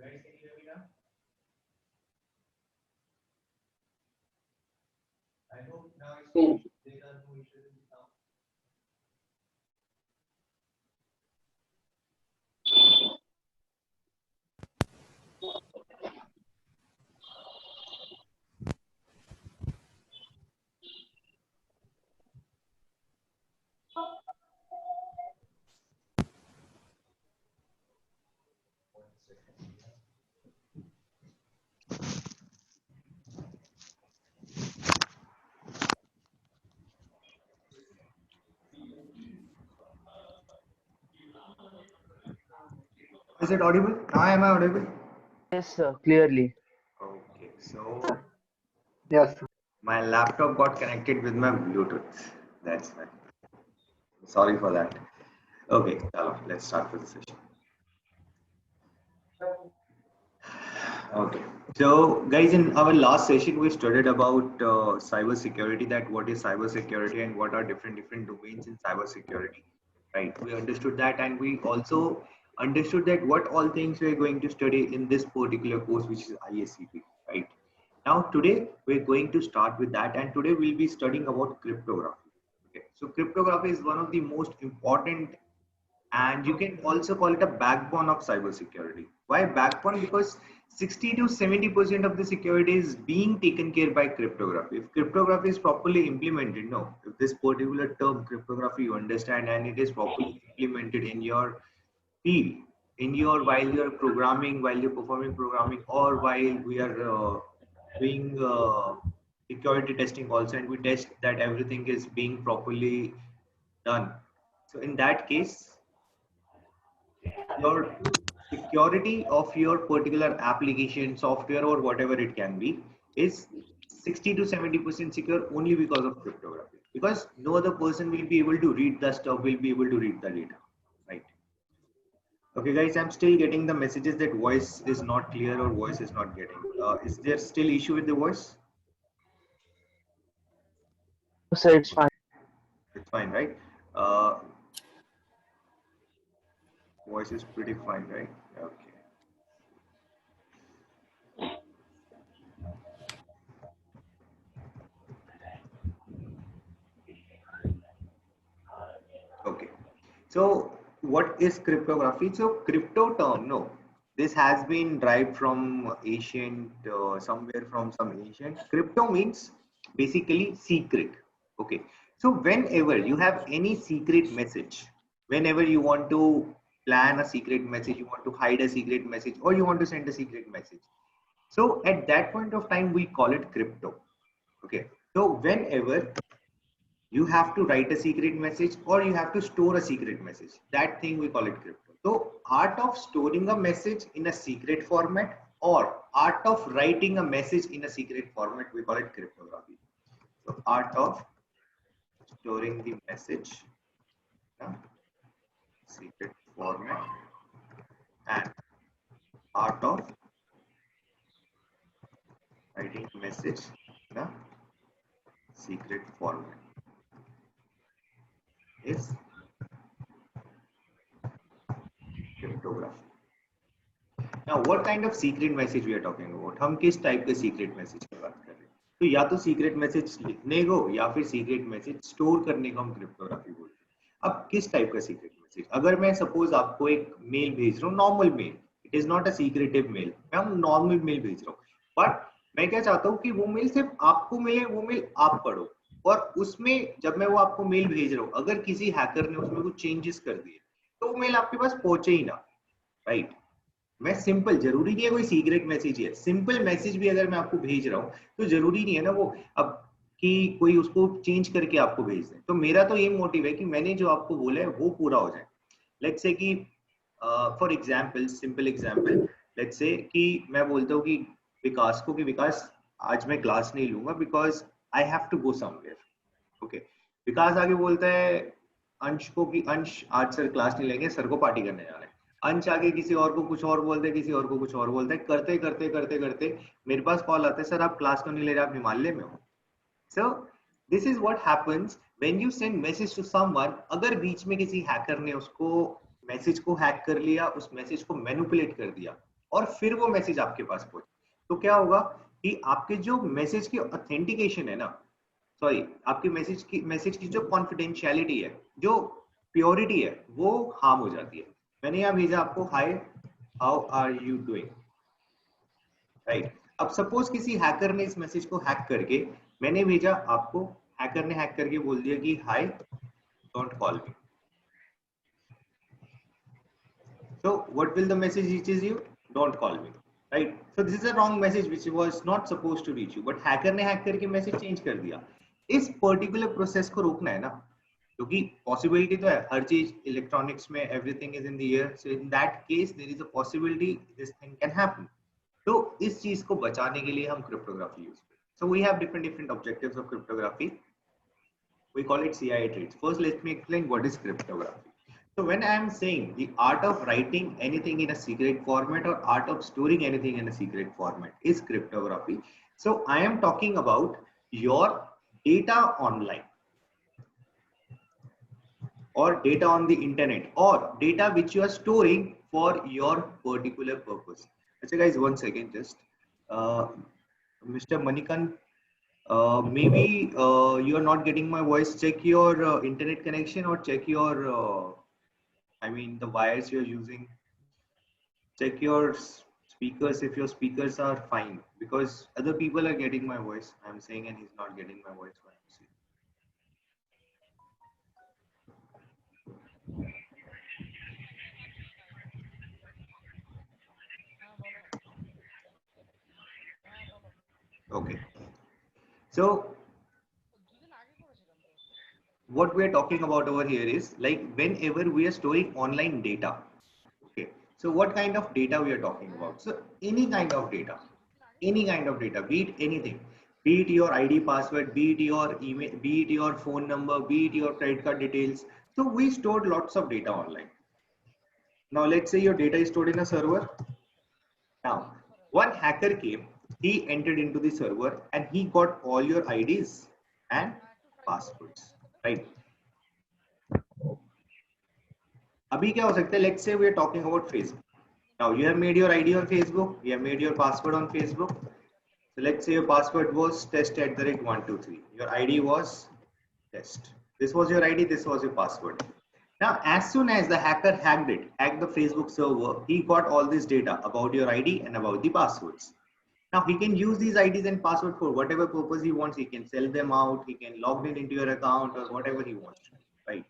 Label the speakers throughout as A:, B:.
A: Guys, can you hear me now? I hope now there are no issues in the sound. One second. Is it audible? Now am I audible?
B: Yes, sir, clearly.
A: Okay, so yes, my laptop got connected with my Bluetooth. That's why. Sorry for that. Okay, let's start with the session. Okay, so guys, in our last session, we studied about cyber security. That what is cyber security and what are different domains in cyber security, right? We understood that, and we also understood that what all things we are going to study in this particular course, which is ISCP, right? Now today we're going to start with that, and today we'll be studying about cryptography. Okay, so cryptography is one of the most important, and you can also call it a backbone of cybersecurity. Why backbone? Because 60 to 70% of the security is being taken care by cryptography. If cryptography is properly implemented, no, if this particular term cryptography you understand and it is properly implemented in your field, in your while you're programming, while you're performing programming, or while we are doing security testing also, and we test that everything is being properly done. So in that case, your security of your particular application, software, or whatever it can be, is 60 to 70% secure only because of cryptography. Because no other person will be able to read the stuff, will be able to read the data, right? Okay, guys, I'm still getting the messages that voice is not clear or voice is not getting. Is there still issue with the voice?
B: Sir, it's fine.
A: It's fine, right? Uh, Voice is pretty fine, right? Okay. Okay. So what is cryptography? So crypto term, no, this has been derived from ancient, somewhere from some ancient. Crypto means basically secret. Okay. So whenever you have any secret message, whenever you want to plan a secret message, you want to hide a secret message, or you want to send a secret message. So at that point of time, we call it crypto. Okay. So whenever you have to write a secret message or you have to store a secret message, that thing we call it crypto. So art of storing a message in a secret format or art of writing a message in a secret format, we call it cryptography. So art of storing the message in a secret format and art of writing a message in a secret format is cryptography. Now, what kind of secret message we are talking about? हम किस type के secret message की बात कर रहे हैं? तो या तो secret message लिखने को या फिर secret message store करने को हम cryptography बोलते हैं. अब किस टाइप का secret message? अगर मैं suppose आपको एक mail भेज रहा हूँ, normal mail, it is not a secretive mail, मैं हम normal mail भेज रहा हूँ, but मैं क्या चाहता हूँ कि वो mail सिर्फ आपको मिले, वो mail आप पढ़ो, और उसमें जब मैं वो आपको mail भेज रहा हूँ, अगर किसी hacker ने उसमें कुछ changes कर दिए, तो वो mail आपके पास पहुंचे ही ना, right? मैं सिंपल, जरूरी नहीं है कोई सीक्रेट मैसेज है, सिंपल मैसेज भी अगर मैं आपको भेज रहा हूँ तो जरूरी नहीं है ना वो अब कि कोई उसको चेंज करके आपको भेज दे. तो मेरा तो ये मोटिव है कि मैंने जो आपको बोला है वो पूरा हो जाए. लेट्स से कि for example, simple example, let's say कि मैं बोलता हूँ कि विकास को कि विकास आज मैं क्लास नहीं लूंगा because I have to go somewhere. Okay, Vikas आगे बोलता है अंश को कि अंश आज सर क्लास नहीं लेंगे, सर को पार्टी करने जा रहे हैं. अंश आगे किसी और को कुछ और बोलते हैं, किसी और को कुछ और बोलते हैं, करते करते करते करते मेरे पास कॉल आता है, सर आप क्लास तो नहीं ले रहे, आप हिमालय में हो. So this is what happens when you send message to someone. अगर बीच में किसी हैकर ने उसको मैसेज को हैक कर लिया, उस मैसेज को मैनिपुलेट कर दिया, और फिर वो मैसेज आपके पास पहुंचे, तो क्या होगा कि आपके जो मैसेज की ऑथेंटिकेशन है ना, सॉरी आपके मैसेज की जो कॉन्फिडेंशियलिटी है, जो प्योरिटी है, वो हार्म हो जाती है। मैंने यहाँ भेजा आपको, hi how are you doing, right. अब सपोज किसी हैकर ने इस मैसेज को हैक करके मैंने भेजा आपको, हैकर ने हैक करके बोल दिया कि hi don't call me, so what will the message reaches you? Don't call me, right? So this is a wrong message which was not supposed to reach you, but hacker ने hack करके message change कर दिया। इस particular process को रोकना है ना, क्योंकि possibility तो है, हर चीज electronics में everything is in the air, so in that case there is a possibility this thing can happen। तो इस चीज को बचाने के लिए हम cryptography use करते हैं। So we have different objectives of cryptography. We call it CIA traits. First, let me explain what is cryptography. So when I am saying the art of writing anything in a secret format or art of storing anything in a secret format is cryptography. So I am talking about your data online or data on the internet or data which you are storing for your particular purpose. Okay guys, one second just. Mr. Manikan, maybe you are not getting my voice. Check your internet connection or check your I mean the wires you're using. Check your speakers if your speakers are fine, because other people are getting my voice, I'm saying, and he's not getting my voice. Okay, so what we are talking about over here is like whenever we are storing online data. Okay, so what kind of data we are talking about? So any kind of data, be it anything, be it your ID password, be it your email, be it your phone number, be it your credit card details. So we stored lots of data online. Now let's say your data is stored in a server. Now one hacker came, he entered into the server and he got all your IDs and passwords, right? Abhi kya ho sakta hai? Let's say we are talking about Facebook. Now you have made your ID on Facebook, you have made your password on Facebook. So let's say your password was test@123. Your ID was test. This was your ID, this was your password. Now, as soon as the hacker hacked the Facebook server, he got all this data about your ID and about the passwords. Now he can use these IDs and password for whatever purpose he wants. He can sell them out, he can log in into your account or whatever he wants to, right?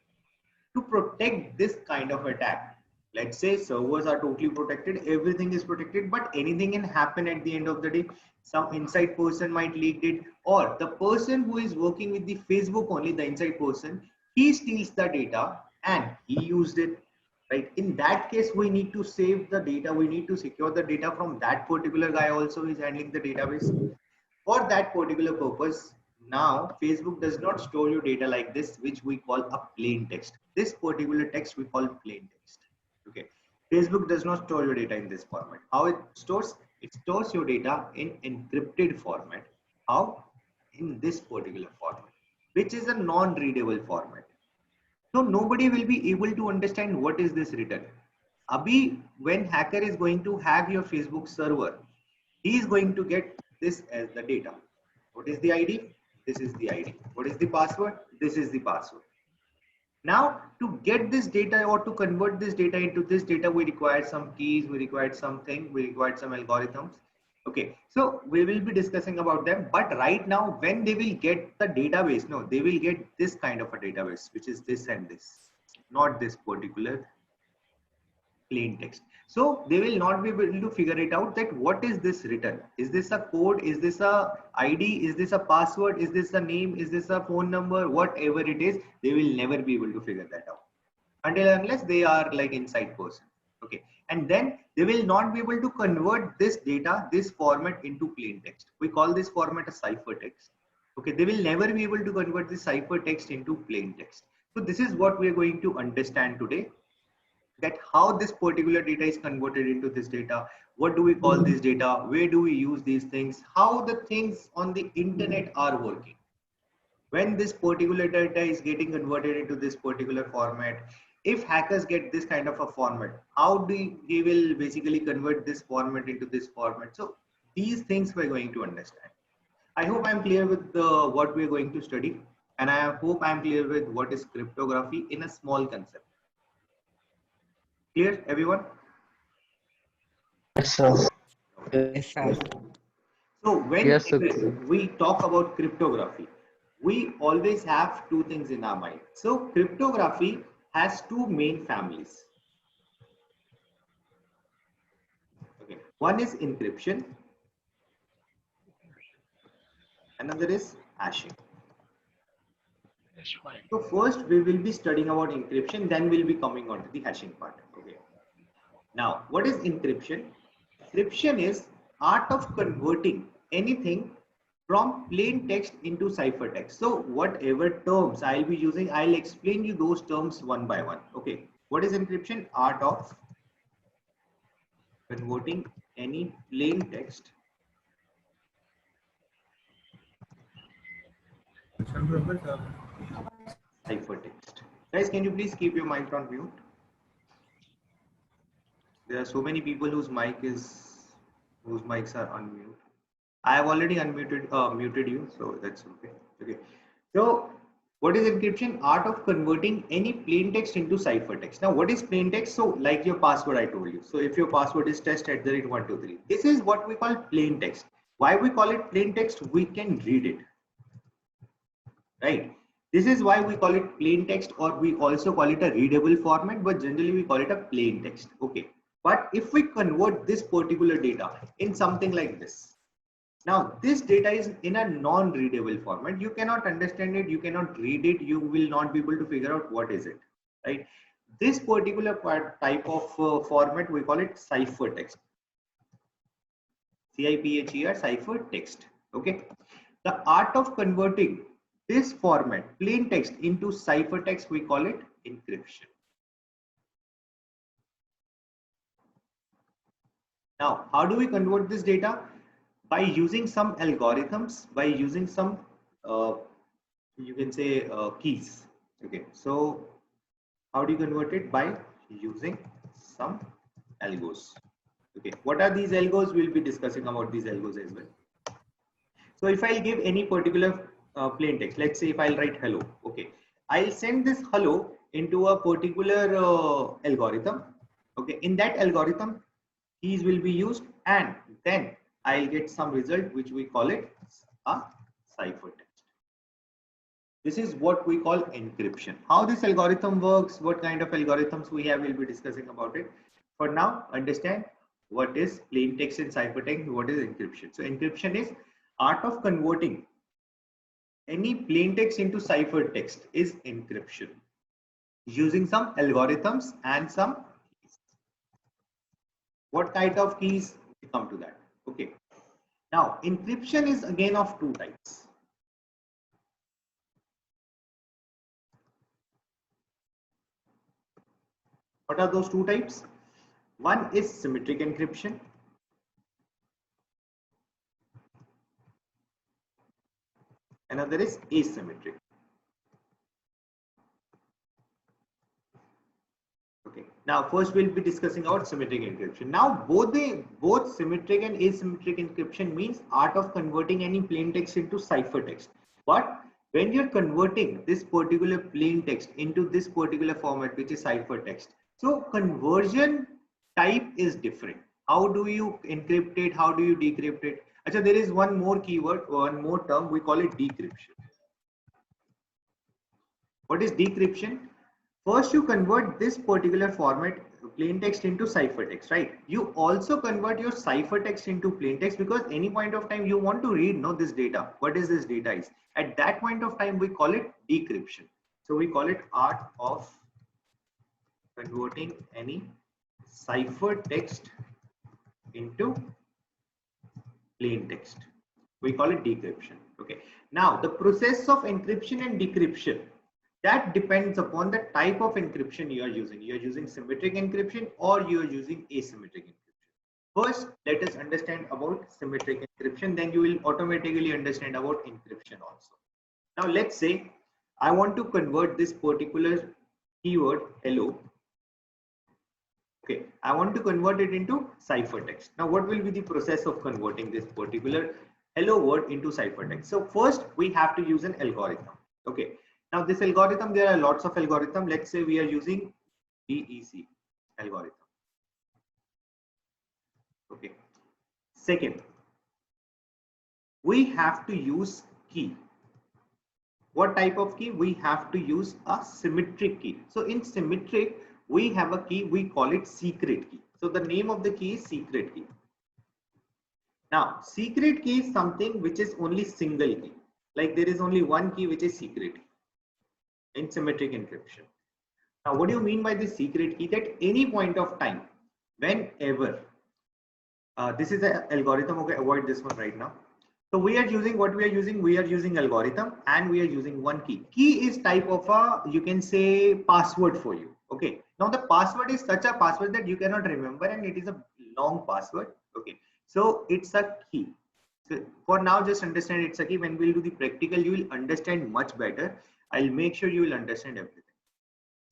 A: To protect this kind of attack, let's say servers are totally protected, everything is protected, but anything can happen at the end of the day. Some inside person might leak it, or the person who is working with the Facebook, only the inside person, he steals the data and he used it, right? In that case, we need to save the data, we need to secure the data from that particular guy also who is handling the database. For that particular purpose, now Facebook does not store your data like this, which we call a plain text. This particular text we call plain text. Okay, Facebook does not store your data in this format. How it stores? It stores your data in encrypted format. How? In this particular format, which is a non-readable format. So nobody will be able to understand what is this written. Abhi, when hacker is going to hack your Facebook server, he is going to get this as the data. What is the ID? This is the ID. What is the password? This is the password. Now, to get this data or to convert this data into this data, we require some keys, we required something, we required some algorithms. Okay, so we will be discussing about them. But right now, when they will get the database, no, they will get this kind of a database, which is this and this, not this particular plain text. So they will not be able to figure it out that what is this written? Is this a code? Is this a ID? Is this a password? Is this a name? Is this a phone number? Whatever it is, they will never be able to figure that out until unless they are like inside person. Okay, and then they will not be able to convert this data, this format into plain text. We call this format a ciphertext. Okay, they will never be able to convert this ciphertext into plain text. So this is what we are going to understand today, that how this particular data is converted into this data, what do we call this data, where do we use these things, how the things on the internet are working when this particular data is getting converted into this particular format. if hackers get this kind of a format, how do he will basically convert this format into this format? So these things we're going to understand. I hope I'm clear with what we're going to study, and I hope I'm clear with what is cryptography in a small concept. Clear, everyone?
B: Yes, sir.
C: Yes, sir.
A: So when
B: Yes, sir.
A: we talk about cryptography, we always have two things in our mind. So cryptography has two main families. Okay. One is encryption, another is hashing. So first we will be studying about encryption, then we'll be coming on to the hashing part. Okay. Now, what is encryption? Encryption is art of converting anything from plain text into ciphertext. So whatever terms I'll be using, I'll explain you those terms one by one. Okay. What is encryption? Art of converting any plain text ciphertext. Guys, can you please keep your mic on mute? There are so many people whose mics are on mute. I have already muted you, so that's okay. Okay. So what is encryption? Art of converting any plain text into ciphertext. Now, what is plain text? So like your password, I told you. So if your password is test@123, this is what we call plain text. Why we call it plain text? We can read it, right? This is why we call it plain text, or we also call it a readable format, but generally we call it a plain text. Okay. But if we convert this particular data in something like this, now this data is in a non-readable format. You cannot understand it, you cannot read it, you will not be able to figure out what is it, right? This particular type of format, we call it ciphertext. CIPHER, ciphertext. Okay. The art of converting this format, plain text, into ciphertext, we call it encryption. Now, how do we convert this data? By using some algorithms, by using some, you can say, keys. Okay, so how do you convert it? By using some algos. Okay, what are these algos? We'll be discussing about these algos as well. So if I'll give any particular plain text, let's say if I'll write hello, okay, I'll send this hello into a particular algorithm. Okay, in that algorithm, keys will be used, and then I'll get some result which we call it a ciphertext. This is what we call encryption. How this algorithm works, what kind of algorithms we have, we'll be discussing about it. For now, understand what is plain text and ciphertext, what is encryption. So encryption is art of converting any plain text into ciphertext is encryption, using some algorithms and some keys. What kind of keys? We come to that. Okay. Now, encryption is again of two types. What are those two types? One is symmetric encryption. Another is asymmetric. Okay. Now, first we'll be discussing about symmetric encryption. Now, both symmetric and asymmetric encryption means art of converting any plain text into ciphertext. But when you're converting this particular plain text into this particular format, which is ciphertext, so conversion type is different. How do you encrypt it? How do you decrypt it? Achha, there is one more keyword, one more term, we call it decryption. What is decryption? First, you convert this particular format, plain text, into ciphertext, right? You also convert your ciphertext into plain text, because any point of time you want to read this data. What is this data is? At that point of time, we call it decryption. So we call it art of converting any ciphertext into plain text. We call it decryption. Okay. Now, the process of encryption and decryption, that depends upon the type of encryption you are using. You are using symmetric encryption or you are using asymmetric encryption. First, let us understand about symmetric encryption. Then you will automatically understand about encryption also. Now, let's say I want to convert this particular keyword hello. Okay, I want to convert it into ciphertext. Now, what will be the process of converting this particular hello word into ciphertext? So first, we have to use an algorithm. Okay, now this algorithm, there are lots of algorithm. Let's say we are using DEC algorithm. Okay. Second, we have to use key. What type of key? We have to use a symmetric key. So in symmetric, we have a key, we call it secret key. So the name of the key is secret key. Now, secret key is something which is only single key. Like there is only one key which is secret key in symmetric encryption. Now, what do you mean by this secret key? That any point of time, whenever, this is an algorithm, okay, avoid this one right now. So we are using what we are using algorithm and we are using one key. Key is type of a, you can say, password for you. Okay. Now the password is such a password that you cannot remember and it is a long password. Okay. So it's a key. So for now, just understand it's a key. When we'll do the practical, you will understand much better. I'll make sure you will understand everything.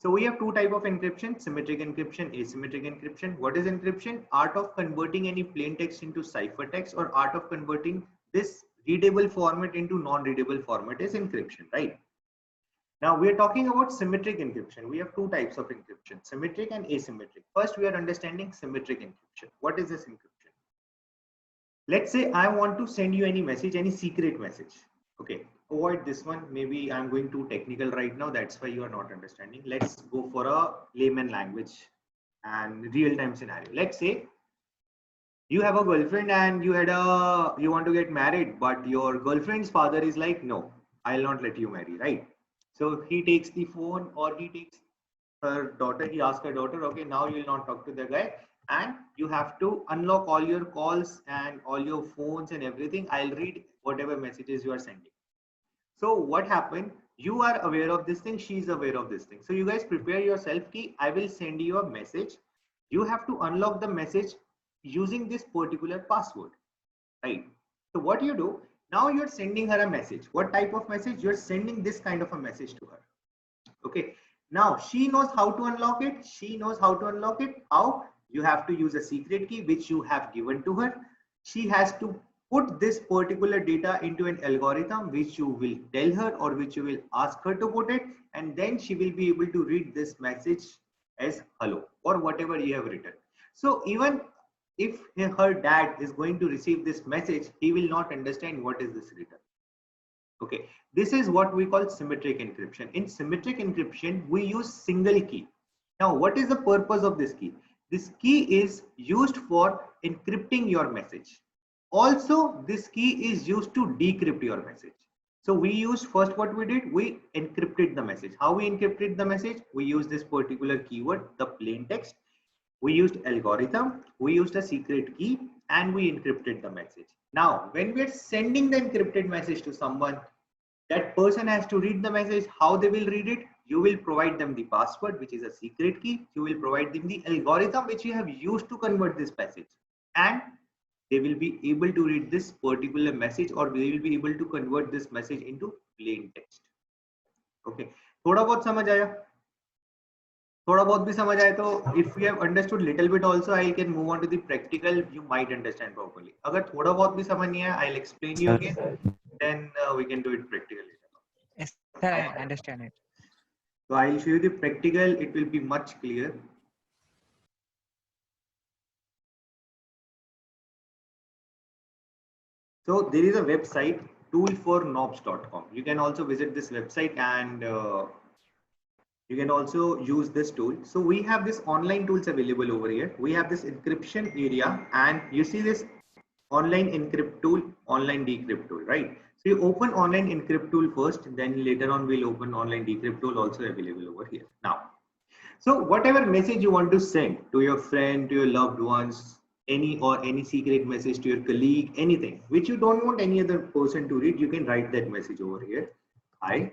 A: So we have two type of encryption, symmetric encryption, asymmetric encryption. What is encryption? Art of converting any plain text into ciphertext or art of converting this readable format into non-readable format is encryption, right? Now we are talking about symmetric encryption. We have two types of encryption, symmetric and asymmetric. First, we are understanding symmetric encryption. What is this encryption? Let's say I want to send you any message, any secret message. Okay, avoid this one. Maybe I'm going too technical right now. That's why you are not understanding. Let's go for a layman language and real-time scenario. Let's say you have a girlfriend and you want to get married, but your girlfriend's father is like, no, I'll not let you marry, right? So he takes the phone or he takes her daughter, he asks her daughter, okay, now you will not talk to the guy and you have to unlock all your calls and all your phones and everything. I'll read whatever messages you are sending. So what happened? You are aware of this thing, she is aware of this thing. So you guys prepare yourself ki I will send you a message. You have to unlock the message using this particular password, right? So what you do, now you're sending her a message. What type of message? You're sending this kind of a message to her. Okay. Now she knows how to unlock it. She knows how to unlock it. How? You have to use a secret key which you have given to her. She has to put this particular data into an algorithm which you will tell her or which you will ask her to put it, and then she will be able to read this message as hello or whatever you have written. So even if her dad is going to receive this message, he will not understand what is this written. Okay, this is what we call symmetric encryption. In symmetric encryption, we use single key. Now, what is the purpose of this key? This key is used for encrypting your message. Also, this key is used to decrypt your message. So we used first what we did, we encrypted the message. How we encrypted the message? We used this particular keyword, the plain text. We used algorithm, we used a secret key, and we encrypted the message. Now, when we're sending the encrypted message to someone, that person has to read the message. How they will read it? You will provide them the password, which is a secret key. You will provide them the algorithm, which you have used to convert this message. And they will be able to read this particular message, or they will be able to convert this message into plain text. Okay. थोड़ा बहुत समझ आया? थोड़ा बहुत भी समझ आए तो if we have understood little bit also, I can move on to the practical. You might understand properly. अगर थोड़ा बहुत भी समझ नहीं आया, I'll explain you again. Then we can do it practically.
C: Yes, sir, I understand it.
A: So I'll show you the practical. It will be much clear. So there is a website, toolfornobs.com. You can also visit this website and you can also use this tool. So we have this online tools available over here. We have this encryption area, and you see this online encrypt tool, online decrypt tool, right? So you open online encrypt tool first, then later on we'll open online decrypt tool also available over here. Now, so whatever message you want to send to your friend, to your loved ones, any secret message to your colleague, anything which you don't want any other person to read, you can write that message over here. Hi,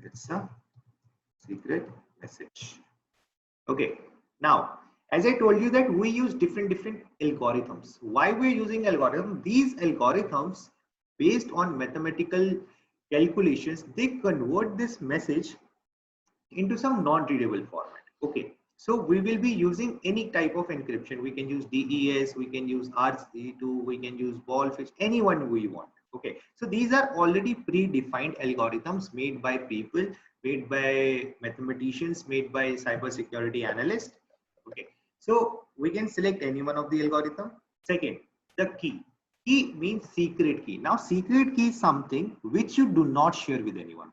A: it's a secret message. Okay, now as I told you that we use different algorithms. Why we're using algorithms? These algorithms, based on mathematical calculations, they convert this message into some non-readable format. Okay, so we will be using any type of encryption. We can use DES, we can use RC2, we can use ballfish, anyone we want. Okay, so these are already predefined algorithms made by people, made by mathematicians, made by cybersecurity analysts. Okay, so we can select any one of the algorithm. Second, the key. Key means secret key. Now, secret key is something which you do not share with anyone,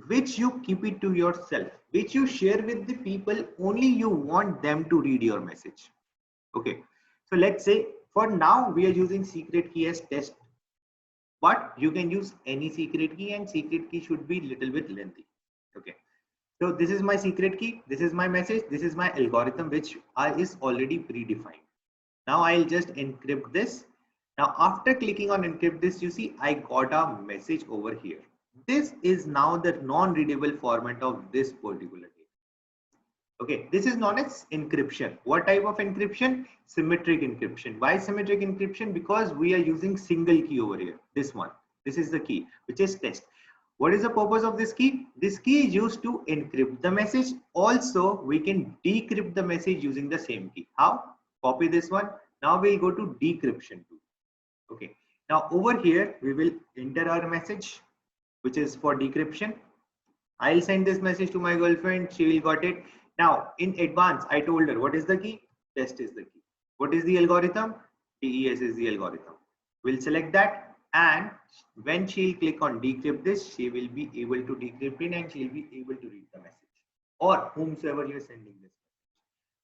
A: which you keep it to yourself, which you share with the people only you want them to read your message. Okay, so let's say for now we are using secret key as test, but you can use any secret key, and secret key should be little bit lengthy. Okay, so this is my secret key, this is my message, this is my algorithm which is already predefined. Now I'll just encrypt this. Now after clicking on encrypt this, you see I got a message over here. This is now the non-readable format of this particular data. Okay, this is known as encryption. What type of encryption? Symmetric encryption. Why symmetric encryption? Because we are using single key over here. This one. This is the key, which is test. What is the purpose of this key? This key is used to encrypt the message. Also, we can decrypt the message using the same key. How? Copy this one. Now we'll go to decryption tool. Okay. Now over here, we will enter our message, which is for decryption. I'll send this message to my girlfriend. She will got it. Now in advance, I told her what is the key? Test is the key. What is the algorithm? DES is the algorithm. We'll select that, and when she'll click on decrypt this, she will be able to decrypt it and she'll be able to read the message, or whomsoever you're sending this.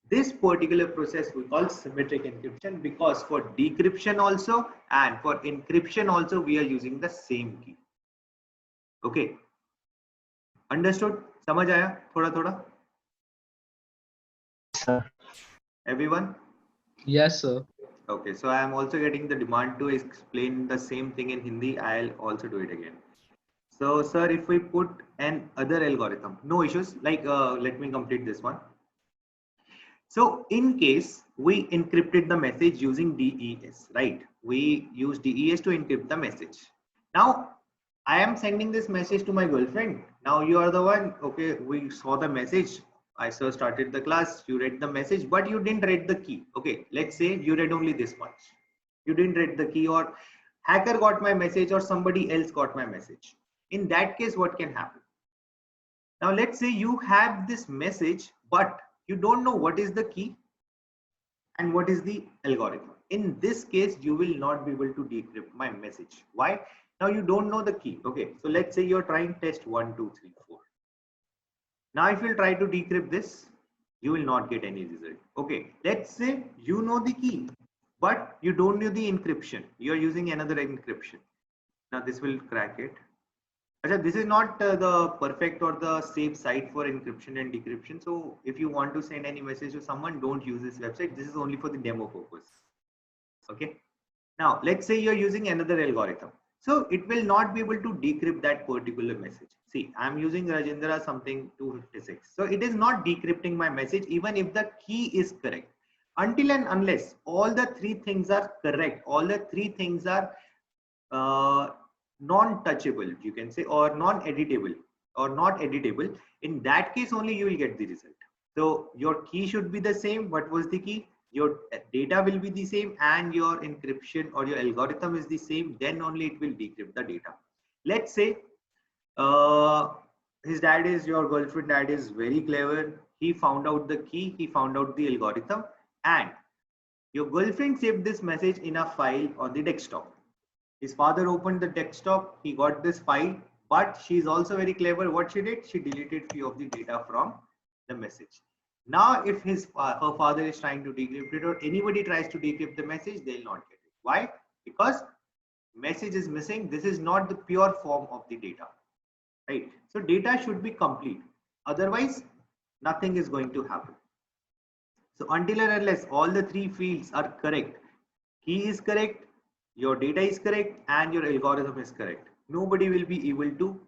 A: This particular process we call symmetric encryption, because for decryption also and for encryption also we are using the same key. Okay, understood? समझ आया थोड़ा थोड़ा?
B: Sir.
A: Everyone?
D: Yes, sir.
A: Okay, so I am also getting the demand to explain the same thing in Hindi. I'll also do it again. So sir, if we put an other algorithm, no issues, like let me complete this one. So in case we encrypted the message using DES, right? We use DES to encrypt the message. Now I am sending this message to my girlfriend. Now you are the one, okay, we saw the message. I started the class, you read the message, but you didn't read the key. Okay, let's say you read only this much. You didn't read the key, or hacker got my message, or somebody else got my message. In that case, what can happen? Now let's say you have this message, but you don't know what is the key and what is the algorithm. In this case, you will not be able to decrypt my message. Why? Now you don't know the key. Okay, so let's say you're trying test 1, 2, 3, 4. Now if you try to decrypt this, you will not get any result. Okay, let's say you know the key, but you don't know the encryption. You're using another encryption. Now this will crack it. This is not the perfect or the safe site for encryption and decryption. So if you want to send any message to someone, don't use this website. This is only for the demo purpose. Okay. Now let's say you're using another algorithm. So it will not be able to decrypt that particular message. See, I'm using Rajendra something 256. So it is not decrypting my message even if the key is correct. Until and unless all the three things are correct, all the three things are non-touchable, you can say, or non-editable or not editable, in that case only you will get the result. So your key should be the same. What was the key? Your data will be the same, and your encryption or your algorithm is the same, then only it will decrypt the data. Let's say his dad is, your girlfriend dad is very clever. He found out the key, he found out the algorithm, and your girlfriend saved this message in a file on the desktop. His father opened the desktop, he got this file, but she's also very clever. What she did? She deleted few of the data from the message. Now, if her father is trying to decrypt it, or anybody tries to decrypt the message, they'll not get it. Why? Because message is missing. This is not the pure form of the data, right? So data should be complete. Otherwise, nothing is going to happen. So until and unless all the three fields are correct, key is correct, your data is correct, and your algorithm is correct, nobody will be able to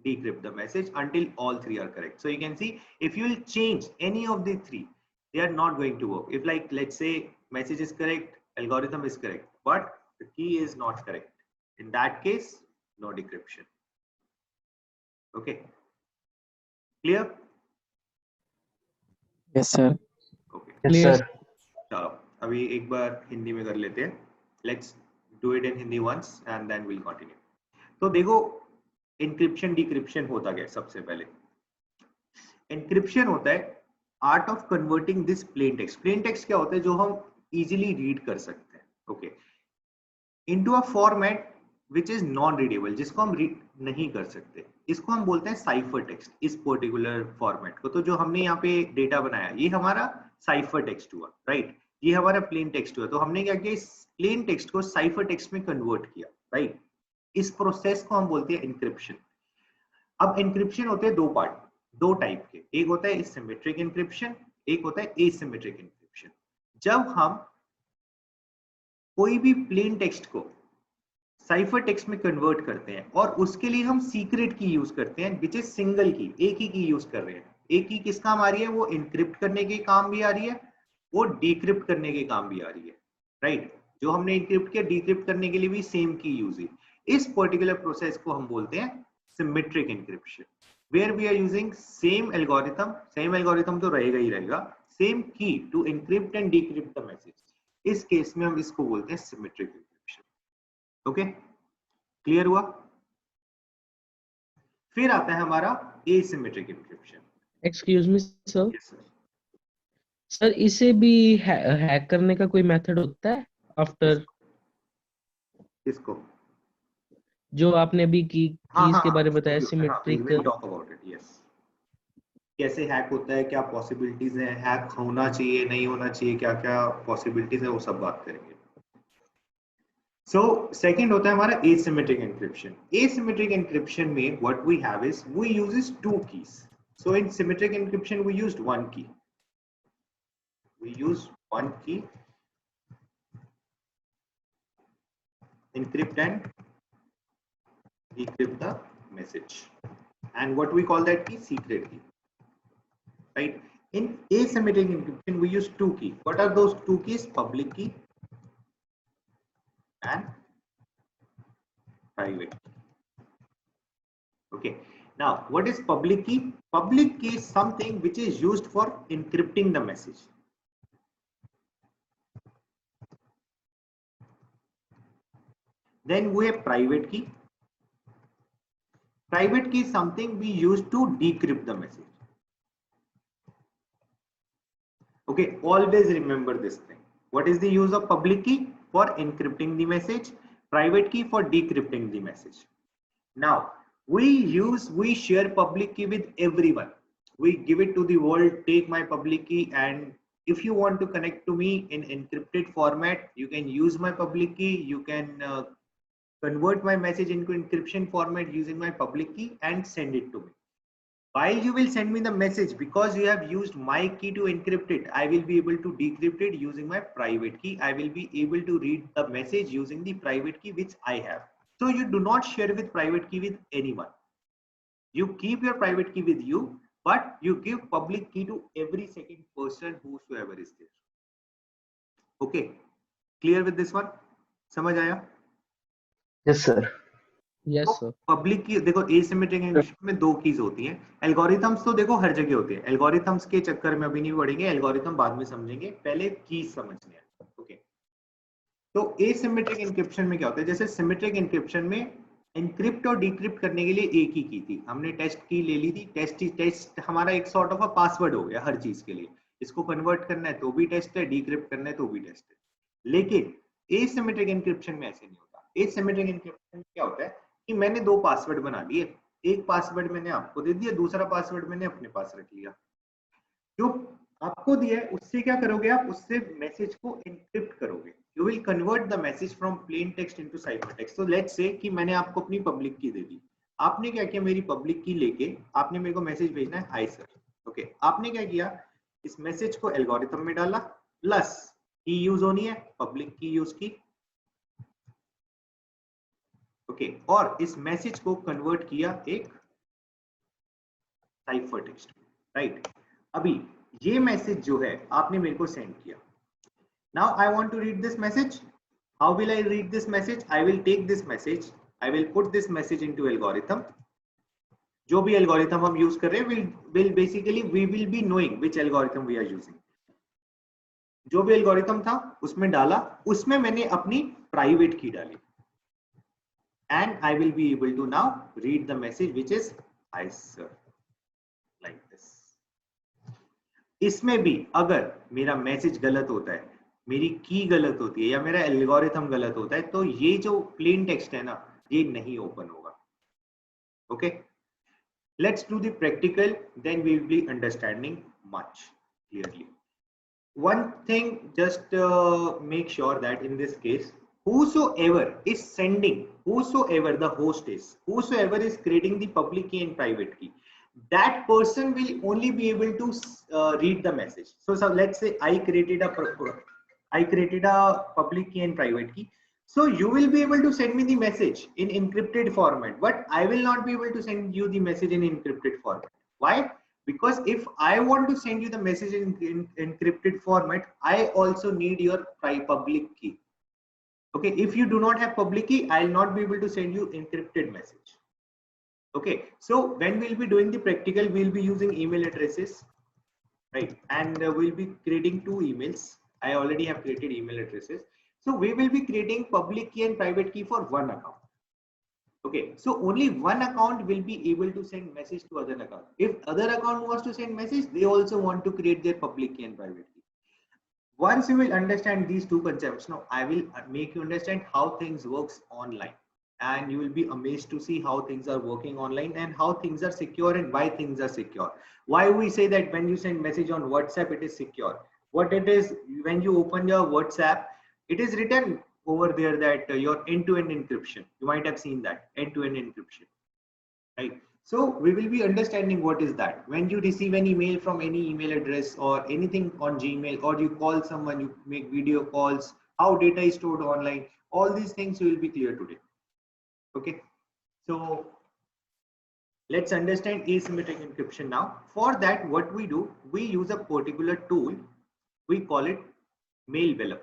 A: decrypt the message until all three are correct. So you can see, if you will change any of the three, they are not going to work. If, like, let's say message is correct, algorithm is correct, but the key is not correct, in that case, no decryption. Okay. Clear?
D: Yes, sir.
A: Okay
B: Yes,
C: Clear.
B: sir.
A: चलो अभी एक बार हिंदी में कर लेते हैं. Let's do it in Hindi once and then will continue. तो देखो encryption decryption होता क्या है. सबसे पहले इंक्रिप्शन होता है art of converting this plain text. Plain text क्या होता है? जो हम इजीली रीड कर सकते हैं. Okay, into a format which is non readable, जिसको हम रीड नहीं कर सकते. इसको हम बोलते हैं साइफर टेक्स्ट. इस पर्टिकुलर फॉर्मेट को, तो जो हमने यहाँ पे डेटा बनाया ये हमारा साइफर टेक्स्ट हुआ, राइट. ये हमारा प्लेन टेक्स्ट हुआ. तो हमने क्या किया, इस प्लेन टेक्स्ट को साइफर टेक्स्ट में कन्वर्ट किया, राइट. इस प्रोसेस को हम बोलते हैं इंक्रिप्शन. अब इंक्रिप्शन होते हैं दो पार्ट, दो टाइप के. एक होता है सिमेट्रिक इंक्रिप्शन, एक होता है एसिमेट्रिक इंक्रिप्शन. जब हम कोई भी प्लेन टेक्स्ट को साइफर टेक्स्ट में कन्वर्ट करते हैं और उसके लिए हम सीक्रेट की यूज करते हैं, विच इज सिंगल की, एक ही की यूज कर रहे हैं. एक ही किस काम आ रही है? वो इनक्रिप्ट करने के काम भी आ रही है, वो डिक्रिप्ट करने के काम भी आ रही है, राइट. जो हमने इनक्रिप्ट किया, डिक्रिप्ट करने के लिए भी सेम की यूज है. इस पर्टिकुलर प्रोसेस को हम बोलते हैं symmetric encryption, where we are using same algorithm. Same algorithm तो रहेगा ही रहेगा, same key to encrypt and decrypt the message. इस केस में हम इसको बोलते हैं सिमेट्रिक इंक्रिप्शन. ओके, क्लियर हुआ? फिर आता है हमारा asymmetric encryption.
E: Excuse me sir.
A: Yes sir.
E: Sir इसे भी हैक करने का कोई मेथड होता है आफ्टर
A: इसको
E: जो आपने अभी कीज के बारे में बताया
A: we
E: symmetric?
A: Will talk about it. Yes, कैसे हैक होता है, क्या पॉसिबिलिटीज है, हैक होना चाहिए नहीं होना चाहिए, क्या क्या पॉसिबिलिटीज है, वो सब बात करेंगे. सो सेकंड होता है हमारा एसिमेट्रिक एन्क्रिप्शन. एसिमेट्रिक एन्क्रिप्शन में what we have is we uses two keys. So in symmetric encryption we used one key. We use one key, encrypt and decrypt the message, and what we call that key? Secret key, right. In asymmetric encryption we use two keys. What are those two keys? Public key and private key. Okay, now what is public key? Public key is something which is used for encrypting the message. Then we have private key. Private key is something we use to decrypt the message. Okay, always remember this thing. What is the use of public key? For encrypting the message. Private key for decrypting the message. Now we share public key with everyone. We give it to the world. Take my public key, and if you want to connect to me in encrypted format, you can use my public key. You can convert my message into encryption format using my public key and send it to me. While you will send me the message, because you have used my key to encrypt it, I will be able to decrypt it using my private key. I will be able to read the message using the private key which I have. So you do not share with private key with anyone. You keep your private key with you, but you give public key to every second person whosoever is there. Okay, clear with this one? समझ आया?
B: Yes, sir.
E: Yes sir.
A: Public की देखो asymmetric encryption में दो keys होती हैं. Algorithms तो देखो हर जगह होते हैं. एल्गोरिथम्स के चक्कर में अभी नहीं पड़ेंगे, एल्गोरिथम बाद में समझेंगे, पहले कीज समझने हैं. ओके, तो एसिमेट्रिक एन्क्रिप्शन में क्या होता है? जैसे सिमेट्रिक एन्क्रिप्शन में एनक्रिप्ट और डिक्रिप्ट करने के लिए एक ही की थी. हमने टेस्ट की ले ली थी. टेस्ट हमारा एक सॉर्ट ऑफ अ पासवर्ड हो गया हर चीज के लिए. इसको कन्वर्ट करना है तो भी टेस्ट है, डिक्रिप्ट करना है तो भी टेस्ट है. लेकिन एसिमेट्रिक एन्क्रिप्शन में ऐसे नहीं होता. एसिमेट्रिक एन्क्रिप्शन में क्या होता है कि मैंने दो पासवर्ड बना लिए. एक पासवर्ड मैंने आपको दे दिया, दूसरा पासवर्ड मैंने अपने पास रख लिया. जो आपको दिया है उससे क्या करोगे आप? उससे मैसेज को एनक्रिप्ट करोगे. You will convert the message from plain text into cipher text. तो लेट्स से कि मैंने आपको अपनी पब्लिक की दे दी. आपने क्या किया? मेरी पब्लिक की लेके आपने मेरे को मैसेज भेजना है, हाय सर. ओके, आपने क्या किया? इस मैसेज को एल्गोरिथम में डाला, प्लस की यूज होनी है, पब्लिक की यूज की. ओके, और इस मैसेज को कन्वर्ट किया एक साइफर टेक्स्ट में, राइट. अभी ये मैसेज जो है आपने मेरे को सेंड किया. Now I want to read this message. How will I read this message? I will take this message, I will put this message into algorithm. जो भी एल्गोरिथम हम यूज कर रहे हैं will basically we will be knowing which algorithm we are using. जो भी algorithm था उसमें डाला, उसमें मैंने अपनी प्राइवेट की डाली, and I will be able to now read the message which is I serve like this. इसमें भी अगर मेरा मैसेज गलत होता है, मेरी की गलत होती है या मेरा एल्गोरिथम गलत होता है, तो ये जो प्लेन टेक्स्ट है ना, ये नहीं ओपन होगा. Okay, let's do the practical, then we will be understanding much clearly. One thing, just make sure that in this case, whosoever is sending, whosoever the host is, whosoever is creating the public key and private key, that person will only be able to read the message. So let's say I created a public key and private key. So you will be able to send me the message in encrypted format, but I will not be able to send you the message in encrypted format. Why? Because if I want to send you the message in encrypted format, I also need your public key. Okay, if you do not have public key, I'll not be able to send you encrypted message. Okay, so when we'll be doing the practical, we'll be using email addresses, right? And we'll be creating 2 emails. I already have created email addresses. So we will be creating public key and private key for one account. Okay, so only one account will be able to send message to other account. If other account wants to send message, they also want to create their public key and private key. Once you will understand these 2 concepts, now I will make you understand how things works online, and you will be amazed to see how things are working online and how things are secure and why things are secure. Why we say that when you send message on WhatsApp, it is secure. What it is, when you open your WhatsApp, it is written over there that your end-to-end encryption. You might have seen that end-to-end encryption, right? So we will be understanding what is that. When you receive an email from any email address or anything on Gmail, or you call someone, you make video calls, how data is stored online, all these things will be clear today. Okay, so let's understand asymmetric encryption now. For that, what we do, we use a particular tool. We call it Malware.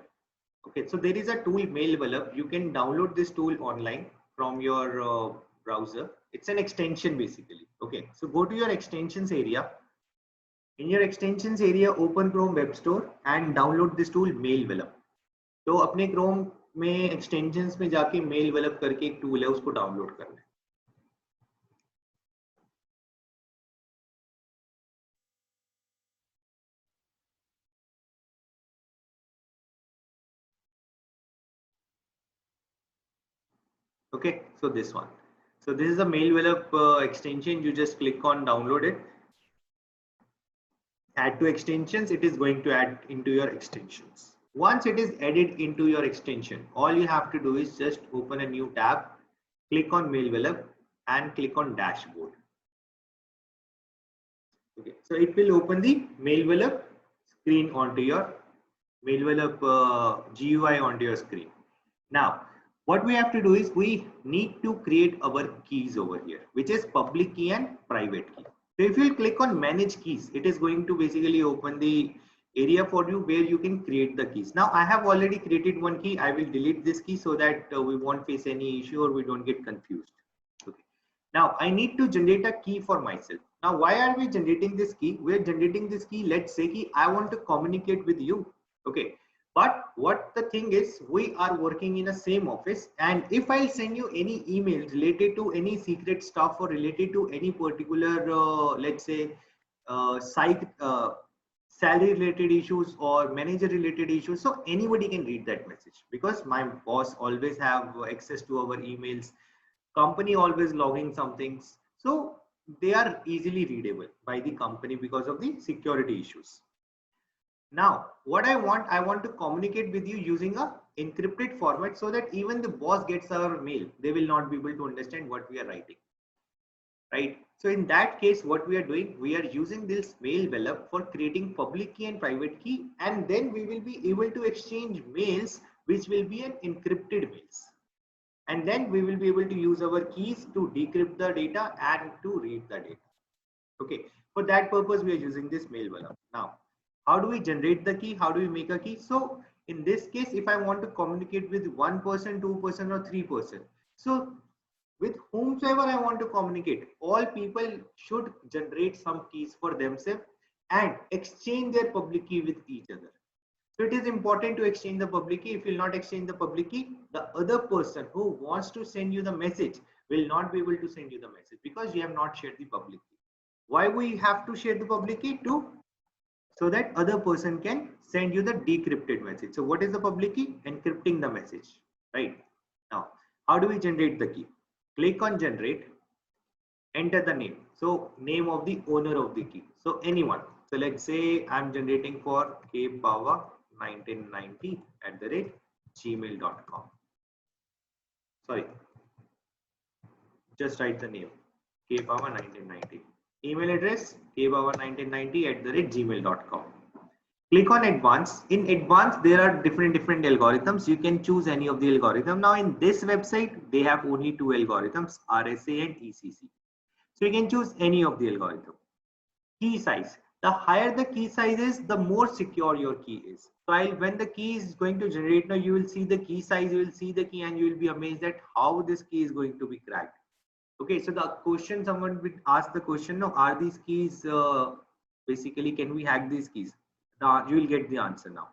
A: Okay, so there is a tool Malware. You can download this tool online from your browser. It's an extension basically. Okay, so go to your extensions area. In your extensions area, open Chrome Web Store and download this tool Malware. तो अपने Chrome में extensions में जाके Malware करके एक tool है, उसको download करना है. Okay, so this one. So this is a Malware extension. You just click on download it. Add to extensions. It is going to add into your extensions. Once it is added into your extension, all you have to do is just open a new tab, click on Malware and click on dashboard. Okay, so it will open the Malware screen onto your Malware GUI onto your screen. Now, what we have to do is we need to create our keys over here, which is public key and private key. So if you click on manage keys, it is going to basically open the area for you where you can create the keys. Now I have already created one key. I will delete this key so that we won't face any issue or we don't get confused. Okay. Now I need to generate a key for myself. Now why are we generating this key? We are generating this key. Let's say I want to communicate with you. Okay. But what the thing is, we are working in the same office, and if I'll send you any email related to any secret stuff or related to any particular, let's say, salary related issues or manager related issues, so anybody can read that message because my boss always have access to our emails. Company always logging some things, so they are easily readable by the company because of the security issues. Now, what I want to communicate with you using a encrypted format so that even the boss gets our mail, they will not be able to understand what we are writing, right? So in that case, what we are doing, we are using this Malware for creating public key and private key, and then we will be able to exchange mails, which will be an encrypted mails. And then we will be able to use our keys to decrypt the data and to read the data. Okay, for that purpose, we are using this Malware. Now, how do we generate the key? How do we make a key? So in this case, if I want to communicate with 1 person, 2 person, or 3 person, so with whomsoever I want to communicate. All people should generate some keys for themselves and exchange their public key with each other. So it is important to exchange the public key. If you will not exchange the public key, the other person who wants to send you the message will not be able to send you the message because you have not shared the public key. Why we have to share the public key? So that other person can send you the decrypted message. So what is the public key? Encrypting the message, right? Now, how do we generate the key? Click on generate, enter the name. So name of the owner of the key. So anyone. So let's say I'm generating for kpower1990@gmail.com. Sorry, just write the name kpower1990. Email address kpower1990@gmail.com. Click on advanced. In advanced, there are different algorithms. You can choose any of the algorithm. Now in this website, they have only two algorithms, RSA and ECC. So you can choose any of the algorithm. Key size. The higher the key size is, the more secure your key is. So when the key is going to generate, now you will see the key size, you will see the key, and you will be amazed at how this key is going to be cracked. Okay, so the question, someone would ask the question, no, are these keys basically, can we hack these keys? You will get the answer now.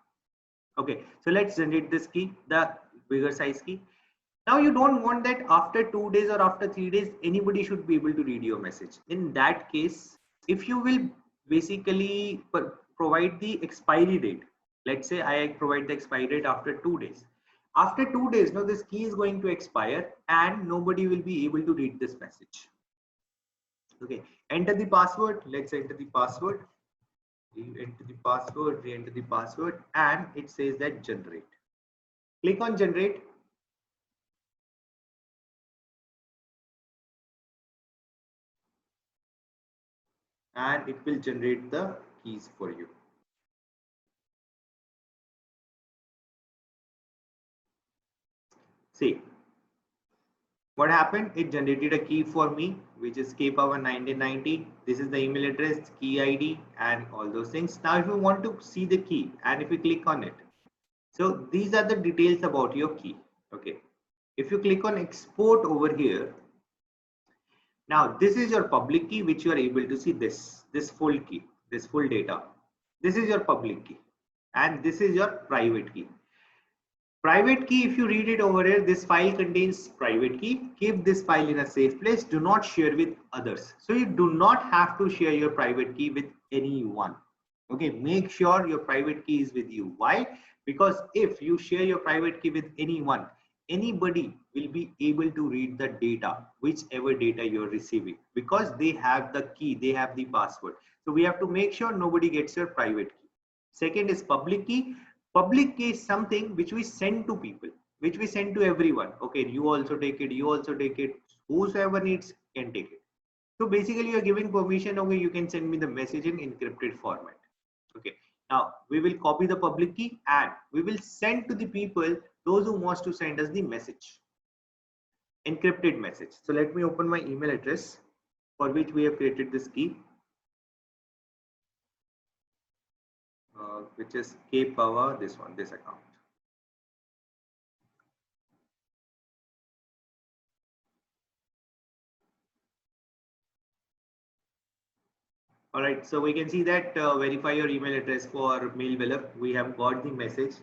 A: Okay, so let's generate this key, the bigger size key. Now you don't want that after 2 days or after 3 days, anybody should be able to read your message. In that case, if you will basically provide the expiry date, let's say I provide the expiry date after 2 days. After 2 days, now this key is going to expire and nobody will be able to read this message. Okay, enter the password. Let's enter the password. Enter the password, re-enter the password, and it says that generate. Click on generate. And it will generate the keys for you. See what happened? It generated a key for me, which is kpower1990. This is the email address, key ID, and all those things. Now, if you want to see the key, and if you click on it, so these are the details about your key. Okay, if you click on export over here, now this is your public key, which you are able to see this full key, this full data. This is your public key, and this is your private key. Private key, if you read it over here, this file contains private key. Keep this file in a safe place. Do not share with others. So you do not have to share your private key with anyone. Okay, make sure your private key is with you. Why? Because if you share your private key with anyone, anybody will be able to read the data, whichever data you're receiving, because they have the key, they have the password. So we have to make sure nobody gets your private key. Second is public key. Public key is something which we send to people, which we send to everyone. Okay, you also take it, you also take it. Whosoever needs can take it. So basically you're giving permission, okay, you can send me the message in encrypted format. Okay, now we will copy the public key and we will send to the people, those who wants to send us the message, encrypted message. So let me open my email address for which we have created this key. Which is kpower, this account. All right, so we can see that verify your email address for mail below. We have got the message.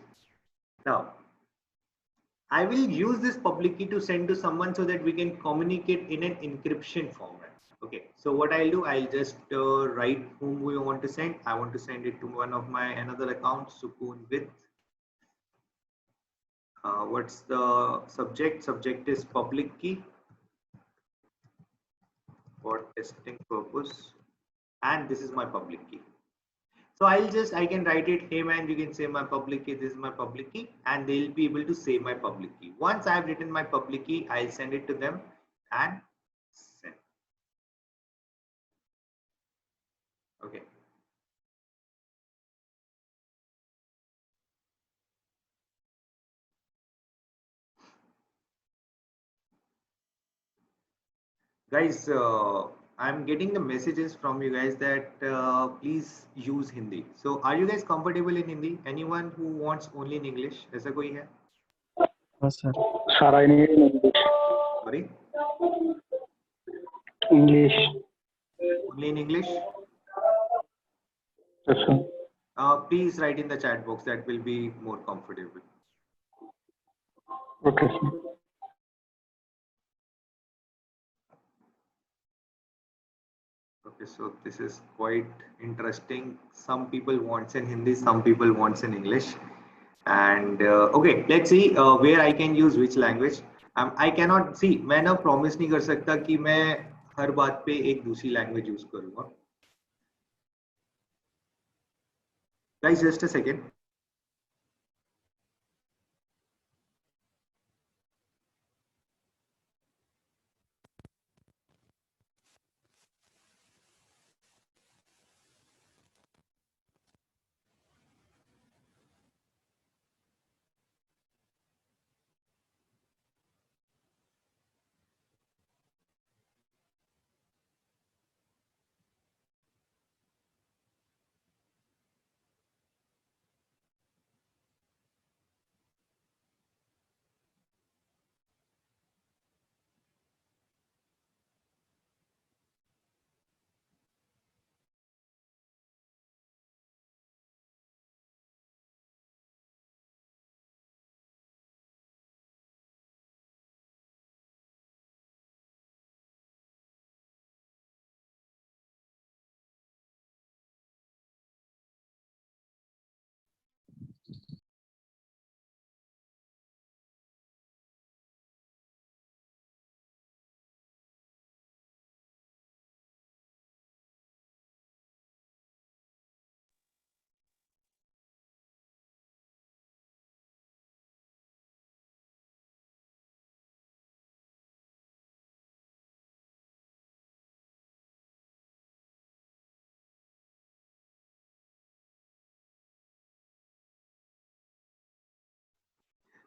A: Now, I will use this public key to send to someone so that we can communicate in an encryption format. Okay, so what I'll do, I'll just write whom we want to send. I want to send it to one of my another account, Sukoon with. What's the subject? Subject is public key for testing purpose, and this is my public key. So I can write it, hey man, you can say my public key, this is my public key, and they'll be able to say my public key. Once I've written my public key, I'll send it to them and send. Okay. Guys, I'm getting the messages from you guys that please use Hindi. So are you guys comfortable in Hindi? Anyone who wants only in English? ऐसा कोई है?
C: No, sir.
B: Sir, I need in English.
A: Sorry?
D: English.
A: Only in English?
D: Yes, sir.
A: Please write in the chat box, that will be more comfortable.
D: Okay, sir.
A: Okay, so this is quite interesting. Some people wants in Hindi, some people wants in English. And okay, let's see where I can use which language. I cannot see. मैं ना promise नहीं कर सकता कि मैं हर बात पे एक दूसरी language use करूँगा. Guys, just a second.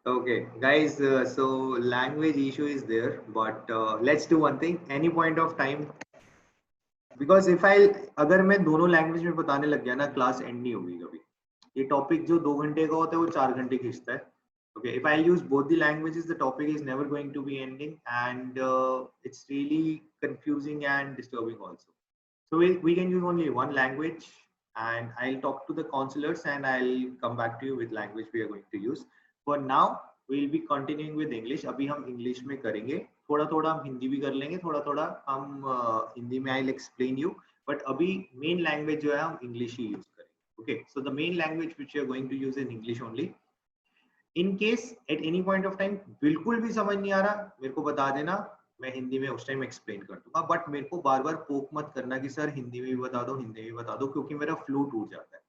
A: Okay, guys, so language issue is there, but let's do one thing. Any point of time, because if I अगर मैं दोनों लैंग्वेज में बताने लग गया ना, क्लास एंड नहीं होगी कभी. ये टॉपिक जो 2 घंटे का होता है वो 4 घंटे खींचता है. Okay, if I use both the languages, the topic is never going to be ending, and it's really confusing and disturbing also. So we can use only one language, and I'll talk to the counselors and I'll come back to you with language we are going to use. For now, we'll be continuing with English. अभी हम English में करेंगे. थोड़ा थोड़ा हम हिंदी भी कर लेंगे, थोड़ा थोड़ा हम हिंदी में I'll explain you. But अभी main language जो है हम English ही use करेंगे. Okay, so the main language which we are going to use in English only. In case at any point of time बिल्कुल भी समझ नहीं आ रहा, मेरे को बता देना, मैं हिंदी में उस टाइम एक्सप्लेन कर दूंगा. बट मेरे को बार बार पोक मत करना कि सर हिंदी में भी बता दो, हिंदी में भी बता दो, क्योंकि मेरा फ्लो टूट जाता है.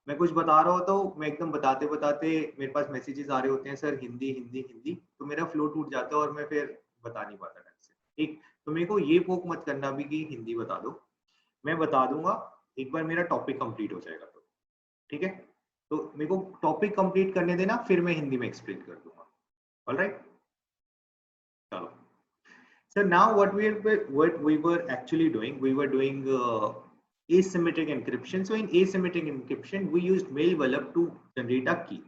A: मैं कुछ बता रहा होता हूँ, मैं एकदम बताते बताते मेरे पास मैसेजेस आ रहे होते हैं सर हिंदी हिंदी हिंदी, तो मेरा फ्लो टूट जाता है और मैं फिर बता नहीं पाता ढंग से. ठीक, तो मेरे को ये पोक मत करना भी कि हिंदी बता दो. मैं बता दूंगा एक बार मेरा टॉपिक कंप्लीट हो जाएगा तो. ठीक है, तो मेरे को टॉपिक कंप्लीट करने देना, फिर मैं हिंदी में एक्सप्लेन कर दूंगा. ऑलराइट, चलो. So now what we were actually doing, we were doing asymmetric encryption. So in asymmetric encryption, we used Malware to generate a key,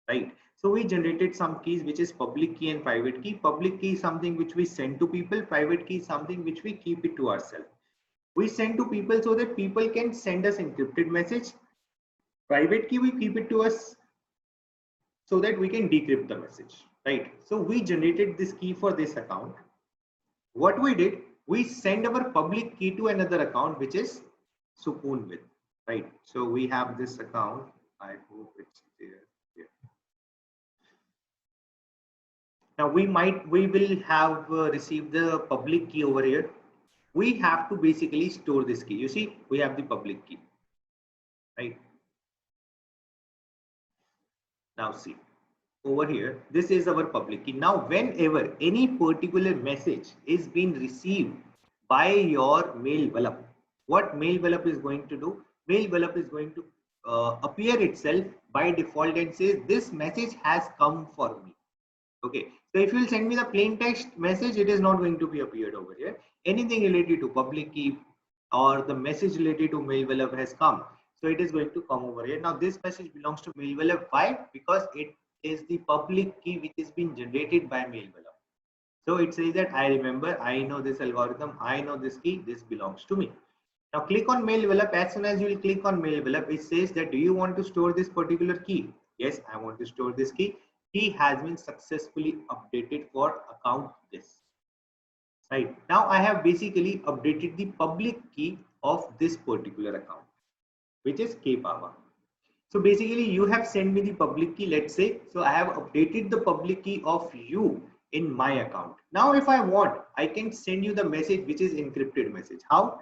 A: right? So we generated some keys, which is public key and private key. Public key is something which we send to people. Private key is something which we keep it to ourselves. We send to people so that people can send us encrypted message. Private key we keep it to us so that we can decrypt the message, right? So we generated this key for this account. What we did, we send our public key to another account, which is Sukoon with, right? So we have this account. I hope it's there. Yeah. Now we will have received the public key over here. We have to basically store this key. You see, we have the public key, right? Now see, over here, this is our public key. Now whenever any particular message is being received by your mail envelope, what mail envelope is going to do, mail envelope is going to appear itself by default and says this message has come for me. Okay, so if you will send me the plain text message, it is not going to be appeared over here. Anything related to public key or the message related to mail envelope has come, so it is going to come over here. Now this message belongs to mail envelope. Why? Because it is the public key which is being generated by mail envelope. So it says that I remember, I know this algorithm, I know this key, this belongs to me. Now click on mail envelope. As soon as you will click on mail envelope, it says that do you want to store this particular key? Yes, I want to store this key. Key has been successfully updated for account this. Right now I have basically updated the public key of this particular account, which is kPower. So basically you have sent me the public key, let's say. So I have updated the public key of you in my account. Now if I want, I can send you the message which is encrypted message. How?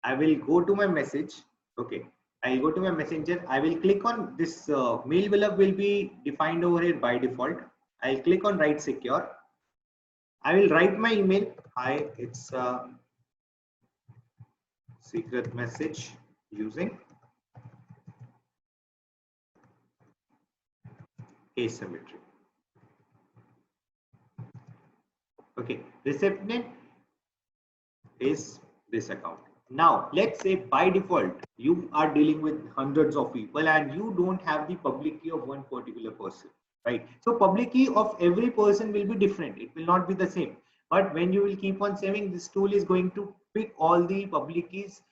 A: I will go to my message. Okay, I'll go to my messenger. I will click on this mail envelope will be defined over here by default. I'll click on write secure. I will write my email. Hi, it's a secret message using asymmetry. Okay, recipient is this account. Now let's say by default you are dealing with hundreds of people and you don't have the public key of one particular person, right? So public key of every person will be different, it will not be the same. But when you will keep on saving, this tool is going to pick all the public keys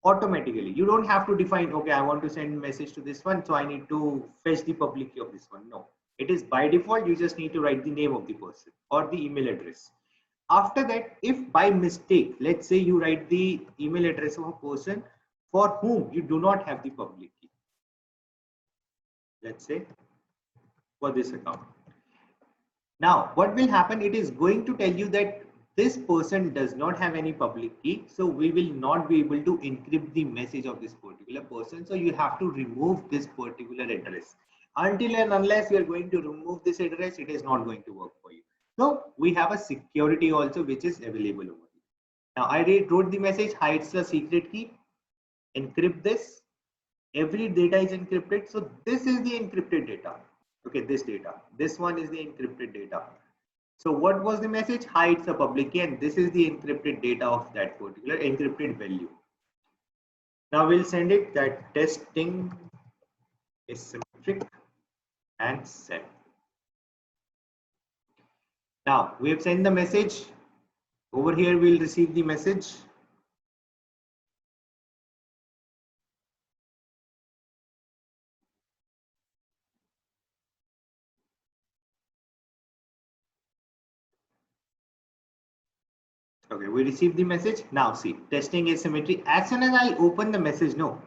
A: automatically. You don't have to define, okay, I want to send a message to this one, so I need to fetch the public key of this one. No, it is by default. You just need to write the name of the person or the email address. After that, if by mistake, let's say you write the email address of a person for whom you do not have the public key, let's say for this account. Now, what will happen? It is going to tell you that this person does not have any public key, so we will not be able to encrypt the message of this particular person. So you have to remove this particular address. Until and unless you are going to remove this address, it is not going to work for you. So we have a security also which is available over here. Now I wrote the message, hides the secret key, encrypt this. Every data is encrypted. So this is the encrypted data. Okay, this data. This one is the encrypted data. So what was the message? Hides the public key, and this is the encrypted data of that particular encrypted value. Now we'll send it that testing is symmetric and send. Now we have sent the message. Over here we'll receive the message. Okay, we received the message. Now see, testing asymmetry. As soon as I open the message, no,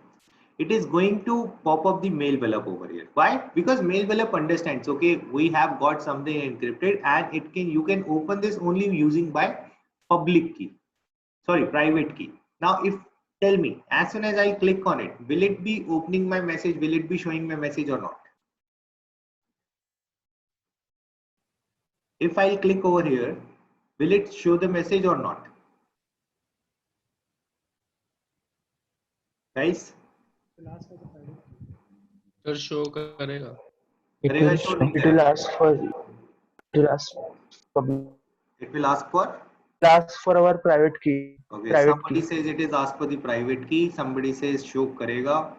A: it is going to pop up the mail envelope over here. Why? Because mail envelope understands, okay, we have got something encrypted and it can, you can open this only using by public key, sorry, private key. Now if, tell me, as soon as I click on it, will it be opening my message? Will it be showing my message or not? If I click over here, will it show the message or not? Guys?
E: Sir show करेगा.
B: It
A: करेगा
B: will,
A: show नहीं
B: it will
A: करेगा?
B: ask for, it will ask public,
A: It will ask for?
B: ask for our private key.
A: Okay,
B: Private
A: somebody
B: key.
A: says it is asked for the private key. Somebody says show karega.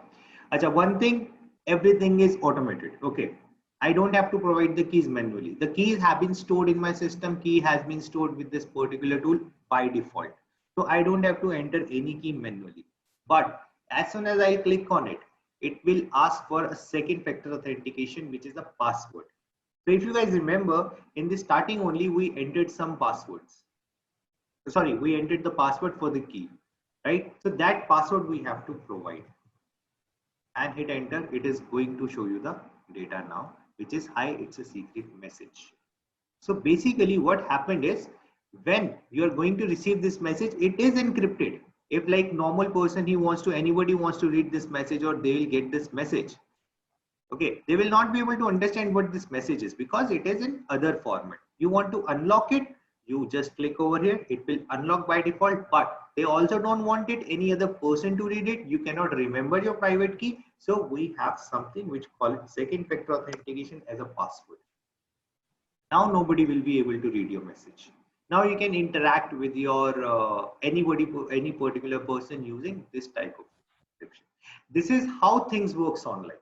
A: Acha, one thing, everything is automated. Okay, I don't have to provide the keys manually. The keys have been stored in my system. Key has been stored with this particular tool by default. So I don't have to enter any key manually. But as soon as I click on it, it will ask for a second factor authentication, which is the password. So if you guys remember, in the starting only we entered some passwords. Sorry, we entered the password for the key, right? So that password we have to provide and hit enter. It is going to show you the data now, which is hi, it's a secret message. So basically what happened is, when you are going to receive this message, it is encrypted. If like normal person, he wants to, anybody wants to read this message or they will get this message, okay, they will not be able to understand what this message is because it is in other format. You want to unlock it, you just click over here, it will unlock by default, but they also don't want it any other person to read it. You cannot remember your private key. So we have something which call it second factor authentication as a password. Now nobody will be able to read your message. Now you can interact with your anybody, any particular person using this type of encryption. This is how things works online.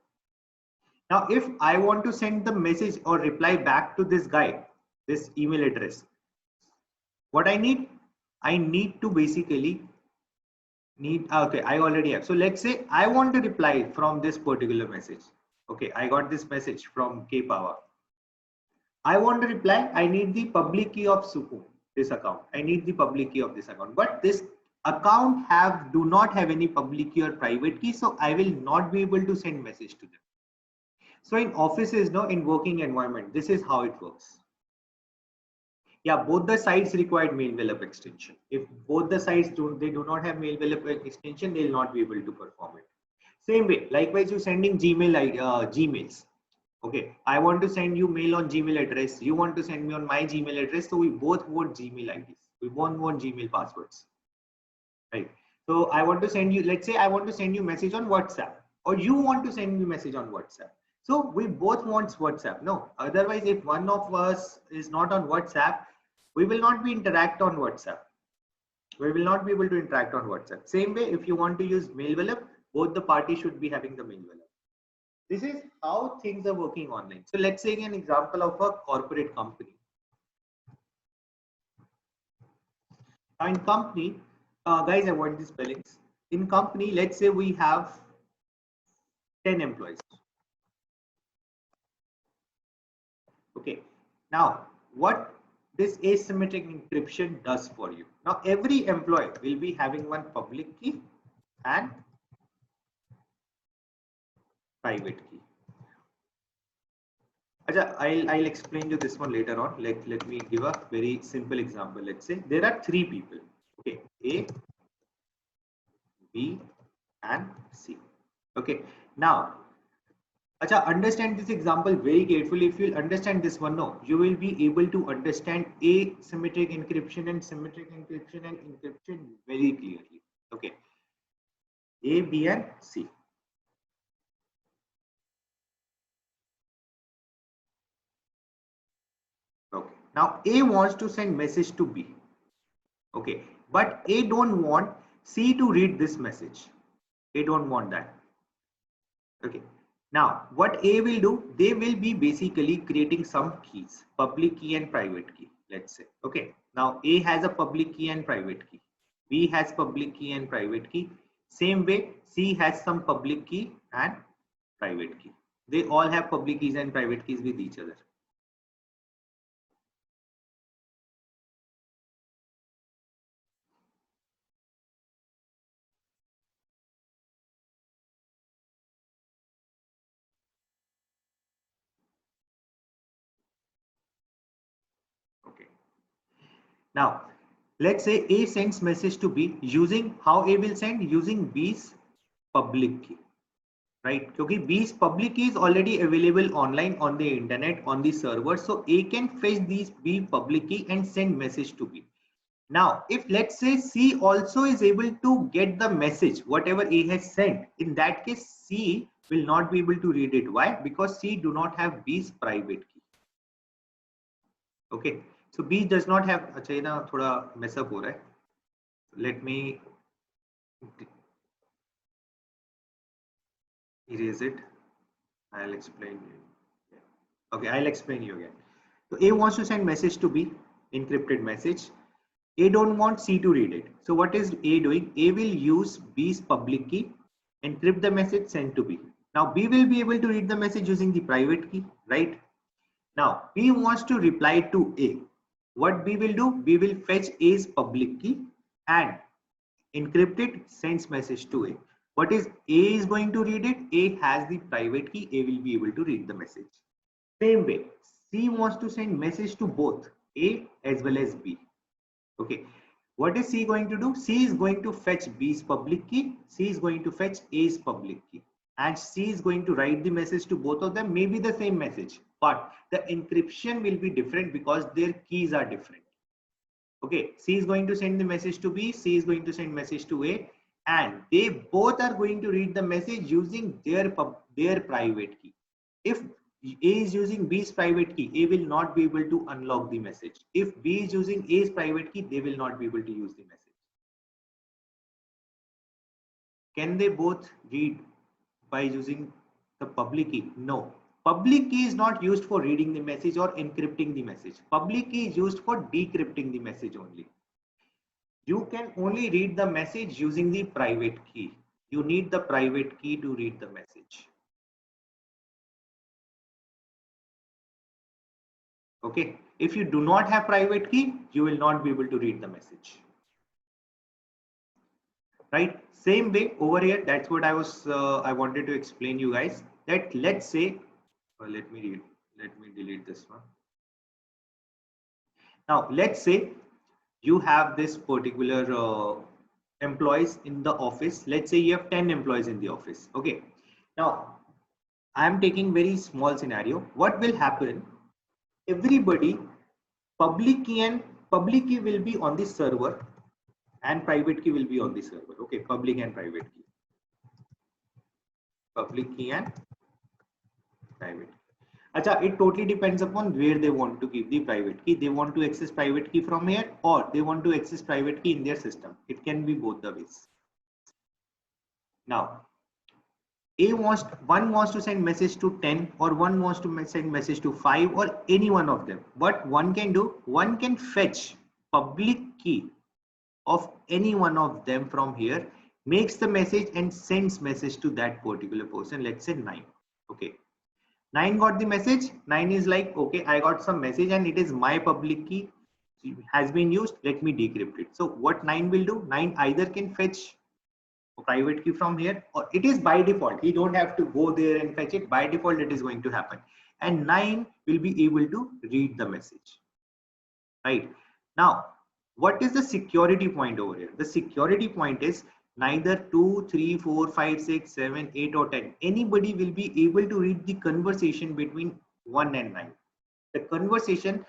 A: Now, if I want to send the message or reply back to this guy, this email address, What I need to basically okay, I already have. So let's say I want to reply from this particular message. Okay, I got this message from K Power. I want to reply. I need the public key of this account. I need the public key of this account. But this account do not have any public key or private key, so I will not be able to send message to them. So in offices, no, in working environment, this is how it works. Yeah, both the sites required mail web extension. If both the sites do not have mail web extension, they will not be able to perform it. Same way, likewise, you sending Gmails. Okay, I want to send you mail on Gmail address. You want to send me on my Gmail address. So we both want Gmail IDs. We both want Gmail passwords, right? So I want to send you, let's say I want to send you message on WhatsApp, or you want to send me message on WhatsApp. So we both want WhatsApp. No, otherwise if one of us is not on WhatsApp, we will not be interact on WhatsApp. We will not be able to interact on WhatsApp. Same way, if you want to use mail web, both the parties should be having the mail web. This is how things are working online. So let's say an example of a corporate company. In company, guys, avoid the spellings. In company, let's say we have 10 employees. Okay. Now, what this asymmetric encryption does for you? Now, every employee will be having one public key and private key. I'll explain you this one later on. Let me give a very simple example. Let's say there are 3 people. Okay, A, B, and C. Okay, now, understand this example very carefully. If you'll understand this one, no, you will be able to understand asymmetric encryption and symmetric encryption and encryption very clearly. Okay, A, B, and C. Okay. Now A wants to send message to B. Okay, but A don't want C to read this message. A don't want that. Okay. Now what A will do, they will be basically creating some keys, public key and private key, let's say. Okay. Now A has a public key and private key. B has public key and private key. Same way, C has some public key and private key. They all have public keys and private keys with each other. Okay. Now, let's say A sends message to B using how A will send using B's public key, right? Okay, B's public key is already available online on the internet on the server, so A can fetch these B public key and send message to B. Now, if let's say C also is able to get the message whatever A has sent, in that case C will not be able to read it. Why? Because C do not have B's private key. Okay. So B does not have, अच्छा ये ना थोड़ा mess up हो रहा है. Let me erase it. I'll explain you. Okay, I'll explain you again. So A wants to send message to B, encrypted message. A don't want C to read it. So what is A doing? A will use B's public key, encrypt the message, send to B. Now B will be able to read the message using the private key, right? Now B wants to reply to A. What B will do? B will fetch A's public key and encrypt it, sends message to A. What is A is going to read it? A has the private key. A will be able to read the message. Same way, C wants to send message to both A as well as B. Okay. What is C going to do? C is going to fetch B's public key. C is going to fetch A's public key. And C is going to write the message to both of them, maybe the same message, but the encryption will be different because their keys are different. Okay, C is going to send the message to B, C is going to send message to A, and they both are going to read the message using their private key. If A is using B's private key, A will not be able to unlock the message. If B is using A's private key, they will not be able to use the message. Can they both read by using the public key? No. public key is not used for reading the message or encrypting the message. Public key is used for decrypting the message only. You can only read the message using the private key. You need the private key to read the message. Okay, if you do not have private key, you will not be able to read the message. Right? Same way over here. That's what I wanted to explain you guys. That let's say, let me delete this one. Now let's say you have this particular employees in the office. Let's say you have 10 employees in the office. Okay. Now I am taking very small scenario. What will happen? Everybody, public key will be on the server and private key will be on the server. Okay, public and private key. Public key and private key. Acha, it totally depends upon where they want to keep the private key. They want to access private key from here, or they want to access private key in their system. It can be both the ways. Now, one wants to send message to 10, or one wants to send message to 5, or any one of them. What one can do, one can fetch public key of any one of them from here, makes the message and sends message to that particular person. Let's say 9. Okay, 9 got the message. 9 is like, okay, I got some message and it is my public key has been used. Let me decrypt it. So what 9 will do, 9 either can fetch a private key from here, or it is by default. He don't have to go there and fetch it. By default, it is going to happen. And 9 will be able to read the message. Right? Now, what is the security point over here? The security point is neither 2, 3, 4, 5, 6, 7, 8 or 10. Anybody will be able to read the conversation between 1 and 9. The conversation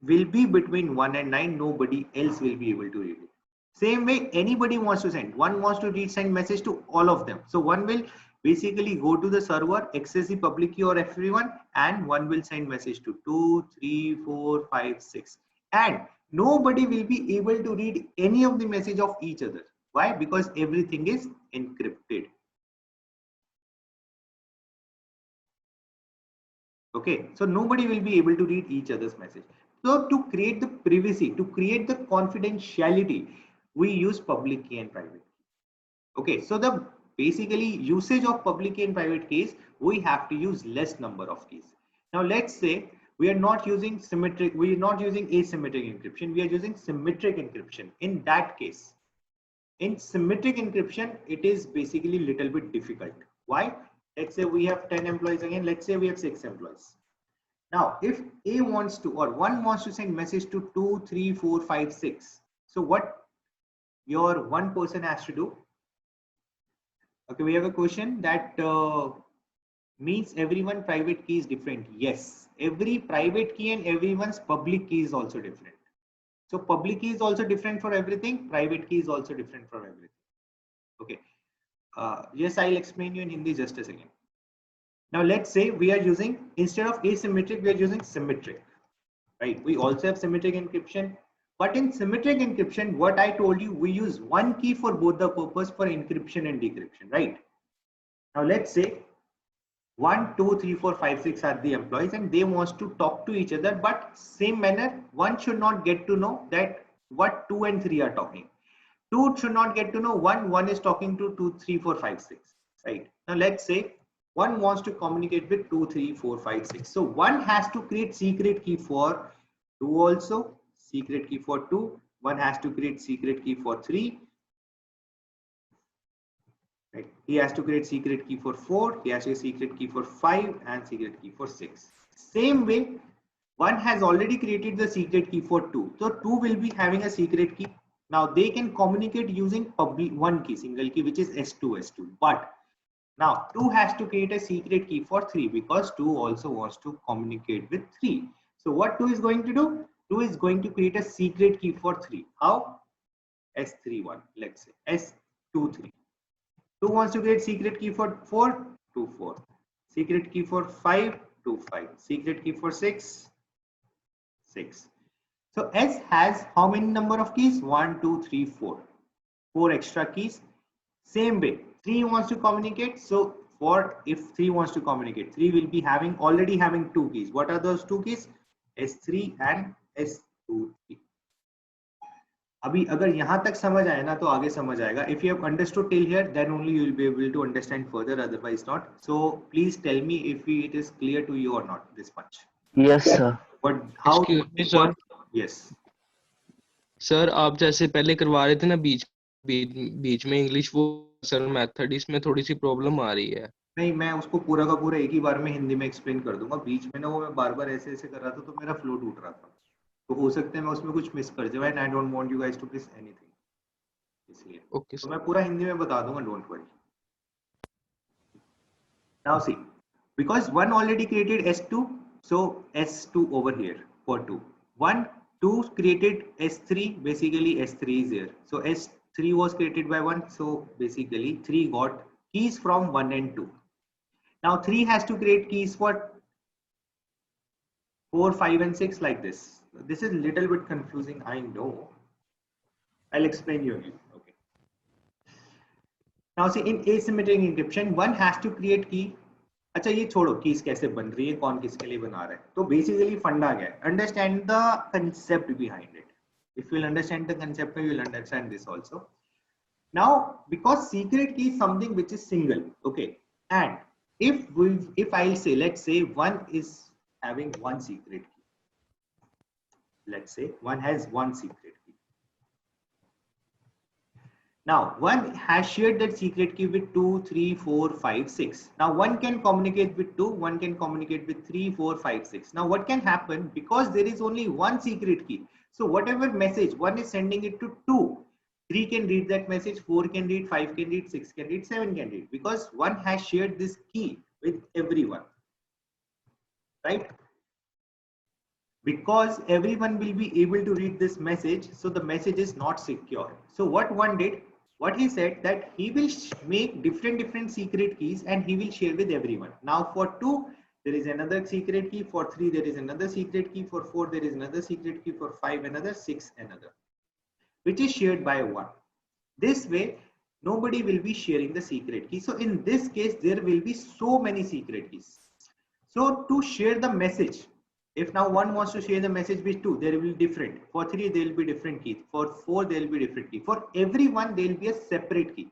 A: will be between 1 and 9. Nobody else will be able to read it. Same way, anybody wants to send. One wants to send message to all of them. So one will basically go to the server, access the public key or everyone, and one will send message to 2, 3, 4, 5, 6. And nobody will be able to read any of the message of each other. Why? Because everything is encrypted. Okay, so nobody will be able to read each other's message. So to create the privacy, to create the confidentiality, we use public key and private key. Okay, so the basically usage of public key and private keys, we have to use less number of keys. Now let's say we are not using symmetric, we are not using asymmetric encryption, we are using symmetric encryption. In that case, in symmetric encryption, it is basically a little bit difficult. Why? Let's say we have 10 employees again, let's say we have 6 employees. Now, if A wants to, or one wants to send message to 2, 3, 4, 5, 6. So what your one person has to do? Okay, we have a question that means everyone private key is different. Yes, every private key and everyone's public key is also different. So public key is also different for everything. Private key is also different for everything. Okay. Yes, I'll explain you in Hindi just a second. Now let's say we are using, instead of asymmetric, we are using symmetric, right? We also have symmetric encryption, but in symmetric encryption, what I told you, we use one key for both the purpose for encryption and decryption, right? Now let's say 1, 2, 3, 4, 5, 6 are the employees and they want to talk to each other, but same manner, one should not get to know that what 2 and 3 are talking. 2 should not get to know 1 is talking to 2, 3, 4, 5, 6, right? Now let's say one wants to communicate with 2, 3, 4, 5, 6. So one has to create secret key for 2 also, secret key for 2. One has to create secret key for 3. Right. He has to create secret key for 4. He has a secret key for 5 and secret key for 6. Same way, one has already created the secret key for 2. So 2 will be having a secret key. Now they can communicate using public one key, single key, which is S2. But now 2 has to create a secret key for 3 because 2 also wants to communicate with 3. So what 2 is going to do? 2 is going to create a secret key for 3. How? S31, let's say S23. 2 wants to create secret key for 4, 2, 4. Secret key for 5, 2, 5. Secret key for 6, 6. So S has how many number of keys? 1, 2, 3, 4. 4 extra keys. Same way, 3 wants to communicate. So for if 3 wants to communicate. 3 will be already having 2 keys. What are those 2 keys? S3 and S23. अभी अगर यहाँ तक समझ आए ना तो आगे समझ आएगा. If you have understood till here, then only you will be able to understand further. Otherwise not. So please tell me if it is clear to you or not. This much.
B: Yes, sir.
A: But how?
E: Excuse me, sir.
A: Yes.
E: Sir आप जैसे पहले करवा रहे थे ना बीच में English, वो sir method इसमें थोड़ी सी प्रॉब्लम आ रही है.
A: नहीं, मैं उसको पूरा का पूरा एक ही बार में हिंदी में एक्सप्लेन कर दूंगा. बीच में ना वो मैं बार बार ऐसे ऐसे कर रहा था तो मेरा फ्लो टूट रहा था, तो हो सकता है मैं उसमें कुछ मिस कर जाऊं. And I don't want you guys to miss anything, इसलिए
E: ओके
A: तो मैं पूरा हिंदी में बता दूंगा. Don't worry. Now see, because one already created S2, so S2 over here for 2. 2 created S3, basically S3 is here. So S3 was created by 1, so basically 3 got keys from 1 and 2. Now 3 has to create keys for 4, 5 and 6 like this. This is little bit confusing, I know. I'll explain you again. Okay. Now see, in asymmetric encryption, one has to create key. अच्छा ये छोड़ो keys कैसे बन रही है, कौन किसके लिए बना रहा है. तो बेसिकली फंडा क्या है? Understand the concept behind it. If you will understand the concept, you will understand this also. Now because secret key is something which is single, okay, and if I'll say, let's say one is having one secret key. Let's say one has one secret key. Now one has shared that secret key with 2, 3, 4, 5, 6. Now one can communicate with 2, one can communicate with 3, 4, 5, 6. Now what can happen, because there is only one secret key, so whatever message one is sending it to 2, 3 can read that message, 4 can read, 5 can read, 6 can read, 7 can read, because one has shared this key with everyone, right? Because everyone will be able to read this message, so the message is not secure. So what one did, what he said, that he will make different secret keys and he will share with everyone. Now for 2 there is another secret key, for 3 there is another secret key, for 4 there is another secret key, for 5 another, 6 another, which is shared by 1. This way nobody will be sharing the secret key. So in this case there will be so many secret keys. So to share the message, if now one wants to share the message with 2, there will be different. For 3 there will be different keys. For 4 there will be different key. For everyone there will be a separate key.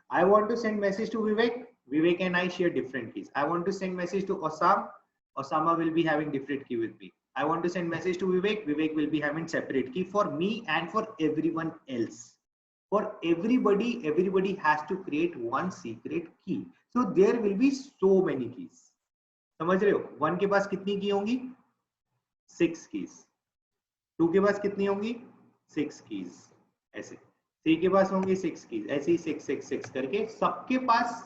A: I want to send message to Vivek. Vivek and I share different keys. I want to send message to Osam. Osama will be having different key with me. I want to send message to Vivek. Vivek will be having separate key for me and for everyone else. For everybody has to create one secret key. So there will be so many keys. समझ रहे हो? 1 के पास कितनी की होंगी? 6 keys. 2 के पास कितनी होंगी? 6 keys. ऐसे 3 के पास होंगी 6 keys. ऐसे ही 6 6 6 करके सबके पास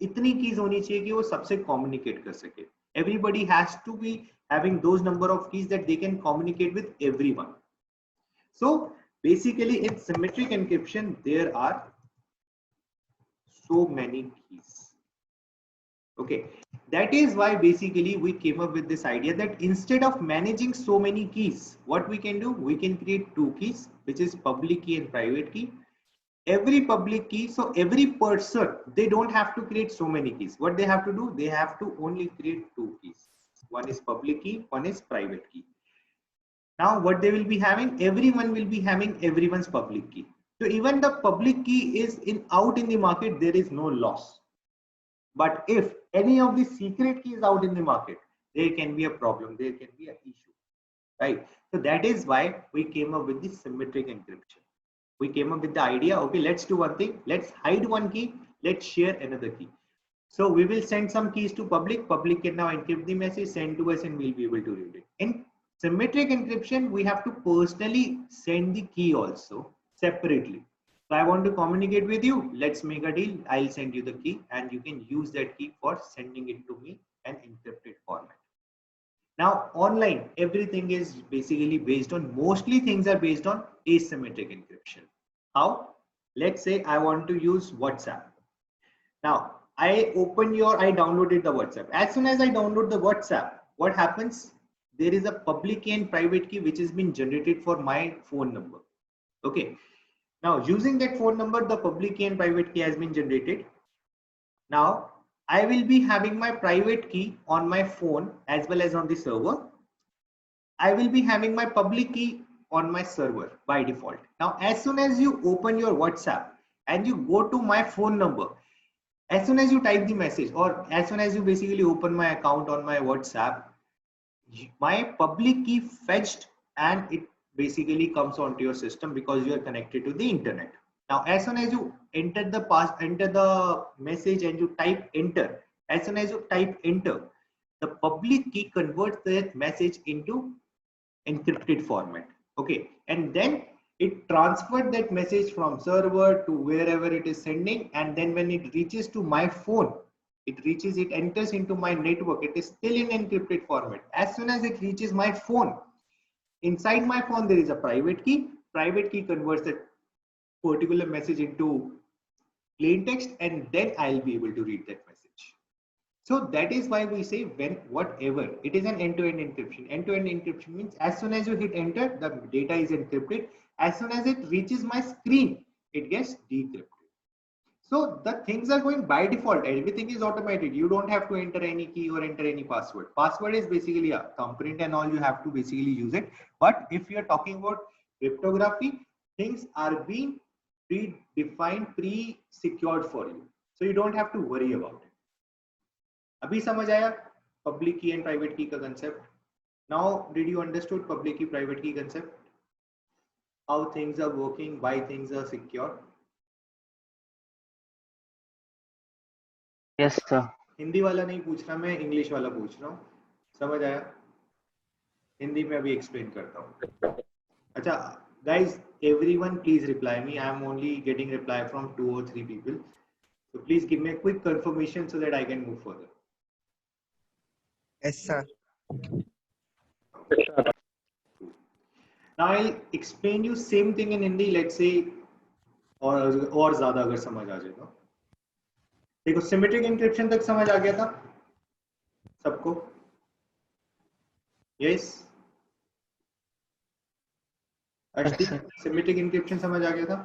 A: इतनी keys होनी चाहिए कि वो सबसे communicate कर सके. Everybody has to be having those number of keys that they can communicate with everyone. So basically in symmetric encryption there are so many keys. Okay, that is why basically we came up with this idea that instead of managing so many keys, what we can do, we can create 2 keys, which is public key and private key. Every public key, so every person, they don't have to create so many keys. What they have to do, they have to only create 2 keys. One is public key, one is private key. Now what they will be having, everyone will be having everyone's public key. So even the public key is out in the market, there is no loss. But if any of the secret key is out in the market, there can be a problem, there can be an issue, right? So that is why we came up with the symmetric encryption. We came up with the idea, okay, let's do one thing, let's hide one key, let's share another key. So we will send some keys to public can now encrypt the message, send to us, and we'll be able to read it. In symmetric encryption, we have to personally send the key also separately. So I want to communicate with you. Let's make a deal. I'll send you the key and you can use that key for sending it to me in encrypted format. Now online, everything is basically based on, mostly things are based on asymmetric encryption. How? Let's say I want to use WhatsApp. Now I downloaded the WhatsApp. As soon as I download the WhatsApp, what happens? There is a public key and private key which has been generated for my phone number. Okay. Now using that phone number, the public key and private key has been generated. Now I will be having my private key on my phone as well as on the server. I will be having my public key on my server by default. Now, as soon as you open your WhatsApp and you go to my phone number, as soon as you type the message or as soon as you basically open my account on my WhatsApp, my public key fetched and it basically comes onto your system because you are connected to the internet. Now, as soon as you enter the message and you type enter, as soon as you type enter, the public key converts that message into encrypted format. Okay, and then it transferred that message from server to wherever it is sending, and then when it reaches to my phone, it enters into my network, it is still in encrypted format. As soon as it reaches my phone, inside my phone there is a private key converts that particular message into plain text, and then I'll be able to read that message. So that is why we say when whatever it is an end-to-end encryption. End-to-end encryption means as soon as you hit enter, the data is encrypted. As soon as it reaches my screen, it gets decrypted. So the things are going by default. Everything is automated. You don't have to enter any key or enter any password. Password is basically a thumbprint and all, you have to basically use it. But if you are talking about cryptography, things are being predefined, pre-secured for you. So you don't have to worry about it. अभी समझ आया public key and private key का concept? Now, did you understood public key, private key concept? How things are working, why things are secure?
B: Yes, sir.
A: Hindi वाला नहीं पूछ रहा मैं, English वाला पूछ रहा हूँ. समझ आया? हिंदी में अभी एक्सप्लेन करता हूँ. अच्छा, guys, everyone please reply me. I am only getting reply from 2 or 3 people. So please give me a quick confirmation so that I can move further.
C: Yes, sir.
A: Now I'll explain you same thing in Hindi. Let's say और ज़्यादा अगर समझ आ जाए तो. देखो, symmetric encryption तक समझ आ गया था सबको? यस, अर्शदीप, सिमेट्रिक एन्क्रिप्शन समझ आ गया था?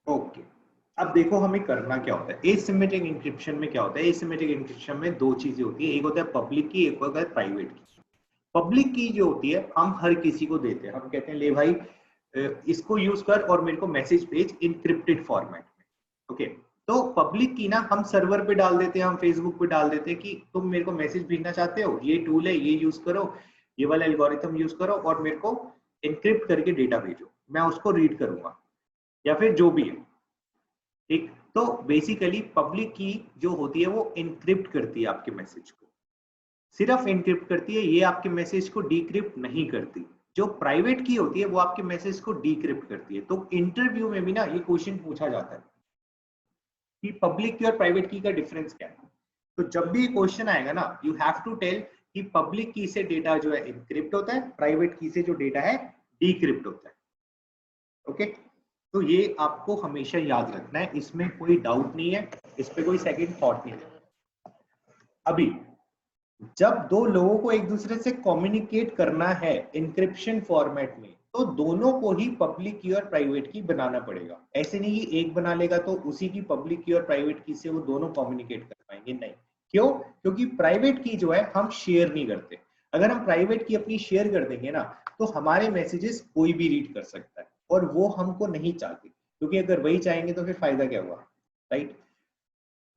A: ओके, अब देखो हमें करना क्या होता है. एसिमेट्रिक एन्क्रिप्शन में क्या होता है? एसिमेट्रिक एन्क्रिप्शन में दो चीजें होती है, एक होता है पब्लिक की, एक होता है प्राइवेट की. पब्लिक की जो होती है हम हर किसी को देते हैं. हम कहते हैं ले भाई इसको यूज कर और मेरे को मैसेज भेज इनक्रिप्टेड फॉर्मेट में. ओके, तो पब्लिक की ना हम सर्वर पे डाल देते हैं, हम फेसबुक पे डाल देते हैं कि तुम मेरे को मैसेज भेजना चाहते हो, ये टूल है, ये यूज करो, ये वाला एल्गोरिथम यूज करो और मेरे को इनक्रिप्ट करके डेटा भेजो, मैं उसको रीड करूंगा या फिर जो भी है. ठीक, तो बेसिकली पब्लिक की जो होती है वो इनक्रिप्ट करती है आपके मैसेज को, सिर्फ इनक्रिप्ट करती है, ये आपके मैसेज को डिक्रिप्ट नहीं करती. जो प्राइवेट की होती है वो आपके मैसेज को डिक्रिप्ट करती है. तो इंटरव्यू में भी ना ये क्वेश्चन पूछा जाता है कि पब्लिक की और प्राइवेट की का डिफरेंस क्या है. तो जब भी क्वेश्चन आएगा ना, यू हैव टू टेल कि पब्लिक की से डेटा जो है इनक्रिप्ट होता है, प्राइवेट की से जो डेटा है डिक्रिप्ट होता है. ओके, तो ये आपको हमेशा याद रखना है, इसमें कोई डाउट नहीं है, इस पे कोई सेकंड थॉट नहीं है. अभी जब दो लोगों को एक दूसरे से कम्युनिकेट करना है इंक्रिप्शन फॉर्मेट में, तो दोनों को ही पब्लिक की और प्राइवेट की बनाना पड़ेगा. ऐसे नहीं कि एक बना लेगा तो उसी की पब्लिक की और प्राइवेट की से वो दोनों कम्युनिकेट कर पाएंगे, नहीं. क्यों? क्योंकि प्राइवेट की जो है हम शेयर नहीं करते. अगर हम प्राइवेट की अपनी शेयर कर देंगे ना, तो हमारे मैसेजेस कोई भी रीड कर सकता है और वो हमको नहीं चाहते, क्योंकि अगर वही चाहेंगे तो फिर फायदा क्या हुआ, राइट?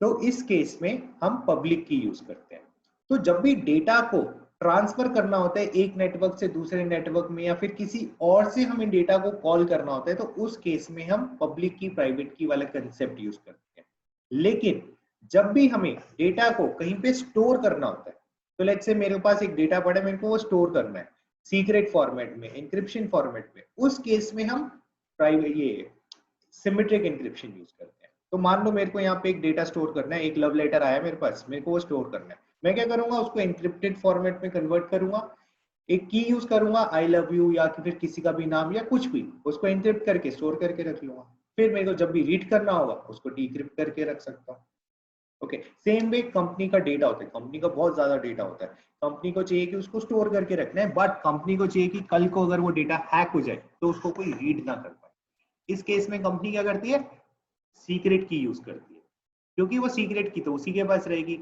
A: तो इस केस में हम पब्लिक की यूज करते हैं. तो जब भी डेटा को ट्रांसफर करना होता है एक नेटवर्क से दूसरे नेटवर्क में, या फिर किसी और से हमें डेटा को कॉल करना होता है, तो उस केस में हम पब्लिक की प्राइवेट की वाला कंसेप्ट यूज करते हैं. लेकिन जब भी हमें डेटा को कहीं पे स्टोर करना होता है, तो लेट्स से मेरे पास एक डेटा पड़ा है, मेरे को वो स्टोर करना है सीक्रेट फॉर्मेट में, एन्क्रिप्शन फॉर्मेट में, उस केस में हम प्राइवेट ये सिमेट्रिक एन्क्रिप्शन यूज करते हैं. तो मान लो मेरे को यहाँ पे एक डेटा स्टोर करना है, एक लव लेटर आया मेरे पास, मेरे को वो स्टोर करना है. मैं क्या करूंगा, उसको एन्क्रिप्टेड फॉर्मेट में कन्वर्ट करूंगा, एक की यूज करूंगा, आई लव यू या फिर किसी का भी नाम या कुछ भी, उसको एन्क्रिप्ट करके स्टोर करके रख लूंगा. फिर मेरे को जब भी रीड करना होगा उसको डिक्रिप्ट करके रख सकता हूँ. ओके, सेम वे कंपनी का डेटा होता है, कंपनी का बहुत ज्यादा डेटा होता है, कंपनी को चाहिए कि उसको स्टोर करके रखना है, बट कंपनी को चाहिए कि कल को अगर वो डेटा हैक हो जाए तो उसको कोई रीड ना कर पाए. इस केस में कंपनी क्या करती है, सीक्रेट की यूज करती है, क्योंकि वो सीक्रेट की तो उसी के पास रहेगी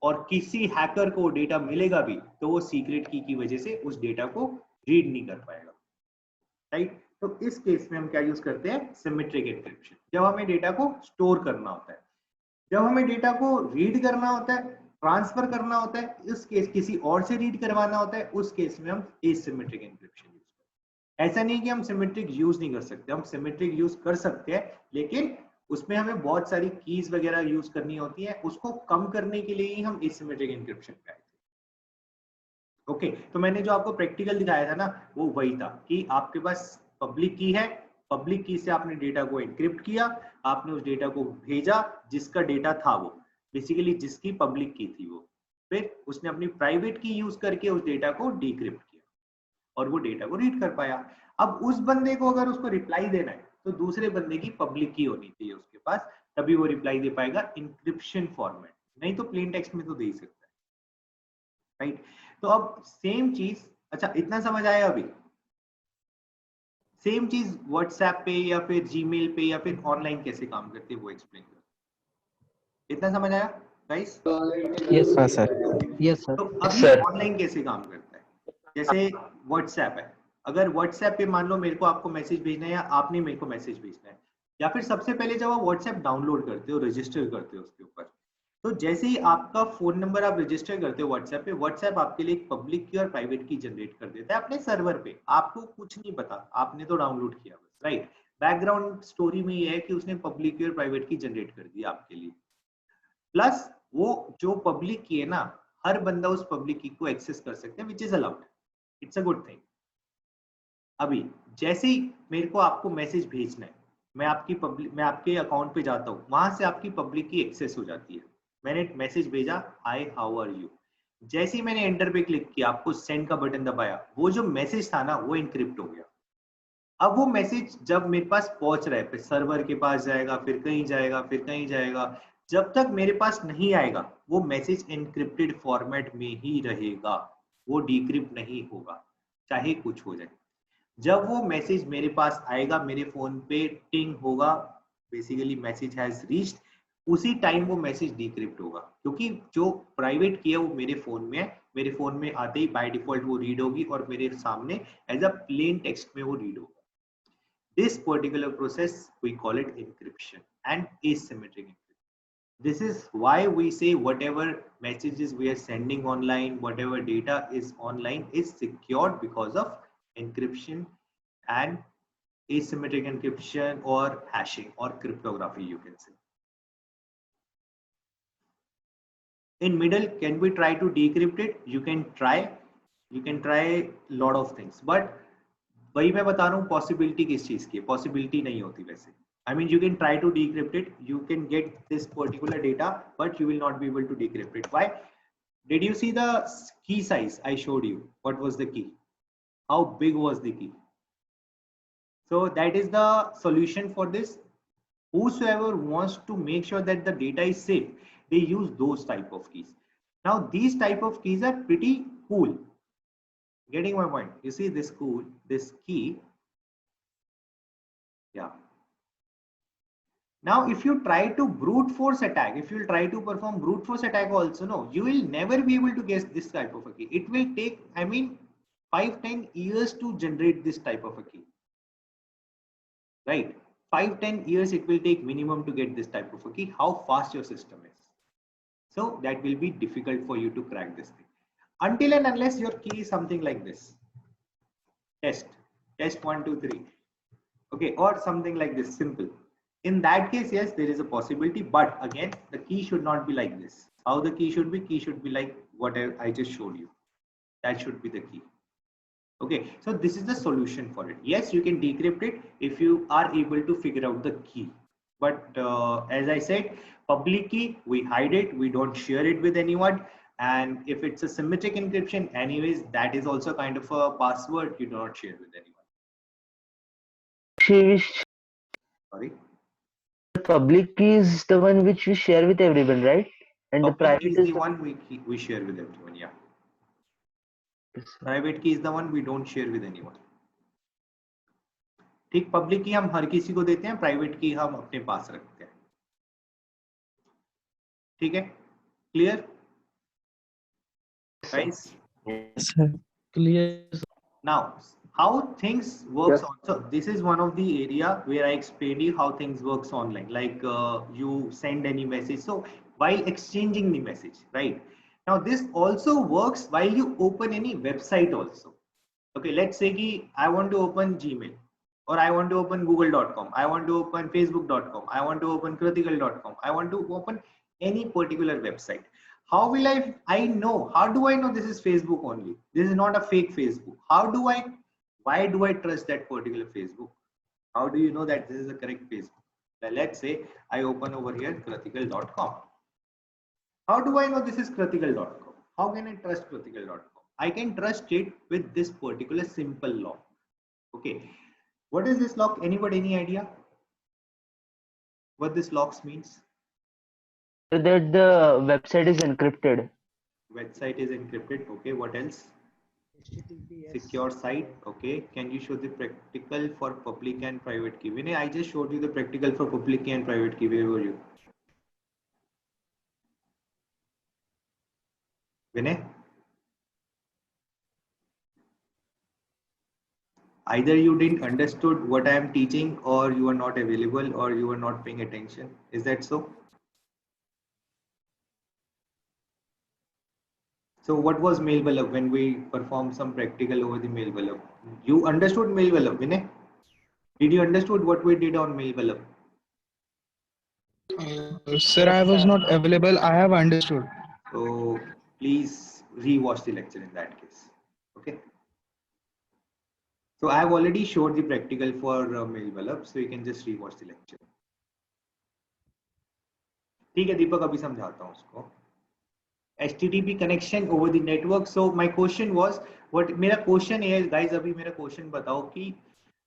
A: और किसी हैकर को डेटा मिलेगा भी तो वो सीक्रेट की वजह से उस डेटा को रीड नहीं कर पाएगा, राइट। तो इस केस में हम क्या यूज करते हैं, सिमेट्रिक एन्क्रिप्शन। जब हमें डेटा को स्टोर करना होता है, जब हमें डेटा को रीड करना होता है, ट्रांसफर करना होता है, इस केस किसी और से रीड करवाना होता है, उस केस में हम एसिमेट्रिक एन्क्रिप्शन यूज करते हैं। ऐसा नहीं कि हम सिमेट्रिक यूज नहीं कर सकते, हम सिमेट्रिक यूज कर सकते हैं, लेकिन उसमें हमें बहुत सारी कीज वगैरह यूज करनी होती है, उसको कम करने के लिए ही हम एसिमेट्रिक एन्क्रिप्शन पे आए थे। ओके, तो मैंने जो आपको प्रैक्टिकल दिखाया था ना, वो वही था कि आपके पास पब्लिक की है, पब्लिक की से आपने डेटा को एनक्रिप्ट किया, आपने उस डेटा को भेजा, जिसका डेटा था वो बेसिकली जिसकी पब्लिक की थी वो, फिर उसने अपनी प्राइवेट की यूज करके उस डेटा को डिक्रिप्ट किया और वो डेटा को रीड कर पाया। अब उस बंदे को अगर उसको रिप्लाई देना है तो दूसरे बंदे की पब्लिक की होनी चाहिए उसके पास, तभी वो रिप्लाई दे पाएगा इंक्रिप्शन फॉर्मेट, नहीं तो प्लेन टेक्स्ट में तो दे ही सकता है, राइट। तो अब सेम चीज, अच्छा इतना समझ आया अभी, सेम चीज व्हाट्सएप पे या फिर जीमेल पे या फिर ऑनलाइन कैसे काम करती है वो एक्सप्लेन कर, इतना समझ आया गाइस?
B: Yes,
C: हाँ
B: sir.
C: Sir, yes sir.
A: तो अभी
B: Sir.
A: ऑनलाइन कैसे काम करता है, जैसे व्हाट्सएप है, अगर व्हाट्सएप पे मान लो मेरे को आपको मैसेज भेजना है या आपने मेरे को मैसेज भेजना है, या फिर सबसे पहले जब आप व्हाट्सएप डाउनलोड करते हो, रजिस्टर करते हो उसके ऊपर, तो जैसे ही आपका फोन नंबर आप रजिस्टर करते हो व्हाट्सएप पे, व्हाट्सएप आपके लिए एक पब्लिक की और प्राइवेट की जनरेट कर देता है अपने सर्वर पे, आपको कुछ नहीं पता, आपने तो डाउनलोड किया बस, राइट। बैकग्राउंड स्टोरी में ये है कि उसने पब्लिक की और प्राइवेट की जनरेट कर दी आपके लिए, प्लस वो जो पब्लिक की है ना, हर बंदा उस पब्लिक की को एक्सेस कर सकते हैं, which is allowed, it's a good thing. अभी जैसे ही मेरे को आपको मैसेज भेजना है, मैं आपके अकाउंट पे जाता हूँ, वहां से आपकी पब्लिक की एक्सेस हो जाती है, मैंने मैसेज भेजा हाय हाउ आर यू, जैसे ही मैंने एंटर पे क्लिक किया, आपको सेंड का बटन दबाया, वो जो मैसेज था ना वो इनक्रिप्ट हो गया। अब वो मैसेज जब मेरे पास पहुंच रहा है, फिर सर्वर के पास जाएगा, फिर कहीं जाएगा, फिर कहीं जाएगा, जब तक मेरे पास नहीं आएगा वो मैसेज एनक्रिप्टेड फॉर्मेट में ही रहेगा, वो डिक्रिप्ट नहीं होगा, चाहे कुछ हो जाए। जब वो मैसेज मेरे पास आएगा, मेरे फोन पे टिंग होगा, बेसिकली मैसेज हैज रीच्ड, उसी टाइम वो मैसेज डिक्रिप्ट होगा, क्योंकि जो प्राइवेट की है वो मेरे फोन में है, मेरे फोन में आते ही बाय डिफॉल्ट वो रीड होगी और मेरे सामने एज अ प्लेन टेक्स्ट में वो रीड होगा। This particular process we call it encryption and asymmetric encryption. This is why we say whatever messages we are sending online, whatever data is online is secured because of encryption and asymmetric encryption or hashing or cryptography, you can say. In middle, can we try to decrypt it? You can try lot of things, but वही मैं बता रहा हूँ, possibility किस चीज की, possibility नहीं होती वैसे। I mean, you can try to decrypt it, you can get this particular data, but you will not be able to decrypt it. Why? Did you see the key size I showed you? What was the key? How big was the key? So that is the solution for this. Whosoever wants to make sure that the data is safe, they use those type of keys. Now these type of keys are pretty cool. Getting my point? You see this key. Yeah. Now, if you try to brute force attack, if you try to perform brute force attack also, no, you will never be able to guess this type of a key. It will take, I mean, 5-10 years to generate this type of a key, right? 5-10 years it will take minimum to get this type of a key, how fast your system is. So that will be difficult for you to crack this thing. Until and unless your key is something like this. Test 1, 2, 3. Okay, or something like this, simple. In that case, yes, there is a possibility, but again, the key should not be like this. How the key should be like whatever I just showed you. That should be the key. Okay, so this is the solution for it. Yes, you can decrypt it if you are able to figure out the key. But as I said, public key, we hide it, we don't share it with anyone. And if it's a symmetric encryption, anyways, that is also kind of a password you do not share with anyone. Sorry.
B: The public key is the one which we share with everyone, right? And the
A: Public key
B: private
A: is the one we share with everyone. Yeah. Private key is the one we don't share with anyone. ठीक, public की हम हर किसी को देते हैं, private की हम अपने पास रखते हैं। ठीक है, clear guys?
C: Sir.
E: Clear.
A: Now, how things works
B: Yes.
A: also. This is one of the area where I explained you how things works online. Like you send any message. So while exchanging the message, right? Now this also works while you open any website also. Okay, let's say ki I want to open Gmail, or I want to open google.com, I want to open facebook.com, I want to open critical.com, I want to open any particular website. How will I know, how do I know this is Facebook only, this is not a fake Facebook? How do I, why do I trust that particular Facebook? How do you know that this is the correct Facebook? Now, let's say I open over here critical.com. How do I know this is critical.com? How can I trust critical.com? I can trust it with this particular simple lock. Okay, what is this lock? Anybody, any idea what this locks means?
B: So that the website is encrypted.
A: Website is encrypted. Okay, what else? Secure site. Okay, can you show the practical for public and private key? Vinay, I just showed you the practical for public key and private key. Where were you? Vinay? Either you didn't understood what I am teaching, or you are not available, or you are not paying attention. Is that so? So what was Malware when we performed some practical over the Malware? You understood Malware, Vinay? Did you understood what we did on Malware?
C: Sir, I was not available. I have understood.
A: So please re-watch the lecture in that case. Okay. So I have already showed the practical for Malware, so you can just re-watch the lecture. ठीक है दीपक, अभी समझाता हूँ उसको. HTTP connection over the network. So my question was, what मेरा question है guys, अभी मेरा question बताओ कि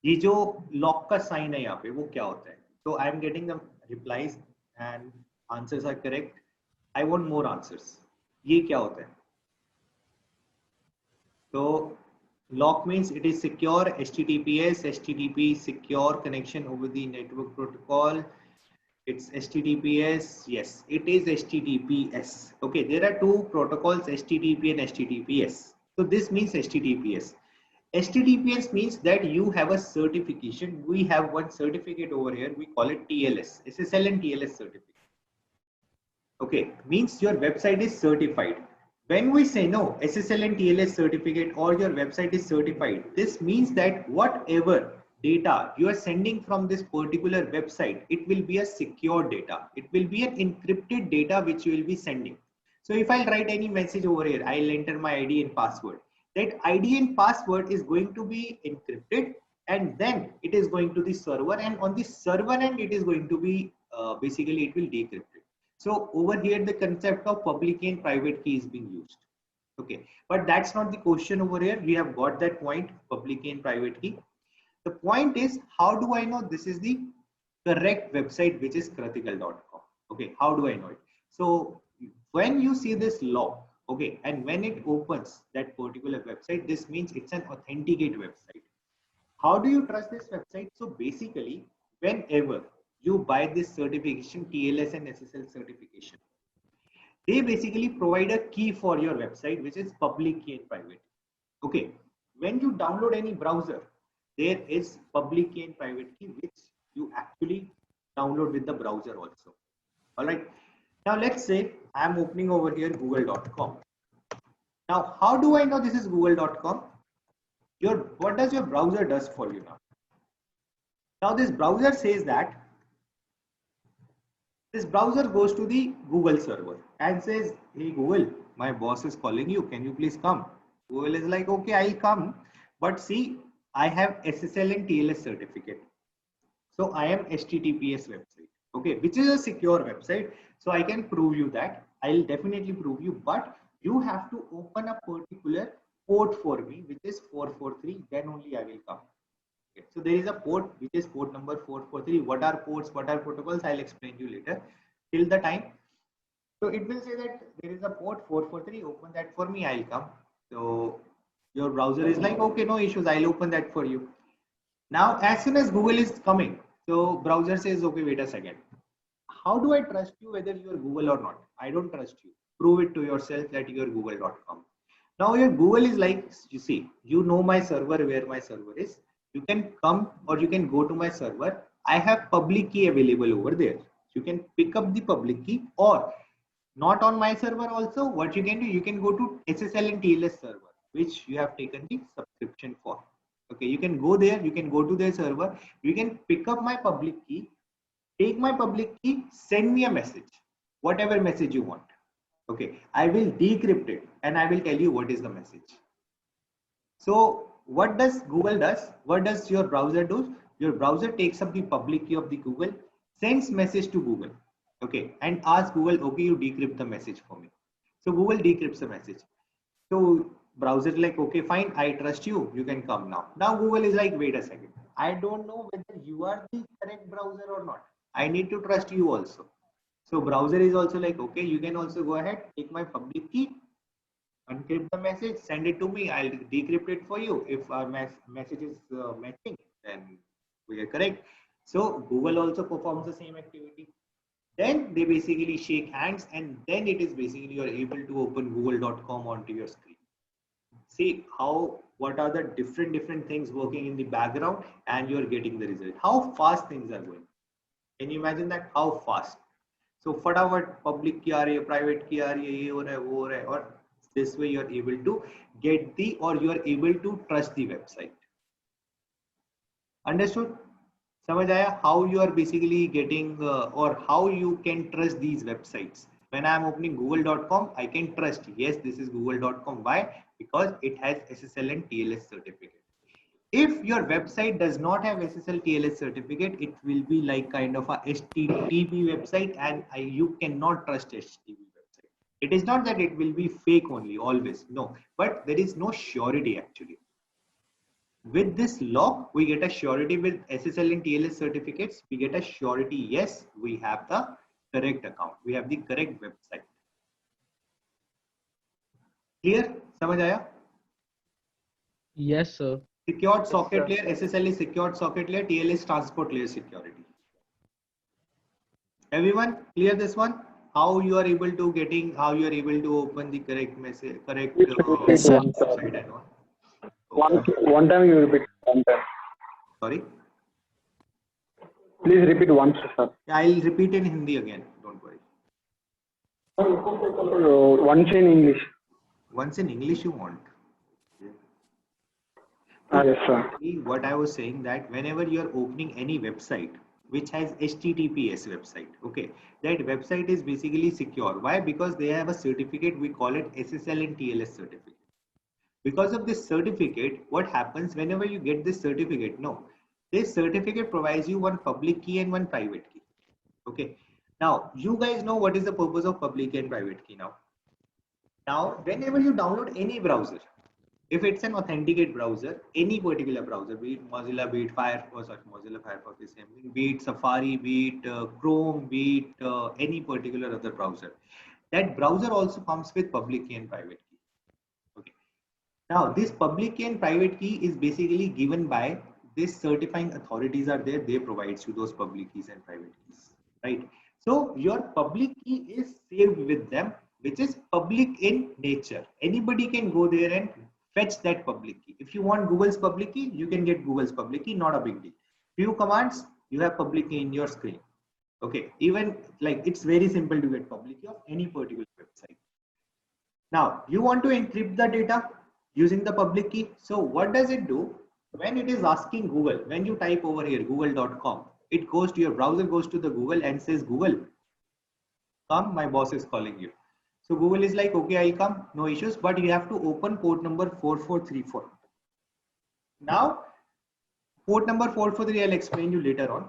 A: ये जो lock का sign है यहाँ पे वो क्या होता है? So I am getting the replies and answers are correct. I want more answers. ये क्या होता है? So lock means it is secure, HTTPS, HTTP secure connection over the network protocol. It's HTTPS. Yes, it is HTTPS. Okay, there are two protocols, HTTP and HTTPS. So this means HTTPS. HTTPS means that you have a certification. We have one certificate over here. We call it TLS, SSL and TLS certificate. Okay, means your website is certified. When we say no, SSL and TLS certificate or your website is certified, this means that whatever data you are sending from this particular website, it will be a secure data. It will be an encrypted data which you will be sending. So if I'll write any message over here, I'll enter my ID and password. That ID and password is going to be encrypted, and then it is going to the server, and on the server end it is going to be basically it will decrypt it. So over here the concept of public key and private key is being used. Okay, but that's not the question over here. We have got that point, public key and private key. The point is, how do I know this is the correct website, which is critical.com? Okay, how do I know it? So when you see this lock, okay, and when it opens that particular website, this means it's an authenticate website. How do you trust this website? So basically, whenever you buy this certification, TLS and SSL certification, they basically provide a key for your website, which is public key and private. Okay, when you download any browser, there is public key and private key, which you actually download with the browser also. All right. Now let's say I'm opening over here google.com. Now, how do I know this is google.com? What does your browser does for you now? Now this browser says that this browser goes to the Google server and says, hey Google, my boss is calling you. Can you please come? Google is like, okay, I'll come. But see, I have SSL and TLS certificate. So I am HTTPS website. Okay, which is a secure website. So I can prove you that. I'll definitely prove you, but you have to open a particular port for me, which is 443. Then only I will come. Okay. So there is a port which is port number 443. What are ports? What are protocols? I'll explain you later. Till the time. So it will say that there is a port 443. Open that for me. I'll come. So your browser is like, okay, no issues. I'll open that for you. Now, as soon as Google is coming, so browser says, okay, wait a second. How do I trust you whether you are Google or not? I don't trust you. Prove it to yourself that you are google.com. Now your Google is like, you see, you know my server, where my server is. You can come or you can go to my server. I have public key available over there. You can pick up the public key, or not on my server also. What you can do, you can go to SSL and TLS server, which you have taken the subscription for. Okay, you can go there, you can go to their server, you can pick up my public key, take my public key, send me a message, whatever message you want. Okay, I will decrypt it and I will tell you what is the message. So what does Google does? What does your browser do? Your browser takes up the public key of the Google, sends message to Google, okay, and asks Google, okay, you decrypt the message for me. So Google decrypts the message. So browser is like, okay, fine, I trust you. You can come now. Now Google is like, wait a second. I don't know whether you are the correct browser or not. I need to trust you also. So browser is also like, okay, you can also go ahead, take my public key, encrypt the message, send it to me. I'll decrypt it for you. If our message is matching, then we are correct. So Google also performs the same activity. Then they basically shake hands, and then it is basically you're able to open google.com onto your screen. See how, what are the different things working in the background, and you're getting the result. How fast things are going. Can you imagine that? How fast? So फटाफट public की आ रही है, private की आ रही है, ये हो रहा है, वो हो रहा है, और this way you are able to get the, or you are able to trust the website. Understood? समझ आया? How you are basically getting or how you can trust these websites. When I am opening google.com, I can trust, yes, this is google.com. Why? Because it has SSL and TLS certificate. If your website does not have SSL TLS certificate, it will be like kind of a HTTP website, and you cannot trust HTTP website. It is not that it will be fake only always, no, but there is no surety actually. With this law, we get a surety with SSL and TLS certificates. We get a surety, yes, we have the correct account, we have the correct website. Clear? समझ आया?
E: Yes, sir.
A: Secured socket layer, SSL is secured socket layer, TLS transport layer security. Everyone clear this one? How you are able to getting, how you are able to open the correct message, correct website and all.
D: One time you repeat. One time.
A: Sorry?
D: Please repeat once, sir.
A: Yeah, I'll repeat in Hindi again. Don't worry.
D: Once in English.
A: Once in English you want?
D: Yes, sir.
A: What I was saying, that whenever you are opening any website which has HTTPS website, okay, that website is basically secure. Why? Because they have a certificate, we call it SSL and TLS certificate. Because of this certificate, what happens whenever you get this certificate? No, this certificate provides you one public key and one private key. Okay. Now, you guys know what is the purpose of public key and private key now. Now, whenever you download any browser, if it's an authenticate browser, any particular browser, be it Mozilla, be it Firefox, or Mozilla Firefox is same thing, be it Safari, be it Chrome, be it any particular other browser, that browser also comes with public key and private key. Okay. Now, this public key and private key is basically given by this certifying authorities are there. They provide you those public keys and private keys, right? So your public key is saved with them, which is public in nature. Anybody can go there and fetch that public key. If you want Google's public key, you can get Google's public key, not a big deal. Few commands, you have public key in your screen. Okay, even like it's very simple to get public key of any particular website. Now, you want to encrypt the data using the public key. So what does it do? When it is asking Google, when you type over here google.com, it goes to your browser, goes to the Google and says, Google, come, my boss is calling you. So Google is like, okay, I'll come, no issues, but you have to open port number 4434. Now, port number 443, I'll explain you later on.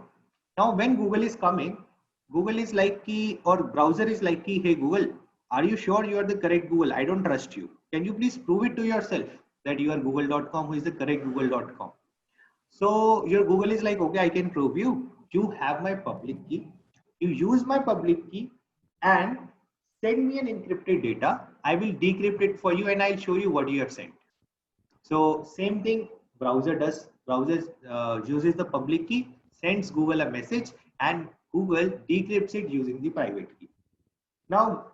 A: Now, when Google is coming, Google is like, or browser is like, hey Google, are you sure you are the correct Google? I don't trust you. Can you please prove it to yourself that you are google.com, who is the correct google.com? So your Google is like, okay, I can prove you. You have my public key. You use my public key and send me an encrypted data. I will decrypt it for you and I'll show you what you have sent. So same thing browser does. browser uses the public key, sends Google a message, and Google decrypts it using the private key. Now,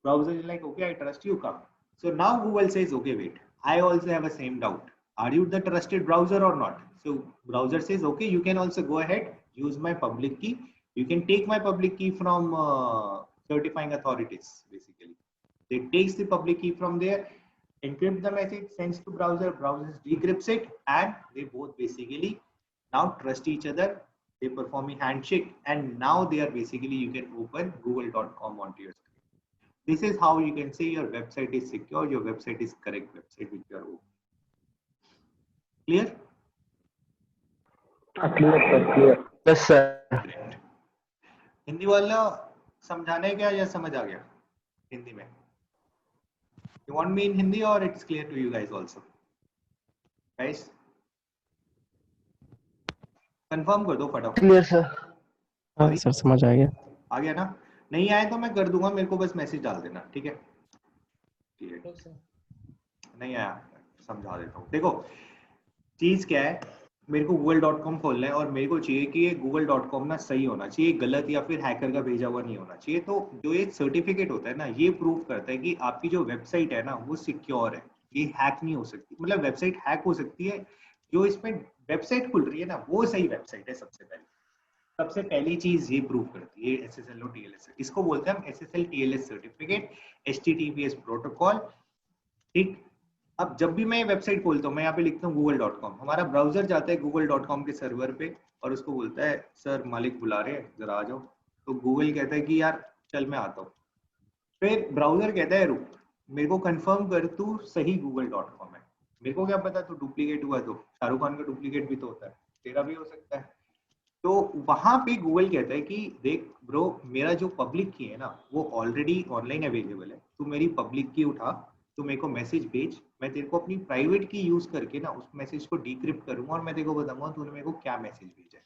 A: browser is like, okay, I trust you, come. So now Google says, okay, wait, I also have a same doubt. Are you the trusted browser or not? So browser says, okay, you can also go ahead, use my public key. You can take my public key from certifying authorities, basically. It takes the public key from there, encrypt the message, sends to browser, browser decrypts it, and they both basically now trust each other. They perform a handshake, and now they are basically, you can open google.com onto your screen. This is how you can say your website is secure, your website is correct website which you are opening. Clear?
D: Clear, sir. Clear.
B: Yes, sir.
A: Hindi वाला समझाने क्या या समझ आ गया हिंदी में? You want me in Hindi or it's clear to you guys also? Guys, confirm कर दो फटाफट.
B: Clear, sir.
F: हाँ सर समझ आ गया.
A: आ गया ना? नहीं आए तो मैं कर दूंगा, मेरे को बस मैसेज डाल देना, ठीक है? नहीं आया, समझा देता हूँ. देखो चीज क्या है, मेरे को google.com खोलना है और मेरे को चाहिए कि ये google.com ना सही होना चाहिए, गलत या फिर हैकर का भेजा हुआ नहीं होना चाहिए. तो जो एक सर्टिफिकेट होता है ना, ये प्रूव करता है कि आपकी जो वेबसाइट है ना वो सिक्योर है, ये हैक नहीं हो सकती. मतलब वेबसाइट हैक हो सकती है, जो इसमें वेबसाइट खुल रही है ना वो सही वेबसाइट है. सबसे पहली चीज ये प्रूव करती है SSL TLS. इसको बोलते हैं हम SSL TLS certificate, HTTPS protocol. ठीक, अब जब भी मैं वेबसाइट खोलता हूँ, मैं यहाँ पे लिखता हूँ google.com, हमारा ब्राउजर जाता है google.com के सर्वर पे और उसको बोलता है सर मालिक बुला रहे हैं, जरा आ जाओ. तो गूगल कहता है कि यार चल मैं आता हूँ. फिर ब्राउजर कहता है रुक, मेरे को कंफर्म कर तू सही google.com है. मेरे को क्या पता तू डुप्लीकेट हुआ, तो शाहरुख खान का डुप्लीकेट भी तो होता है, तेरा भी हो सकता है. तो वहां पे गूगल कहता है कि देख ब्रो, मेरा जो पब्लिक की है ना वो ऑलरेडी ऑनलाइन अवेलेबल है, तू मेरी पब्लिक की उठा, तू मेरे को मैसेज भेज, मैं तेरे को अपनी प्राइवेट की यूज करके ना उस मैसेज को डिक्रिप्ट करूंगा और मैं तेरे को बताऊंगा तूने मेरे को क्या मैसेज भेजा है.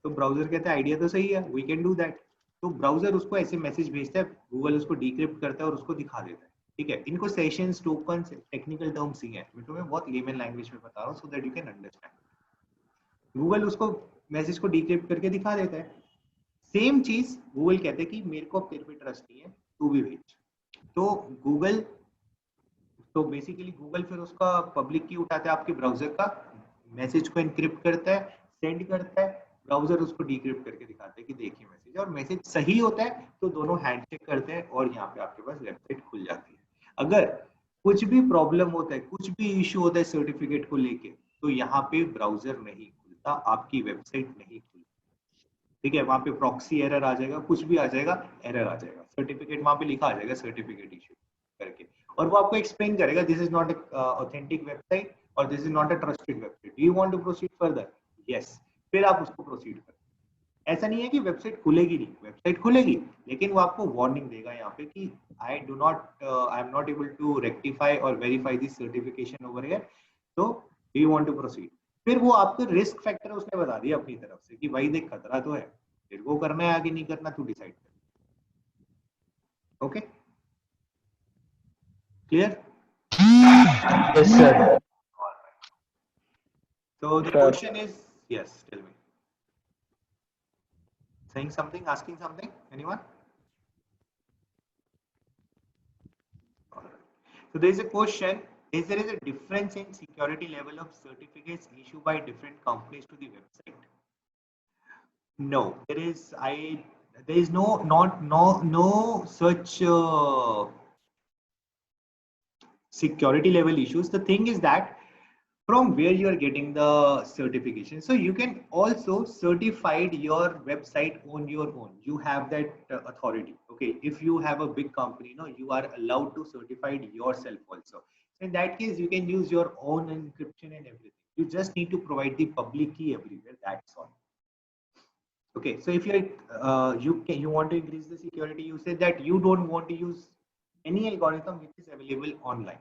A: तो ब्राउजर कहता है आइडिया तो सही है, वी कैन डू दैट. तो ब्राउजर उसको ऐसे मैसेज भेजता है, गूगल उसको डिक्रिप्ट करता है और उसको दिखा देता है. ठीक है, इनको सेशंस, टोकन्स, टेक्निकल टर्म्स ही है, मैं तुम्हें बहुत लेमन लैंग्वेज में बता रहा हूँ so that you can understand. Google उसको मैसेज को डिक्रिप्ट करके दिखा देता है. सेम चीज गूगल कहते हैं कि मेरे को तेरे पे ट्रस्ट नहीं है, तू भी भेज. तो बेसिकली गूगल फिर उसका पब्लिक की उठाता है आपके ब्राउजर का, मैसेज को एनक्रिप्ट करता है, सेंड करता है, ब्राउजर उसको डिक्रिप्ट करके दिखाता है कि देखिए मैसेज, और मैसेज सही होता है तो दोनों हैंडशेक करते हैं और यहाँ पे आपके पास वेबसाइट खुल जाती है. अगर कुछ भी प्रॉब्लम होता है, कुछ भी इश्यू होता है सर्टिफिकेट को लेके, तो यहाँ पे ब्राउजर नहीं खुलता, आपकी वेबसाइट नहीं खुलती. ठीक है, वहां पे प्रॉक्सी एरर आ जाएगा, कुछ भी आ जाएगा, एरर आ जाएगा, सर्टिफिकेट वहां पे लिखा आ जाएगा सर्टिफिकेट इश्यू करके, और वो आपको एक्सप्लेन करेगा this is not authentic website और this is not a trusted website, do you want to proceed further, yes, फिर आप उसको प्रोसीड करें. ऐसा नहीं है कि वेबसाइट खुलेगी नहीं, वेबसाइट खुलेगी, लेकिन वो आपको वार्निंग देगा यहाँ पे कि I am not able to rectify और verify this certification over here, तो do you want to proceed. फिर वो आपको रिस्क फैक्टर उसने बता दिया अपनी तरफ से कि भाई देख खतरा तो है, तेरे को करना है आगे नहीं करना, तू डिसाइड कर. Okay, clear?
B: Yes, sir.
A: So the question is, yes, tell me. Saying something, asking something, anyone? All right. So there is a question, is there is a difference in security level of certificates issued by different companies to the website? No, there is no such security level issues. The thing is that from where you are getting the certification, so you can also certify your website on your own. You have that authority. Okay, if you have a big company, you are allowed to certify yourself also. So in that case, you can use your own encryption and everything. You just need to provide the public key everywhere. That's all. Okay, so if you want to increase the security, you say that you don't want to use any algorithm which is available online.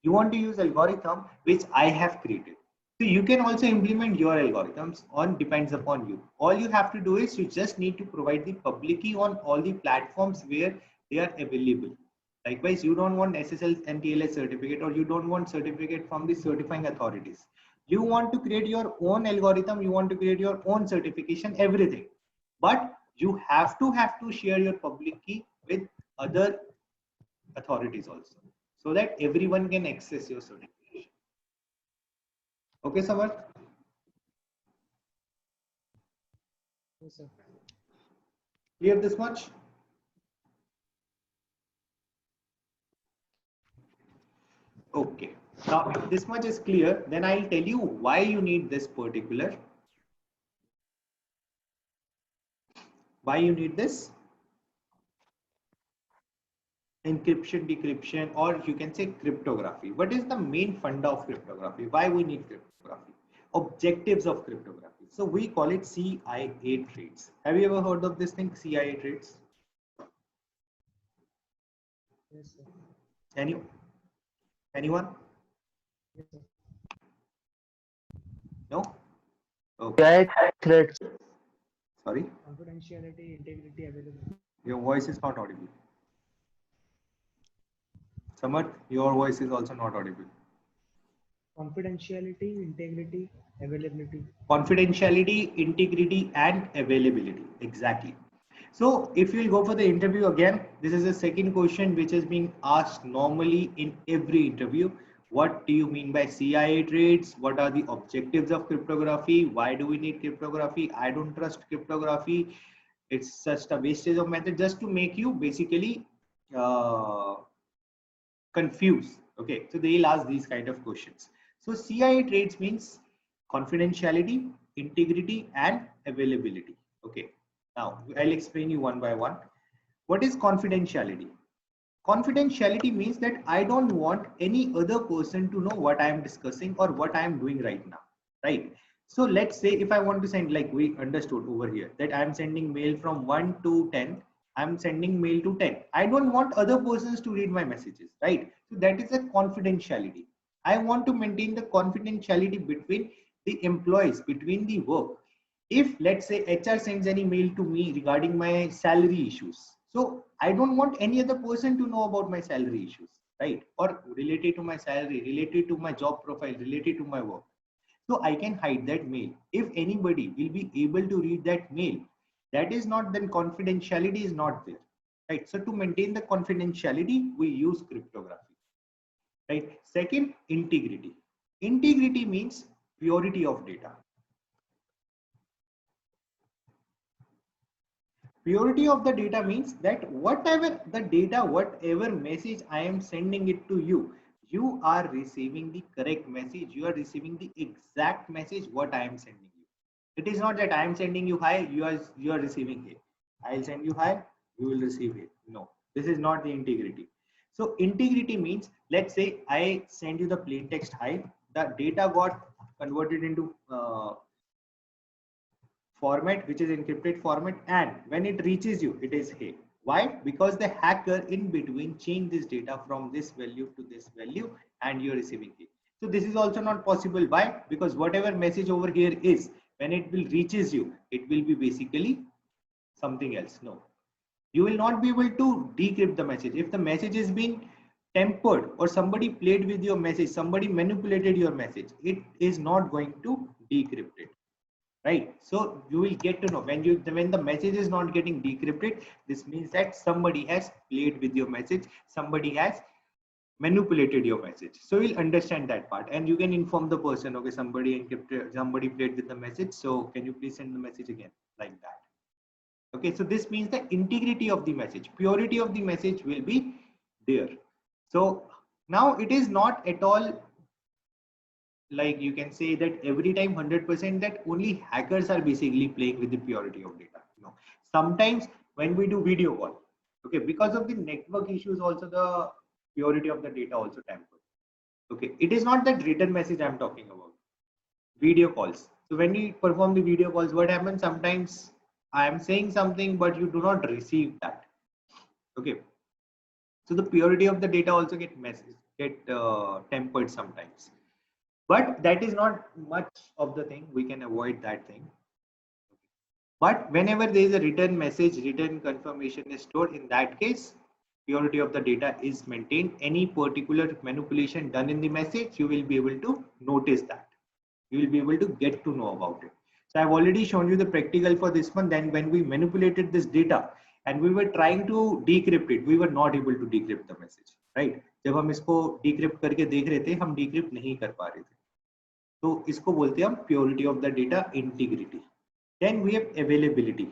A: You want to use algorithm which I have created. So you can also implement your algorithms depends upon you. All you have to do is you just need to provide the public key on all the platforms where they are available. Likewise, you don't want SSL and TLS certificate, or you don't want certificate from the certifying authorities. You want to create your own algorithm, you want to create your own certification, everything. But you have to share your public key with other authorities also, so that everyone can access your certification. Okay, Samarth?
F: Yes, sir.
A: Clear this much? Okay. Now, if this much is clear, then I'll tell you why you need this particular. Why you need this encryption, decryption, or you can say cryptography. What is the main funda of cryptography? Why we need cryptography? Objectives of cryptography. So we call it CIA traits. Have you ever heard of this thing, CIA traits?
F: Yes, sir.
A: Anyone?
F: Yes, sir.
A: No? Okay.
B: AI threats.
A: Sorry,
F: Confidentiality, integrity, availability.
A: your voice is not audible. Samarth, your voice is also not audible.
F: Confidentiality, integrity, availability.
A: Confidentiality, integrity, and availability. Exactly. So if you'll go for the interview again, this is the second question which is being asked normally in every interview. What do you mean by CIA traits? What are the objectives of cryptography? Why do we need cryptography? I don't trust cryptography. It's just a wastage of method, just to make you basically confused. Okay, so they'll ask these kind of questions. So CIA traits means confidentiality, integrity, and availability. Okay, now I'll explain you one by one. What is confidentiality? Confidentiality means that I don't want any other person to know what I am discussing or what I am doing right now, right? So let's say if I want to send, like we understood over here, that I am sending mail from 1 to 10, I'm sending mail to 10. I don't want other persons to read my messages, right? So that is a confidentiality. I want to maintain the confidentiality between the employees, between the work. If let's say HR sends any mail to me regarding my salary issues, so I don't want any other person to know about my salary issues, right? Or related to my salary, related to my job profile, related to my work. So I can hide that mail. If anybody will be able to read that mail, that is not, then confidentiality is not there, right? So to maintain the confidentiality, we use cryptography, right? Second, integrity. Integrity means purity of data. Purity of the data means that whatever the data, whatever message I am sending it to you, you are receiving the correct message. You are receiving the exact message what I am sending you. It is not that I am sending you hi, you are receiving here. I'll send you hi, you will receive here. No, this is not the integrity. So integrity means, let's say I send you the plain text hi, the data got converted into format, which is encrypted format, and when it reaches you, it is hey. Why? Because the hacker in between changed this data from this value to this value, and you're receiving it. So this is also not possible. Why? Because whatever message over here is, when it will reaches you, it will be basically something else. No, you will not be able to decrypt the message. If the message is being tempered or somebody played with your message, somebody manipulated your message, it is not going to decrypt it. Right, so you will get to know when the message is not getting decrypted, this means that somebody has played with your message, somebody has manipulated your message. So you'll understand that part, and you can inform the person, okay, somebody encrypted, somebody played with the message, so can you please send the message again, like that. Okay, so this means the integrity of the message, purity of the message will be there. So now it is not at all like you can say that every time 100% that only hackers are basically playing with the purity of data. No, sometimes when we do video call, okay, because of the network issues also the purity of the data also tampered. Okay, it is not that written message I'm talking about, video calls. So when we perform the video calls, what happens, sometimes I am saying something but you do not receive that. Okay, so the purity of the data also get tempered sometimes. But that is not much of the thing, we can avoid that thing. But whenever there is a written message, written confirmation is stored, in that case purity of the data is maintained. Any particular manipulation done in the message, you will be able to notice that. You will be able to get to know about it. So I've already shown you the practical for this one. Then when we manipulated this data and we were trying to decrypt it, we were not able to decrypt the message, right? जब हम इसको decrypt करके देख रहे थे, हम decrypt नहीं कर पा रहे थे. तो इसको बोलते हैं हम purity of the data, integrity. Then we have availability.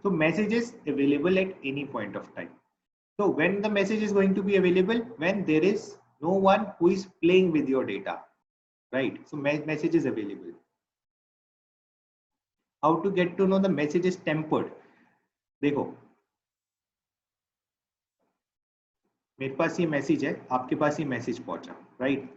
A: So message is available at any point of time. So when the message is going to be available, when there is no one who is playing with your data, right? So message is available. How to get to know the message is tempered? देखो, मेरे पास ये message है, आपके पास ये message पहुंचा, right?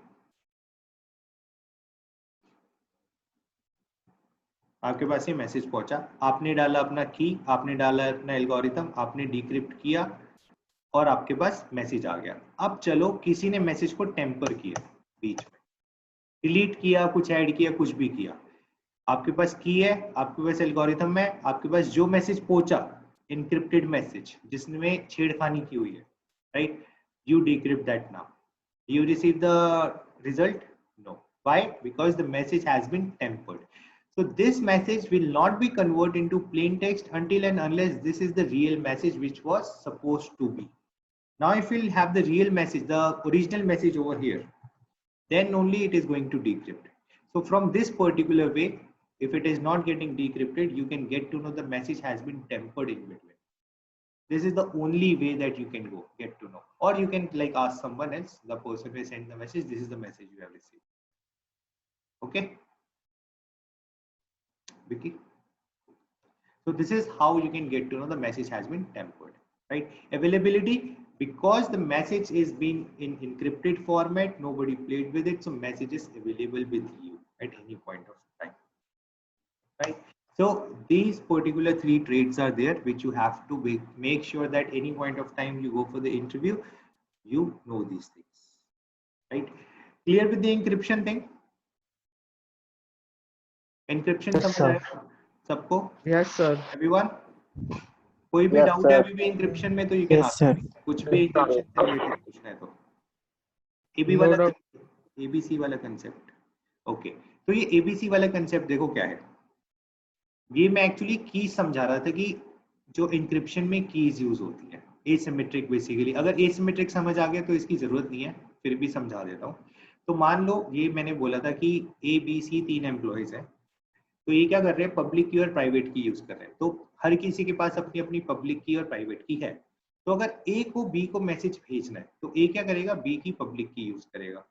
A: आपके पास ये message पहुंचा, आपने डाला अपना की, आपने डाला अपना एल्गोरिथम, आपने डिक्रिप्ट किया और आपके पास मैसेज आ गया. अब चलो किसी ने मैसेज को टेम्पर किया, बीच में डिलीट किया, कुछ ऐड किया, कुछ भी किया. आपके पास की है, आपके पास एल्गोरिथम है, आपके पास जो मैसेज पहुंचा, encrypted मैसेज जिसमें छेड़खानी की हुई है, right? You decrypt that now. You receive the result? No. Why? Because the message has been tempered. So this message will not be converted into plain text until and unless this is the real message which was supposed to be. Now if we'll have the real message, the original message over here, then only it is going to decrypt. So from this particular way, if it is not getting decrypted, you can get to know the message has been tempered in between. This is the only way that you can get to know. Or you can like ask someone else, the person who sent the message, this is the message you have received. Okay, Vicky? So this is how you can get to know the message has been tempered, right? Availability, because the message is being in encrypted format, nobody played with it, so message is available with you at any point of time, right? So these particular 3 traits are there which you have to make sure that any point of time you go for the interview, you know these things, right? Clear with the encryption thing? Encryption
B: Yes,
A: समझ
B: sir.
A: आया सबको?
E: Yes, sir.
A: Everyone? कोई भी
D: Yes,
A: doubt
D: sir.
A: है अभी भी encryption में तो you can
C: Yes,
A: ask
C: sir.
A: me. कुछ भी encryption से related पूछना है तो. AB
E: No
A: वाला
E: doubt.
A: ABC वाला कंसेप्ट. ओके, तो ये ABC वाला कंसेप्ट देखो क्या है. ये मैं एक्चुअली की समझा रहा था कि जो इंक्रिप्शन में कीज यूज होती है, एसिमेट्रिक बेसिकली. अगर एसिमेट्रिक समझ आ गया तो इसकी जरूरत नहीं है, फिर भी समझा देता हूँ. तो मान लो ये मैंने बोला था कि ABC 3 एम्प्लॉयज हैं, तो ये क्या कर रहे हैं, पब्लिक की और प्राइवेट की यूज कर रहे हैं. तो हर किसी के पास अपनी अपनी पब्लिक की और प्राइवेट की है. तो अगर ए को बी को मैसेज भेजना है तो ए क्या करेगा, बी की पब्लिक की यूज करेगा.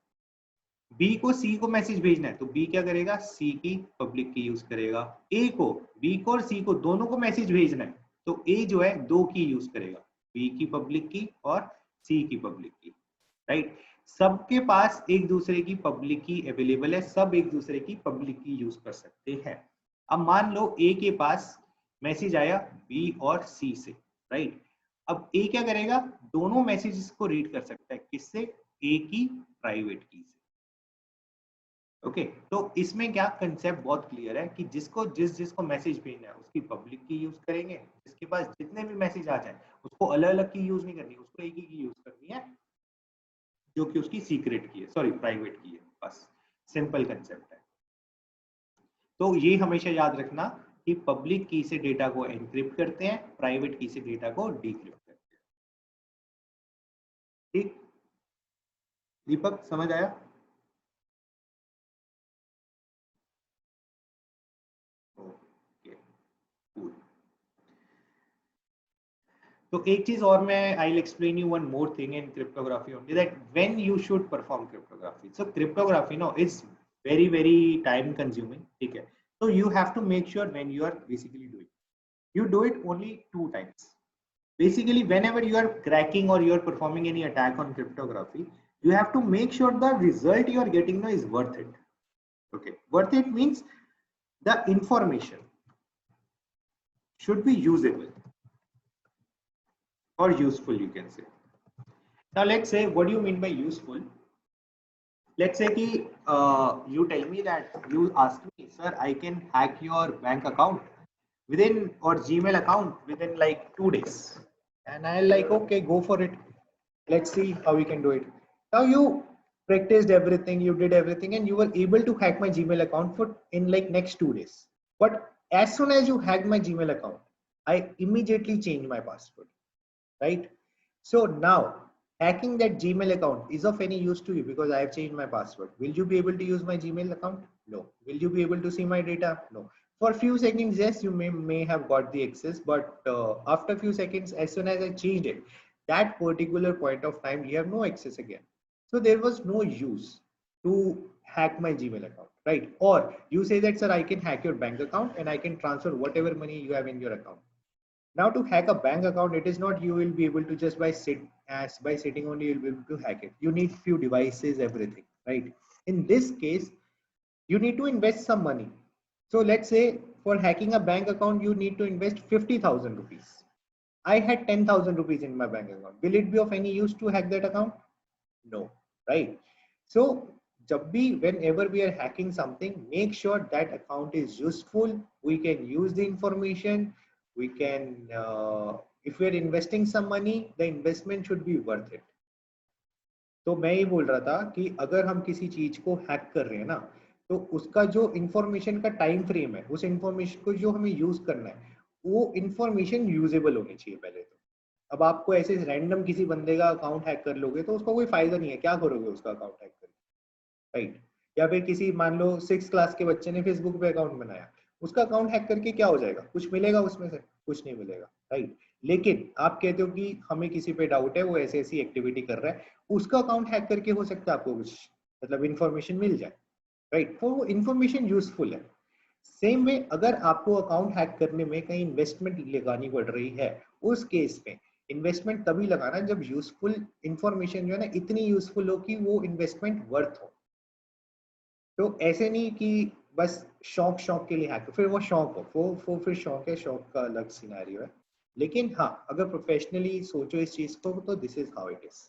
A: बी को सी को मैसेज भेजना है तो बी क्या करेगा, सी की पब्लिक की यूज करेगा. ए को, बी को और सी को दोनों को मैसेज भेजना है तो ए जो है 2 की यूज करेगा, बी की पब्लिक की और सी की पब्लिक की, राइट? सबके पास एक दूसरे की पब्लिक की अवेलेबल है, सब एक दूसरे की पब्लिक की यूज कर सकते हैं. अब मान लो ए के पास मैसेज आया बी और सी से, राइट? अब ए क्या करेगा, दोनों मैसेजेस को रीड कर सकता है. किससे? ए की प्राइवेट की से. ओके, तो इसमें क्या कंसेप्ट बहुत क्लियर है कि जिसको मैसेज भेजना है उसकी पब्लिक की यूज करेंगे, जिसके पास जितने भी मैसेज आ जाए उसको अलग अलग की यूज नहीं करनी, उसको एक ही की यूज करनी है जो कि उसकी सीक्रेट की है, सॉरी प्राइवेट की है. बस सिंपल कंसेप्ट है. तो ये हमेशा याद रखना कि पब्लिक की से डेटा को एनक्रिप्ट करते हैं, प्राइवेट की से डेटा को डिक्रिप्ट करते हैं. ठीक, दीपक समझ आया? तो एक चीज और मैं I will explain you one more thing in cryptography only, that when you should perform cryptography. So cryptography no is very time consuming, ठीक है? तो you have to make sure when you are basically doing, you do it only 2 times. Basically whenever you are cracking or you are performing any attack on cryptography, you have to make sure the result you are getting now is worth it. Okay, worth it means the information should be usable or useful, you can say. Now let's say, what do you mean by useful? Let's say ki you tell me that you ask me, sir, I can hack your bank account within, or Gmail account within like 2 days, and I like, okay, go for it, let's see how we can do it. Now you practiced everything, you did everything, and you were able to hack my Gmail account for in like next 2 days. But as soon as you hacked my Gmail account, I immediately changed my password, right? So now hacking that Gmail account is of any use to you because I have changed my password. Will you be able to use my Gmail account? No. Will you be able to see my data? No. For a few seconds, yes, you may have got the access, but after a few seconds, as soon as I changed it, that particular point of time, you have no access again. So there was no use to hack my Gmail account, right? Or you say that, sir, I can hack your bank account and I can transfer whatever money you have in your account. Now to hack a bank account, it is not you will be able to just by sitting only you'll be able to hack it. You need few devices, everything, right? In this case, you need to invest some money. So let's say for hacking a bank account, you need to invest 50,000 rupees. I had 10,000 rupees in my bank account. Will it be of any use to hack that account? No, right? So whenever we are hacking something, make sure that account is useful. We can use the information. We can, if we are investing some money, the investment should be worth it. तो मैं ये बोल रहा था कि अगर हम किसी चीज को हैक कर रहे हैं ना, तो उसका जो इंफॉर्मेशन का टाइम फ्रेम है, उस इंफॉर्मेशन को जो हमें यूज करना है, वो इंफॉर्मेशन यूजेबल होनी चाहिए पहले तो। अब आपको ऐसे रैंडम किसी बंदे का अकाउंट हैक कर लोगे तो उसका कोई फायदा नहीं है, क्या करोगे उसका अकाउंट हैक करके, राइट? या फिर किसी मान लो 6th क्लास के बच्चे ने फेसबुक पे अकाउंट बनाया, उसका अकाउंट हैक करके क्या हो जाएगा? कुछ मिलेगा उसमें से? कुछ नहीं मिलेगा, राइट? लेकिन आप कहते हो कि हमें किसी पे डाउट है, वो ऐसी ऐसी एक्टिविटी कर रहा है, उसका अकाउंट हैक करके हो सकता है आपको कुछ मतलब इंफॉर्मेशन मिल जाए, राइट? तो वो इंफॉर्मेशन यूजफुल है। सेम वे अगर आपको अकाउंट हैक करने में कहीं इन्वेस्टमेंट लगानी पड़ रही है, उस केस में इन्वेस्टमेंट तभी लगाना जब यूजफुल इंफॉर्मेशन जो है ना इतनी यूजफुल हो कि वो इन्वेस्टमेंट वर्थ हो। तो ऐसे नहीं कि बस शौक के लिए हैक, फिर वो शौक हो, वो फिर शौक है, शौक का अलग सिनेरियो है। लेकिन हाँ, अगर प्रोफेशनली सोचो इस चीज को तो this is how it is.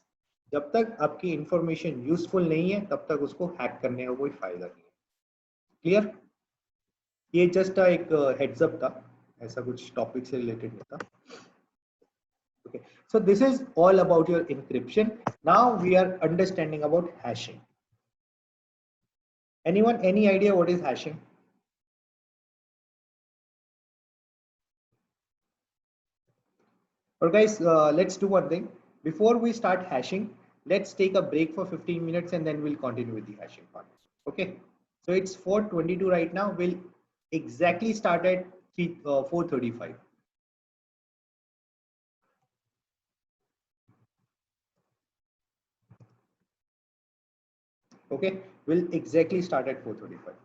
A: जब तक आपकी इंफॉर्मेशन यूजफुल नहीं है तब तक उसको हैक करने का कोई फायदा नहीं है। क्लियर? ये जस्ट एक हेड्स अप था, ऐसा कुछ टॉपिक से रिलेटेड नहीं था। Okay, so this is all about your encryption. Now we are understanding about hashing. Anyone, any idea what is hashing? Or guys, let's do one thing. Before we start hashing, let's take a break for 15 minutes and then we'll continue with the hashing part. Okay, so it's 4:22 right now. We'll exactly start at 4:35. Okay, we'll exactly start at 4:35.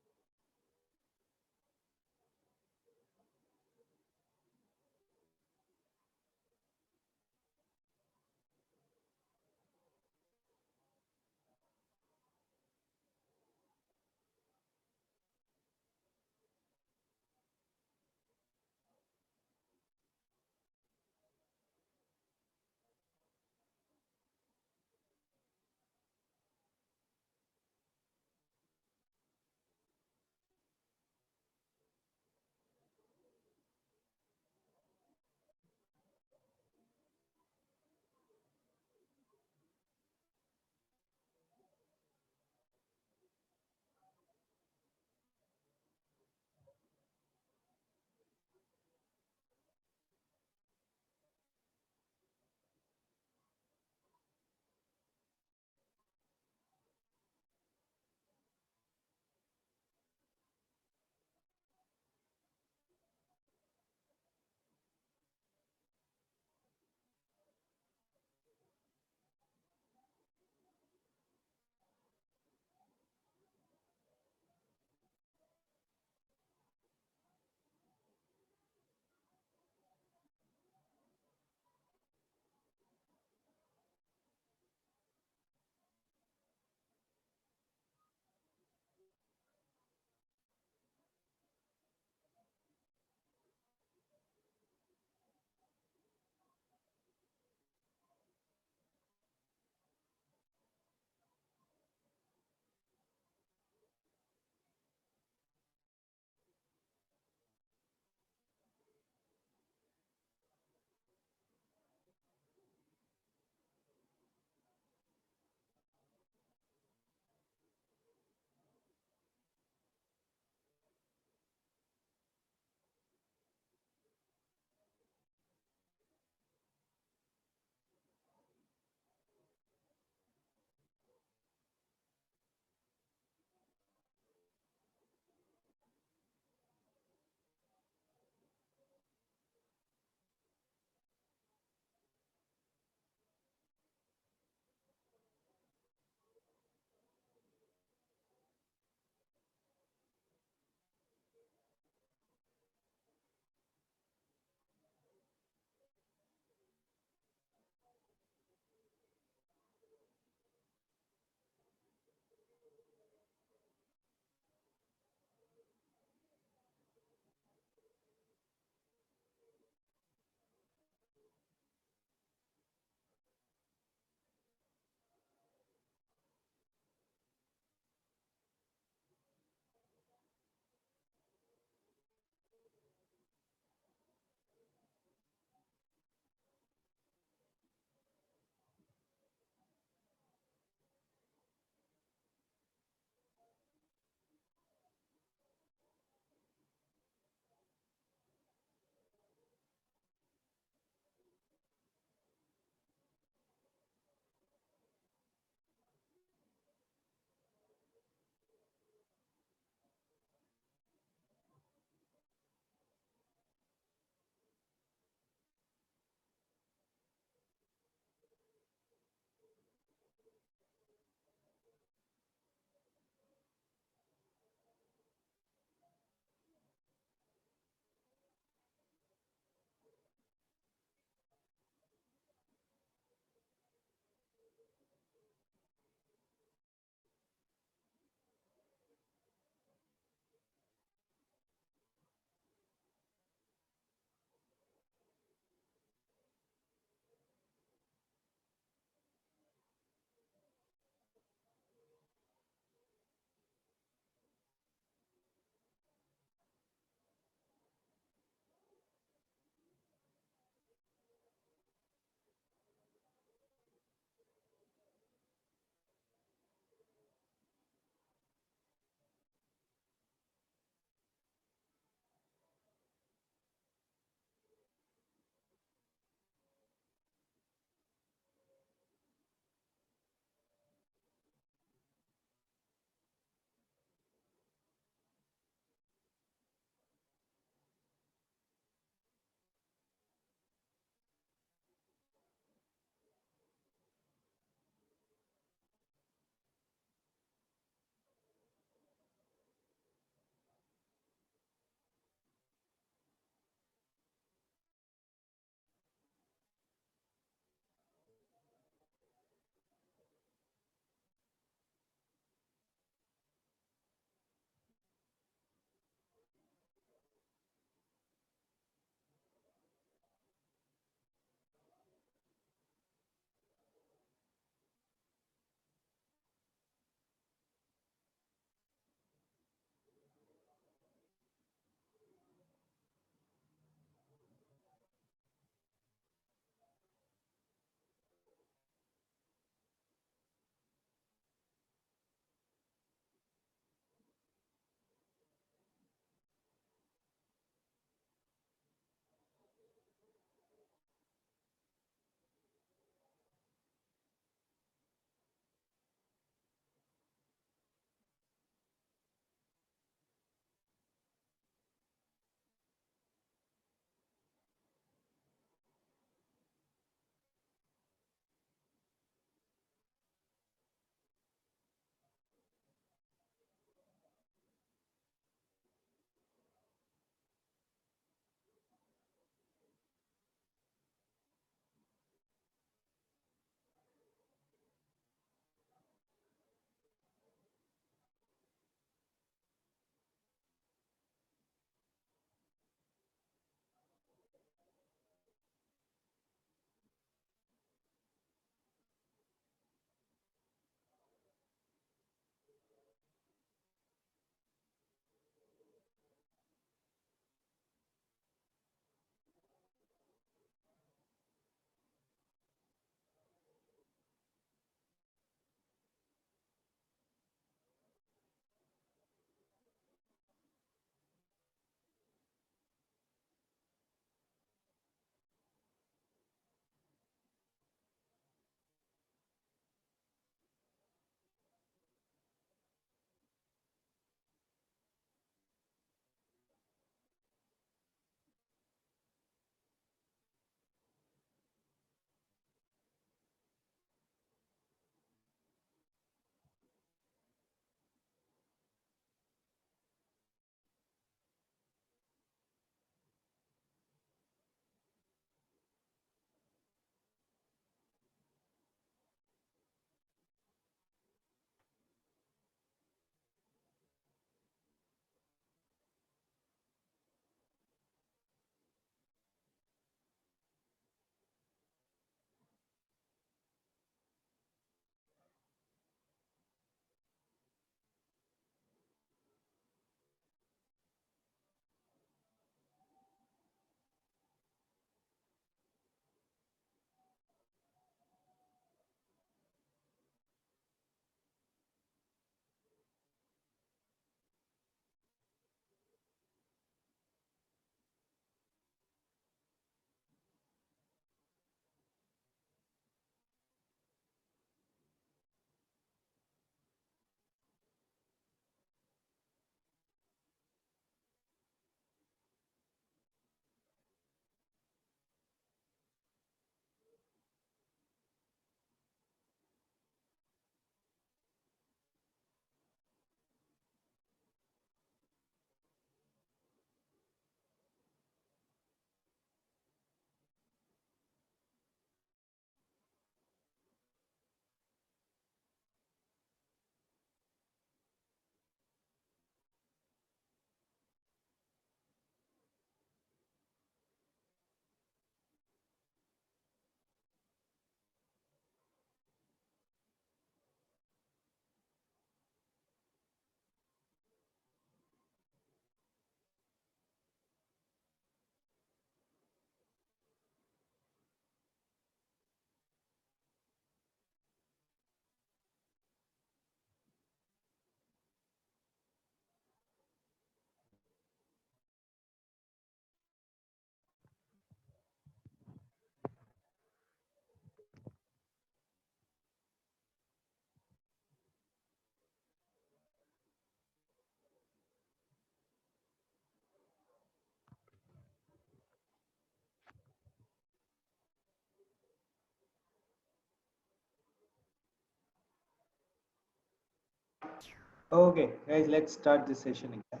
A: Okay, guys, let's start this session again.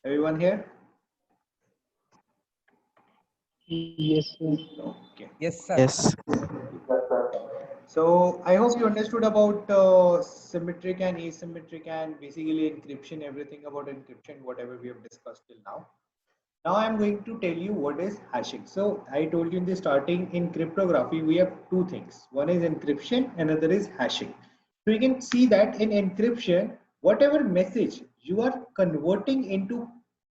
A: Everyone here?
C: Yes, sir.
A: Okay.
F: Yes, sir.
C: Yes.
A: So I hope you understood about symmetric and asymmetric and basically encryption, everything about encryption, whatever we have discussed till now. Now I'm going to tell you what is hashing. So I told you in the starting, in cryptography, we have two things. One is encryption, another is hashing. So you can see that in encryption, whatever message you are converting into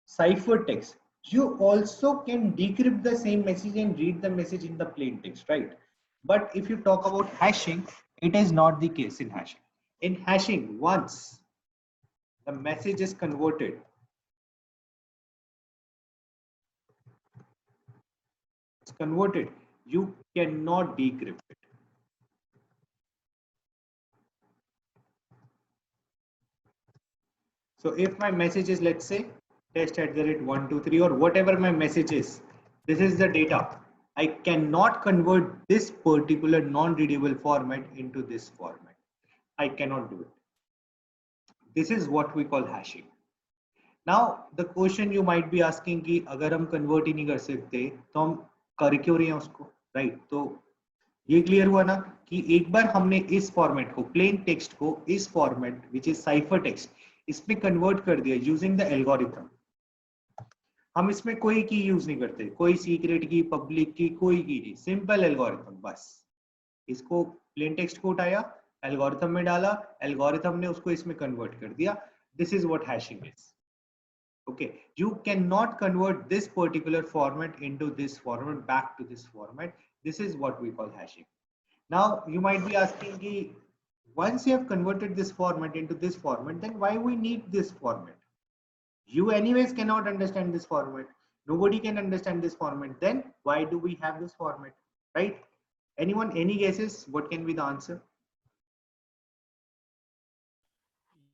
A: ciphertext, you also can decrypt the same message and read the message in the plain text, right? But if you talk about hashing, it is not the case in hashing. In hashing, once the message is converted, you cannot decrypt it. So if my message is, let's say, test@123 or whatever my message is, this is the data. I cannot convert this particular non-readable format into this format. I cannot do it. This is what we call hashing. Now the question you might be asking कि अगर हम convert ही नहीं कर सकते तो हम कर क्यों रहे हैं उसको, right? तो ये क्लियर हुआ ना कि एक बार हमने इस फॉर्मेट को, प्लेन टेक्स्ट को, इस format which is cipher text, इसमें कन्वर्ट कर दिया यूजिंग द एल्गोरिथम. हम इसमें कोई की यूज नहीं करते, कोई सीक्रेट की, पब्लिक की, कोई की नहीं, सिंपल एल्गोरिथम. बस इसको प्लेन टेक्स्ट को उठाया, एल्गोरिथम में डाला, एल्गोरिथम ने उसको इसमें कन्वर्ट कर दिया. This is what hashing is. Okay, you cannot convert this particular format into this format, back to this format. This is what we call hashing. Now you might be asking ki, once you have converted this format into this format, then why we need this format? You anyways cannot understand this format, nobody can understand this format, then why do we have this format, right? Anyone, any guesses what can be the answer?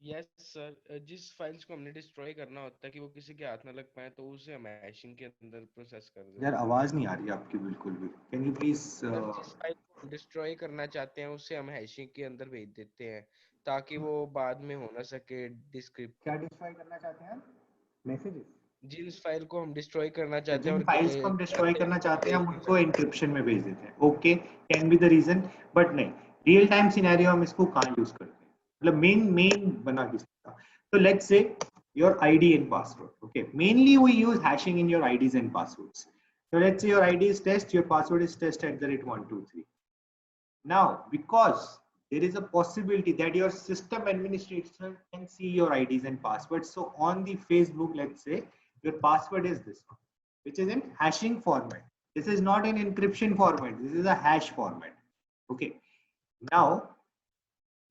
E: Yes sir, जिस files को हमने destroy करना होता है कि वो किसी के हाथ ना लग पाए, तो उसे हम हैशिंग के अंदर प्रोसेस कर देते हैं.
A: यार आवाज नहीं आ रही आपकी बिल्कुल भी. Can you please
E: सर, जिस फाइल को हम डिस्ट्रॉय करना चाहते हैं उसे हम हैशिंग के अंदर भेज देते हैं ताकि वो बाद में हो ना सके डिस्क्रिप्ट.
A: क्या डिस्ट्रॉय करना चाहते हैं? मैसेजेस.
E: जिस फाइल को हम डिस्ट्रॉय करना चाहते हैं
A: जिन
E: और
A: फाइल्स को हम डिस्ट्रॉय
E: कैसे
A: करना चाहते हैं
E: भेज
A: हम
E: नहीं
A: उनको
E: सकते.
A: एन्क्रिप्शन में भेज देते हैं. Okay, can be the reason, but नहीं, रियल टाइम सिनेरियो हम इसको कहाँ यूज करते हैं, मतलब मेन बना किसका. तो let's say your ID and password. Okay, mainly we use hashing in your IDs and passwords. So let's say your ID is test, your password is test@123. Now, because there is a possibility that your system administrator can see your IDs and passwords, so on the Facebook, let's say your password is this one, which is in hashing format. This is not in encryption format, this is a hash format. Okay, now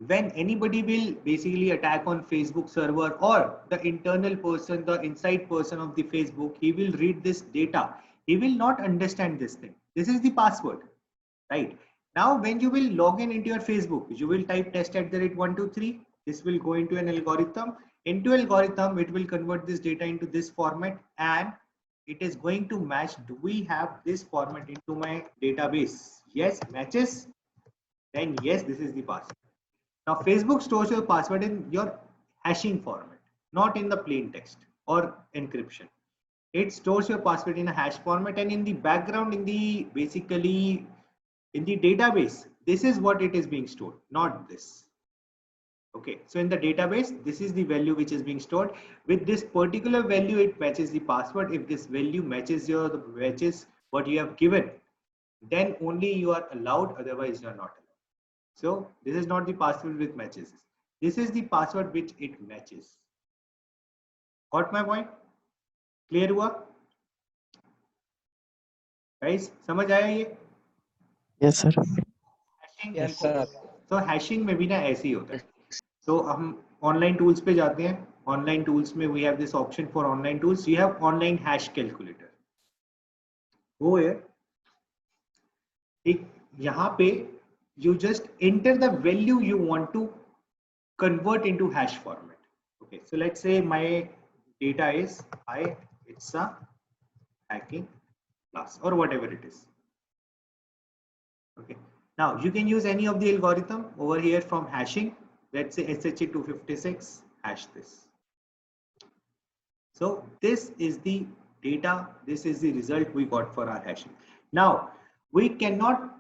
A: when anybody will basically attack on Facebook server, or the internal person, the inside person of the Facebook, he will read this data, he will not understand this thing. This is the password, right? Now when you will log in into your Facebook, you will type test@123. This will go into an algorithm. Into algorithm, it will convert this data into this format, and it is going to match, do we have this format into my database? Yes, matches, then yes, this is the password. Now Facebook stores your password in your hashing format, not in the plain text or encryption. It stores your password in a hash format, and in the background, in the basically in the database, this is what it is being stored, not this. Okay, so in the database, this is the value which is being stored. With this particular value, it matches the password. If this value matches what you have given, then only you are allowed, otherwise you are not allowed. So this is not the password which matches, this is the password which it matches. Got my point? Clear हुआ guys? समझ आया ये?
C: Yes, sir.
A: Hashing,
F: Yes, sir.
A: तो hashing में भी ना ऐसे ही होता है. तो हम ऑनलाइन टूल्स पे जाते हैं. ऑनलाइन टूल्स में we have this option for online tools. You have online hash calculator. वो है एक, यहाँ पे you just enter the value you want to convert into hash format. Okay, so let's say my data is it's a hacking class or whatever it is. Okay, now you can use any of the algorithm over here from hashing. Let's say SHA-256 hash this. So this is the data, this is the result we got for our hashing. Now we cannot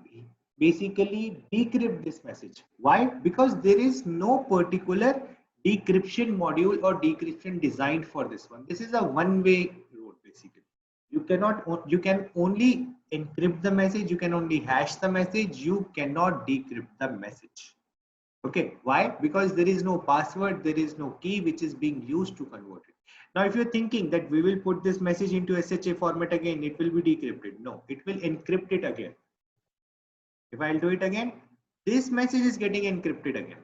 A: basically decrypt this message. Why? Because there is no particular decryption module or decryption designed for this one. This is a one-way road basically. You can only encrypt the message, you can only hash the message, you cannot decrypt the message. Okay, why? Because there is no password, there is no key which is being used to convert it. Now, if you're thinking that we will put this message into SHA format again, it will be decrypted. No, it will encrypt it again. If I'll do it again, this message is getting encrypted again.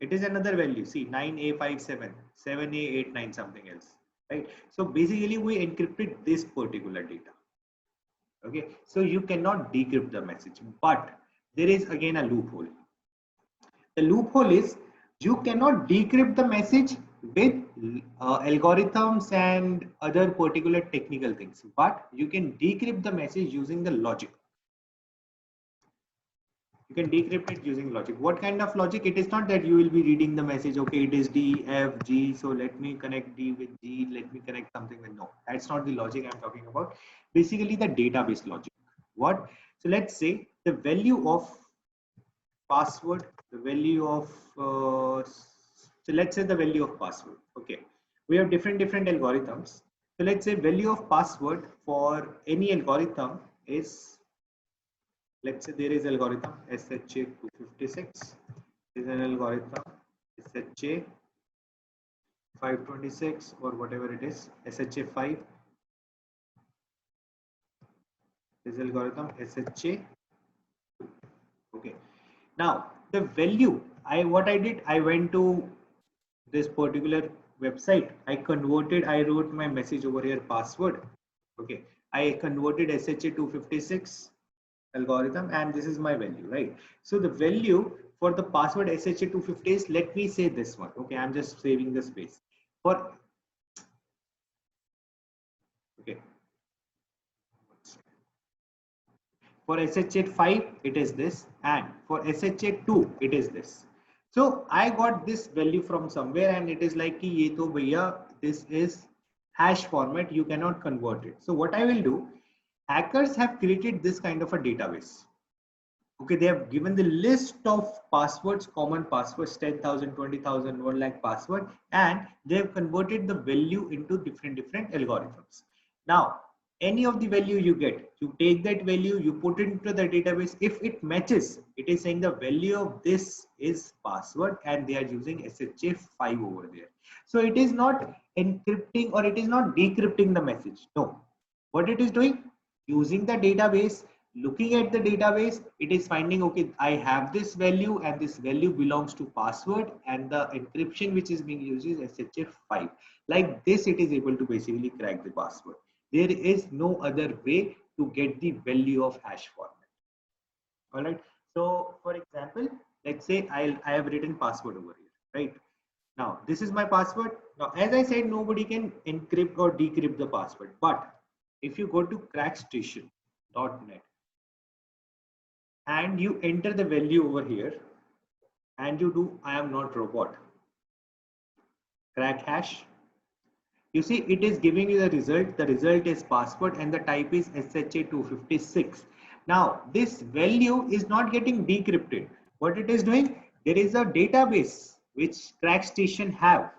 A: It is another value. See, 9A57, 7A89, something else, right? So basically, we encrypted this particular data. Okay, so you cannot decrypt the message, but there is again a loophole. The loophole is you cannot decrypt the message with algorithms and other particular technical things, but you can decrypt the message using the logic. You can decrypt it using logic. What kind of logic? It is not that you will be reading the message, okay, it is D, F, G, so let me connect D with G, let me connect something with, no, that's not the logic I'm talking about. Basically the database logic. What? So let's say the value of password, the value of, so let's say the value of password, okay. We have different algorithms. So let's say value of password for any algorithm is, let's say there is algorithm SHA 256, there is an algorithm SHA 526 or whatever it is, SHA 5, this is algorithm SHA. Okay, now the value, what I did, I went to this particular website, I wrote my message over here password. Okay, I converted SHA 256 algorithm and this is my value, right? So the value for the password SHA 250 is, let me say this one. Okay, I'm just saving the space for, okay, for SHA 5 it is this, and for SHA 2 it is this. So I got this value from somewhere and it is like ki ye to bhaiya, this is hash format, you cannot convert it. So what I will do, hackers have created this kind of a database. Okay, they have given the list of passwords, common passwords, 10,000, 20,000, 1 lakh password, and they have converted the value into different algorithms. Now, any of the value you get, you take that value, you put it into the database. If it matches, it is saying the value of this is password and they are using SHA 5 over there. So it is not encrypting or it is not decrypting the message. No, what it is doing, using the database, looking at the database, it is finding, okay, I have this value and this value belongs to password and the encryption which is being used is SHA 5. Like this, it is able to basically crack the password. There is no other way to get the value of hash format. All right. So for example, let's say I have written password over here, right? Now this is my password. Now, as I said, nobody can encrypt or decrypt the password, but if you go to crackstation.net and you enter the value over here and you do I am not robot crack hash, you see it is giving you the result. The result is password and the type is SHA 256. Now this value is not getting decrypted. What it is doing, there is a database which Crackstation have.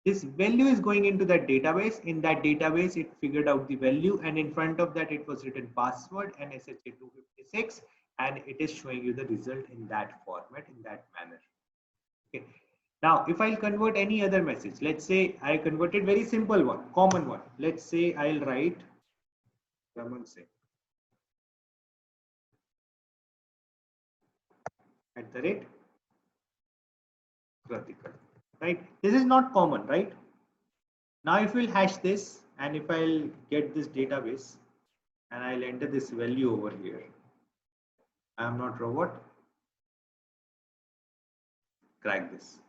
A: This value is going into that database. In that database it figured out the value and in front of that it was written password and SHA 256 and it is showing you the result in that format, in that manner. Okay. Now, if I'll convert any other message, let's say I converted very simple one, common one. Let's say I'll write, someone say, @ Pratikar, right? This is not common, right? Now, if we'll hash this and if I'll get this database and I'll enter this value over here, I am not robot, crack this.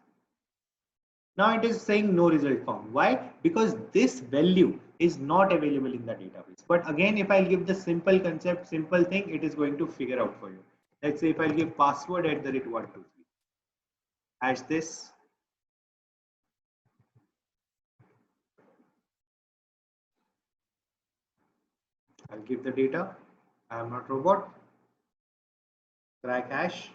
A: Now it is saying no result found. Why? Because this value is not available in the database. But again, if I give the simple concept, simple thing, it is going to figure out for you. Let's say if I give password @ 123, hash this, I'll give the data. I am not robot. Crack hash,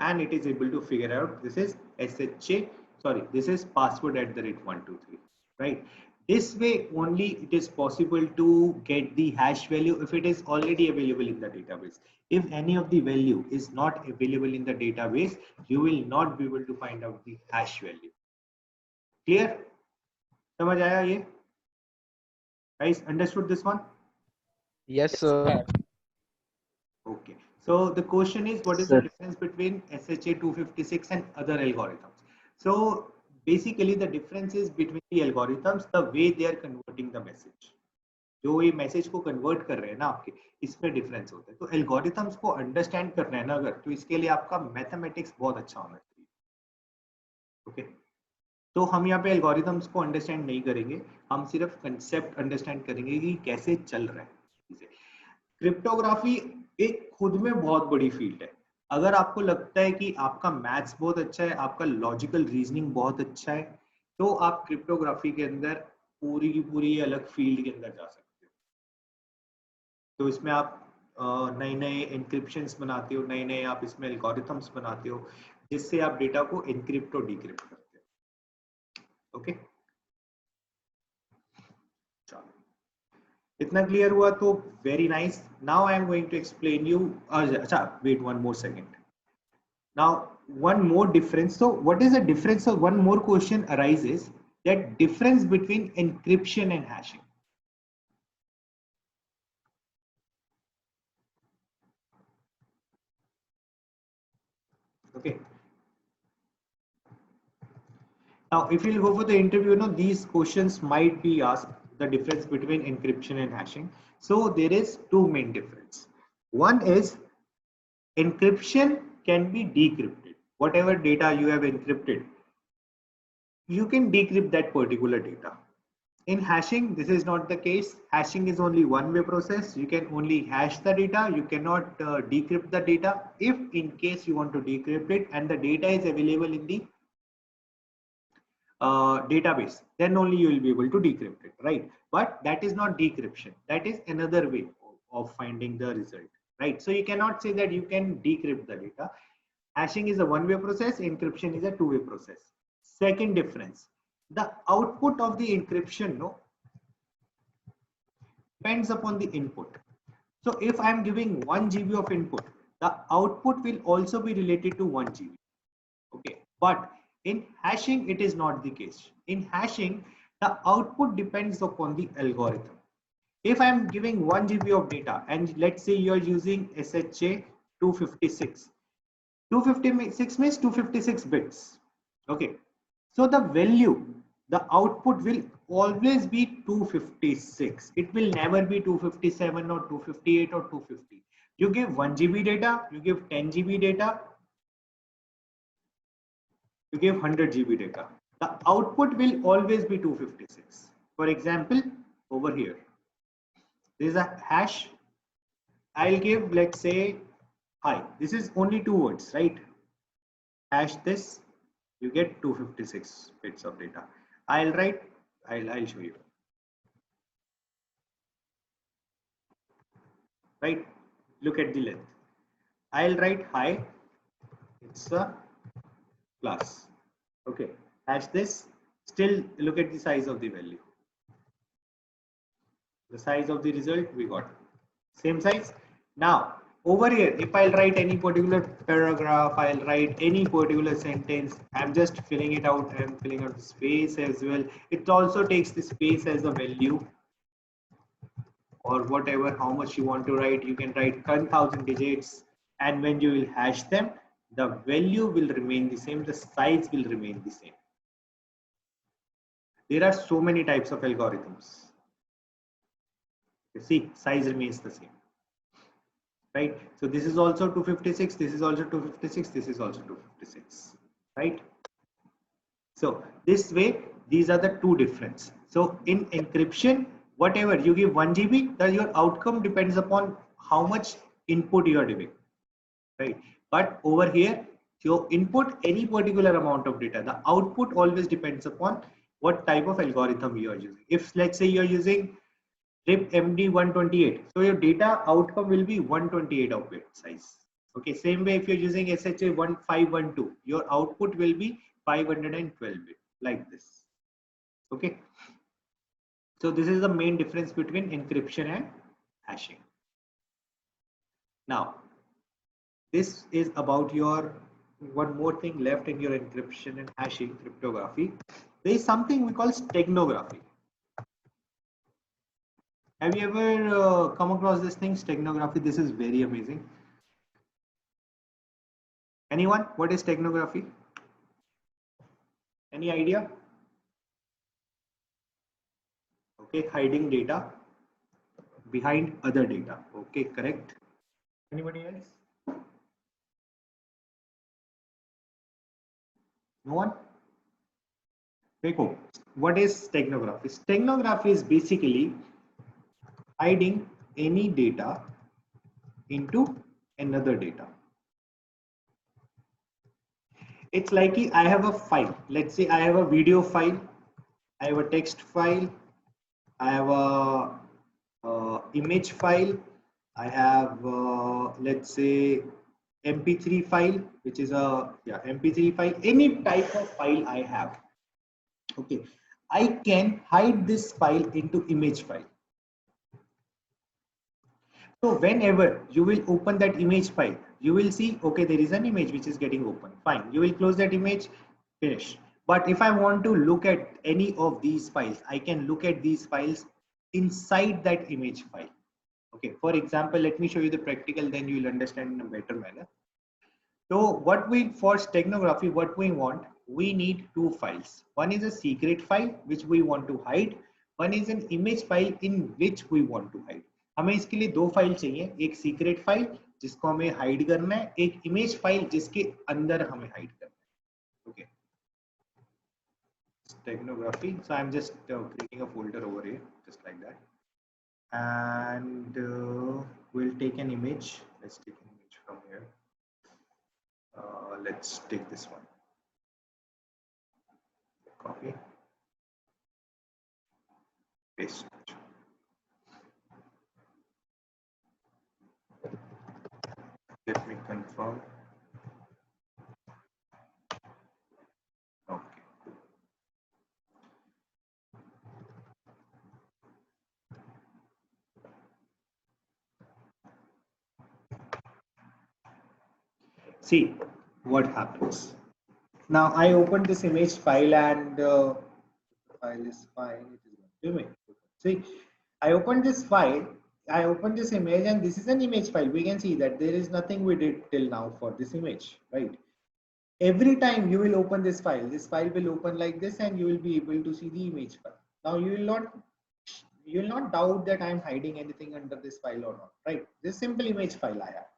A: and it is able to figure out this is SHA. Sorry, this is password at the rate 123. Right. This way only it is possible to get the hash value if it is already available in the database. If any of the value is not available in the database, you will not be able to find out the hash value. Clear? समझ आया ये? Guys, understood this one?
E: Yes, sir.
A: Okay. So the question is, what is the
B: Sir.
A: difference between SHA 256 and other algorithms? So basically the difference is between the algorithms, the way they are converting the message. जो ये message को convert कर रहे हैं ना आपके, इसमें difference होता है. तो एल्गोरिथम्स को अंडरस्टैंड करना है ना अगर, तो इसके लिए आपका मैथमेटिक्स बहुत अच्छा होना चाहिए. ओके. तो हम यहाँ पे एल्गोरिथम्स को अंडरस्टैंड नहीं करेंगे, हम सिर्फ कंसेप्ट अंडरस्टैंड करेंगे कि कैसे चल रहा है. क्रिप्टोग्राफी एक खुद में बहुत बड़ी फील्ड है. अगर आपको लगता है कि आपका मैथ्स बहुत अच्छा है, आपका लॉजिकल रीजनिंग बहुत अच्छा है, तो आप क्रिप्टोग्राफी के अंदर पूरी की पूरी अलग फील्ड के अंदर जा सकते हो. तो इसमें आप नए नए एनक्रिप्शंस बनाते हो, नए नए आप इसमें एल्गोरिथम्स बनाते हो, जिससे आप डेटा को एनक्रिप्ट और डिक्रिप्ट करते हो. ओके, चलो इतना क्लियर हुआ तो very nice. Now I am going to explain you. अच्छा, wait one more second. Now one more difference. So what is the difference? So one more question arises, that difference between encryption and hashing. Okay. Now if you go for the interview, these questions might be asked, the difference between encryption and hashing. So there is two main difference. One is encryption can be decrypted. Whatever data you have encrypted, you can decrypt that particular data. In hashing, this is not the case. Hashing is only one-way process. You can only hash the data. You cannot decrypt the data. If in case you want to decrypt it and the data is available in the database, then only you will be able to decrypt it, right? But that is not decryption. That is another way of finding the result, right? So you cannot say that you can decrypt the data. Hashing is a one-way process. Encryption is a two-way process. Second difference, the output of the encryption depends upon the input. So if I am giving 1 GB of input, the output will also be related to 1 GB. Okay, but in hashing it is not the case. In hashing, the output depends upon the algorithm. If I am giving 1 GB of data and let's say you are using SHA 256. 256 means 256 bits. Okay, so the value, the output will always be 256. It will never be 257 or 258 or 250. You give 1 GB data, you give 10 GB data, you give 100 GB data. The output will always be 256. For example, over here, there is a hash. I'll give, let's say, hi. This is only two words, right? Hash this, you get 256 bits of data. I'll write, I'll show you. Right? Look at the length. I'll write hi. It's a plus. Okay. Hash this. Still look at the size of the value. The size of the result we got. Same size. Now, over here, if I'll write any particular paragraph, I'll write any particular sentence, I'm just filling it out. I'm filling out the space as well. It also takes the space as a value, or whatever, how much you want to write. You can write 10,000 digits, and when you will hash them, the value will remain the same, the size will remain the same. There are so many types of algorithms. You see, size remains the same. Right? So this is also 256, this is also 256, this is also 256, right? So this way, these are the two difference. So in encryption, whatever you give 1 GB, that your outcome depends upon how much input you are giving, right? But over here, you input any particular amount of data. The output always depends upon what type of algorithm you are using. If let's say you are using RIP MD 128. So your data outcome will be 128 of bit size. Okay, same way if you're using SHA 1512, your output will be 512 bit, like this. Okay, so this is the main difference between encryption and hashing. Now, this is about your one more thing left in your encryption and hashing cryptography. There is something we call steganography. Have you ever come across this thing, steganography? This is very amazing. Anyone? What is steganography? Any idea? Okay, hiding data behind other data. Okay, correct. Anybody else? No one? Dekho, what is steganography? Steganography is basically hiding any data into another data. It's like I have a file. Let's say I have a video file, I have a text file, I have a image file, I have let's say MP3 file, which is a MP3 file, any type of file I have. Okay, I can hide this file into image file. So whenever you will open that image file, you will see, okay, there is an image which is getting open. Fine, you will close that image, finish. But if I want to look at any of these files, I can look at these files inside that image file. Okay, for example, let me show you the practical, then you will understand in a better manner. So what for steganography, what we want, we need two files. One is a secret file which we want to hide. One is an image file in which we want to hide. हमें इसके लिए दो file चाहिए, एक secret file जिसको हमें hide करना है, एक इमेज फाइल जिसके अंदर हमें हाइड करना है. Okay. Steganography. So I'm just creating a folder over here, just like that, and we'll take an image. Let's take an image from here. Let's take this one. Copy. Paste. Let me confirm. Okay. See what happens. Now I opened this image file and file is fine. It is see, I opened this file. I opened this image and this is an image file. We can see that there is nothing we did till now for this image, right? Every time you will open this file will open like this and you will be able to see the image file. Now you will not doubt that I am hiding anything under this file or not, right? This simple image file I have.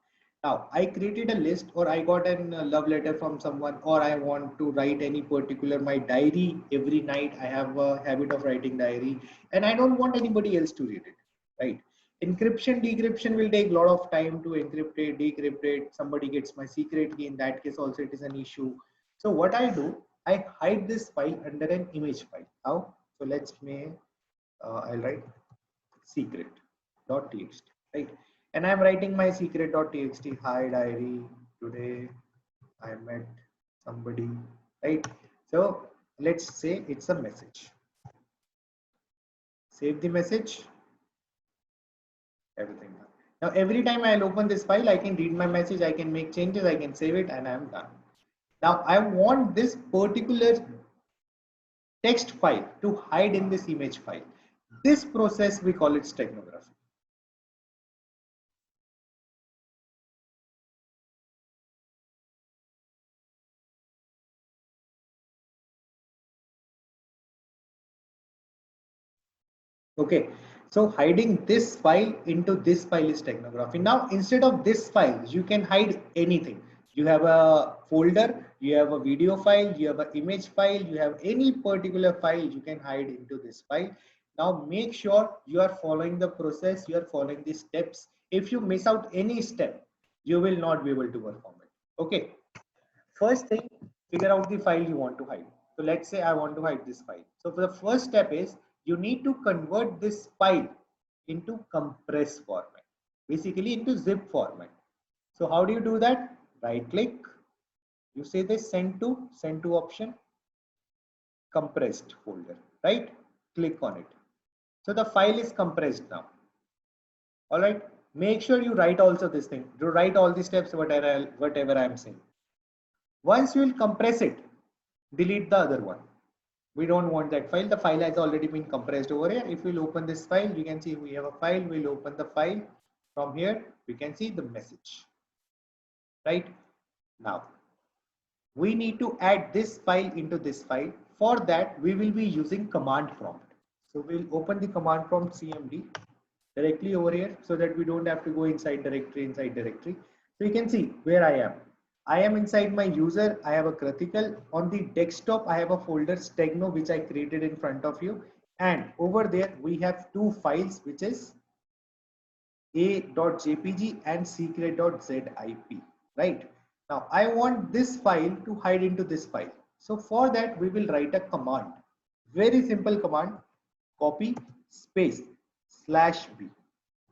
A: Now I created a list, or I got a love letter from someone, or I want to write any particular my diary. Every night I have a habit of writing diary and I don't want anybody else to read it, right? Encryption, decryption will take a lot of time to encrypt it, decrypt it. Somebody gets my secret key. In that case also it is an issue. So what I do, I hide this file under an image file. How? So let's make, I'll write secret.txt, right? And I'm writing my secret.txt. Hi diary, today I met somebody, right? So let's say it's a message. Save the message. Everything done. Now every time I'll open this file, I can read my message, I can make changes, I can save it, and I'm done. Now I want this particular text file to hide in this image file. This process we call it steganography. Okay, so hiding this file into this file is steganography. Now instead of this file, you can hide anything. You have a folder, you have a video file, you have an image file, you have any particular file, you can hide into this file. Now make sure you are following the process, you are following the steps. If you miss out any step, you will not be able to perform it. Okay, first thing, figure out the file you want to hide. So let's say I want to hide this file. So the first step is you need to convert this file into compress format, basically into zip format. So how do you do that? Right click, you say this send to option, compressed folder, right? Click on it. So the file is compressed now. All right. Make sure you write also this thing. You write all the steps, whatever I am saying. Once you will compress it, delete the other one. We don't want that file. The file has already been compressed over here. If we'll open this file, we can see we have a file. We'll open the file. From here, we can see the message. Right now, we need to add this file into this file. For that, we will be using command prompt. So we'll open the command prompt CMD directly over here so that we don't have to go inside directory. So you can see where I am. I am inside my user. I have a critical. On the desktop, I have a folder stegno which I created in front of you. And over there, we have two files, which is a.jpg and secret.zip, right? Now I want this file to hide into this file. So for that, we will write a command, very simple command, copy space /b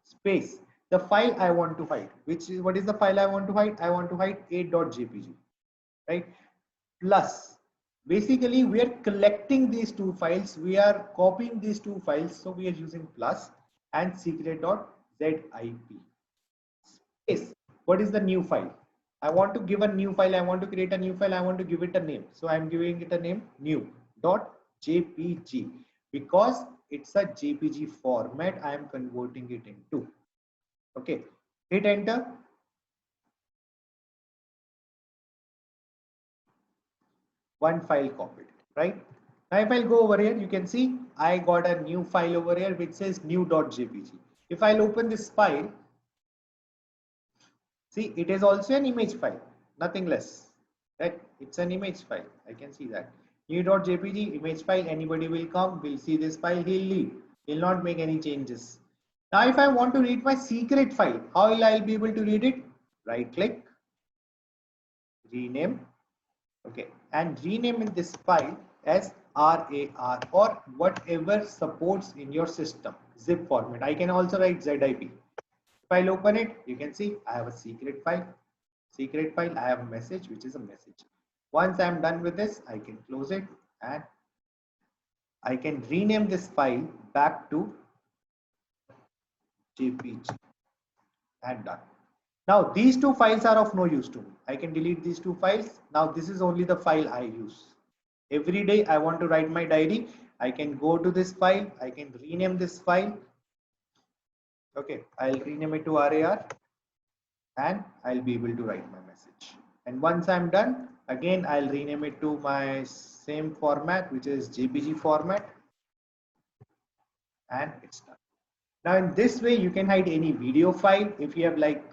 A: space the file I want to hide, which is, what is the file I want to hide? I want to hide a.jpg, right? Plus, basically we are collecting these two files, we are copying these two files, so we are using plus and secret.zip space. What is the new file? I want to give a new file, I want to create a new file, I want to give it a name. So I'm giving it a name new.jpg because it's a JPG format I am converting it into. Okay, hit enter. One file copied, right? Now if I'll go over here, you can see I got a new file over here which says new.jpg. If I'll open this file, see, it is also an image file, nothing less, right? It's an image file. I can see that new.jpg image file. Anybody will come, will see this file, he'll leave, he'll not make any changes. Now if I want to read my secret file, how will I be able to read it? Right click, rename, okay, and rename in this file as RAR or whatever supports in your system, zip format. I can also write ZIP. If I'll open it, you can see I have a secret file. I have a message, which is a message. Once I'm done with this, I can close it and I can rename this file back to JPG and done. Now these two files are of no use to me. I can delete these two files. Now this is only the file I use. Every day I want to write my diary, I can go to this file, I can rename this file. Okay, I'll rename it to RAR and I'll be able to write my message. And once I'm done, again I'll rename it to my same format, which is JPG format, and it's done. Now in this way you can hide any video file. If you have like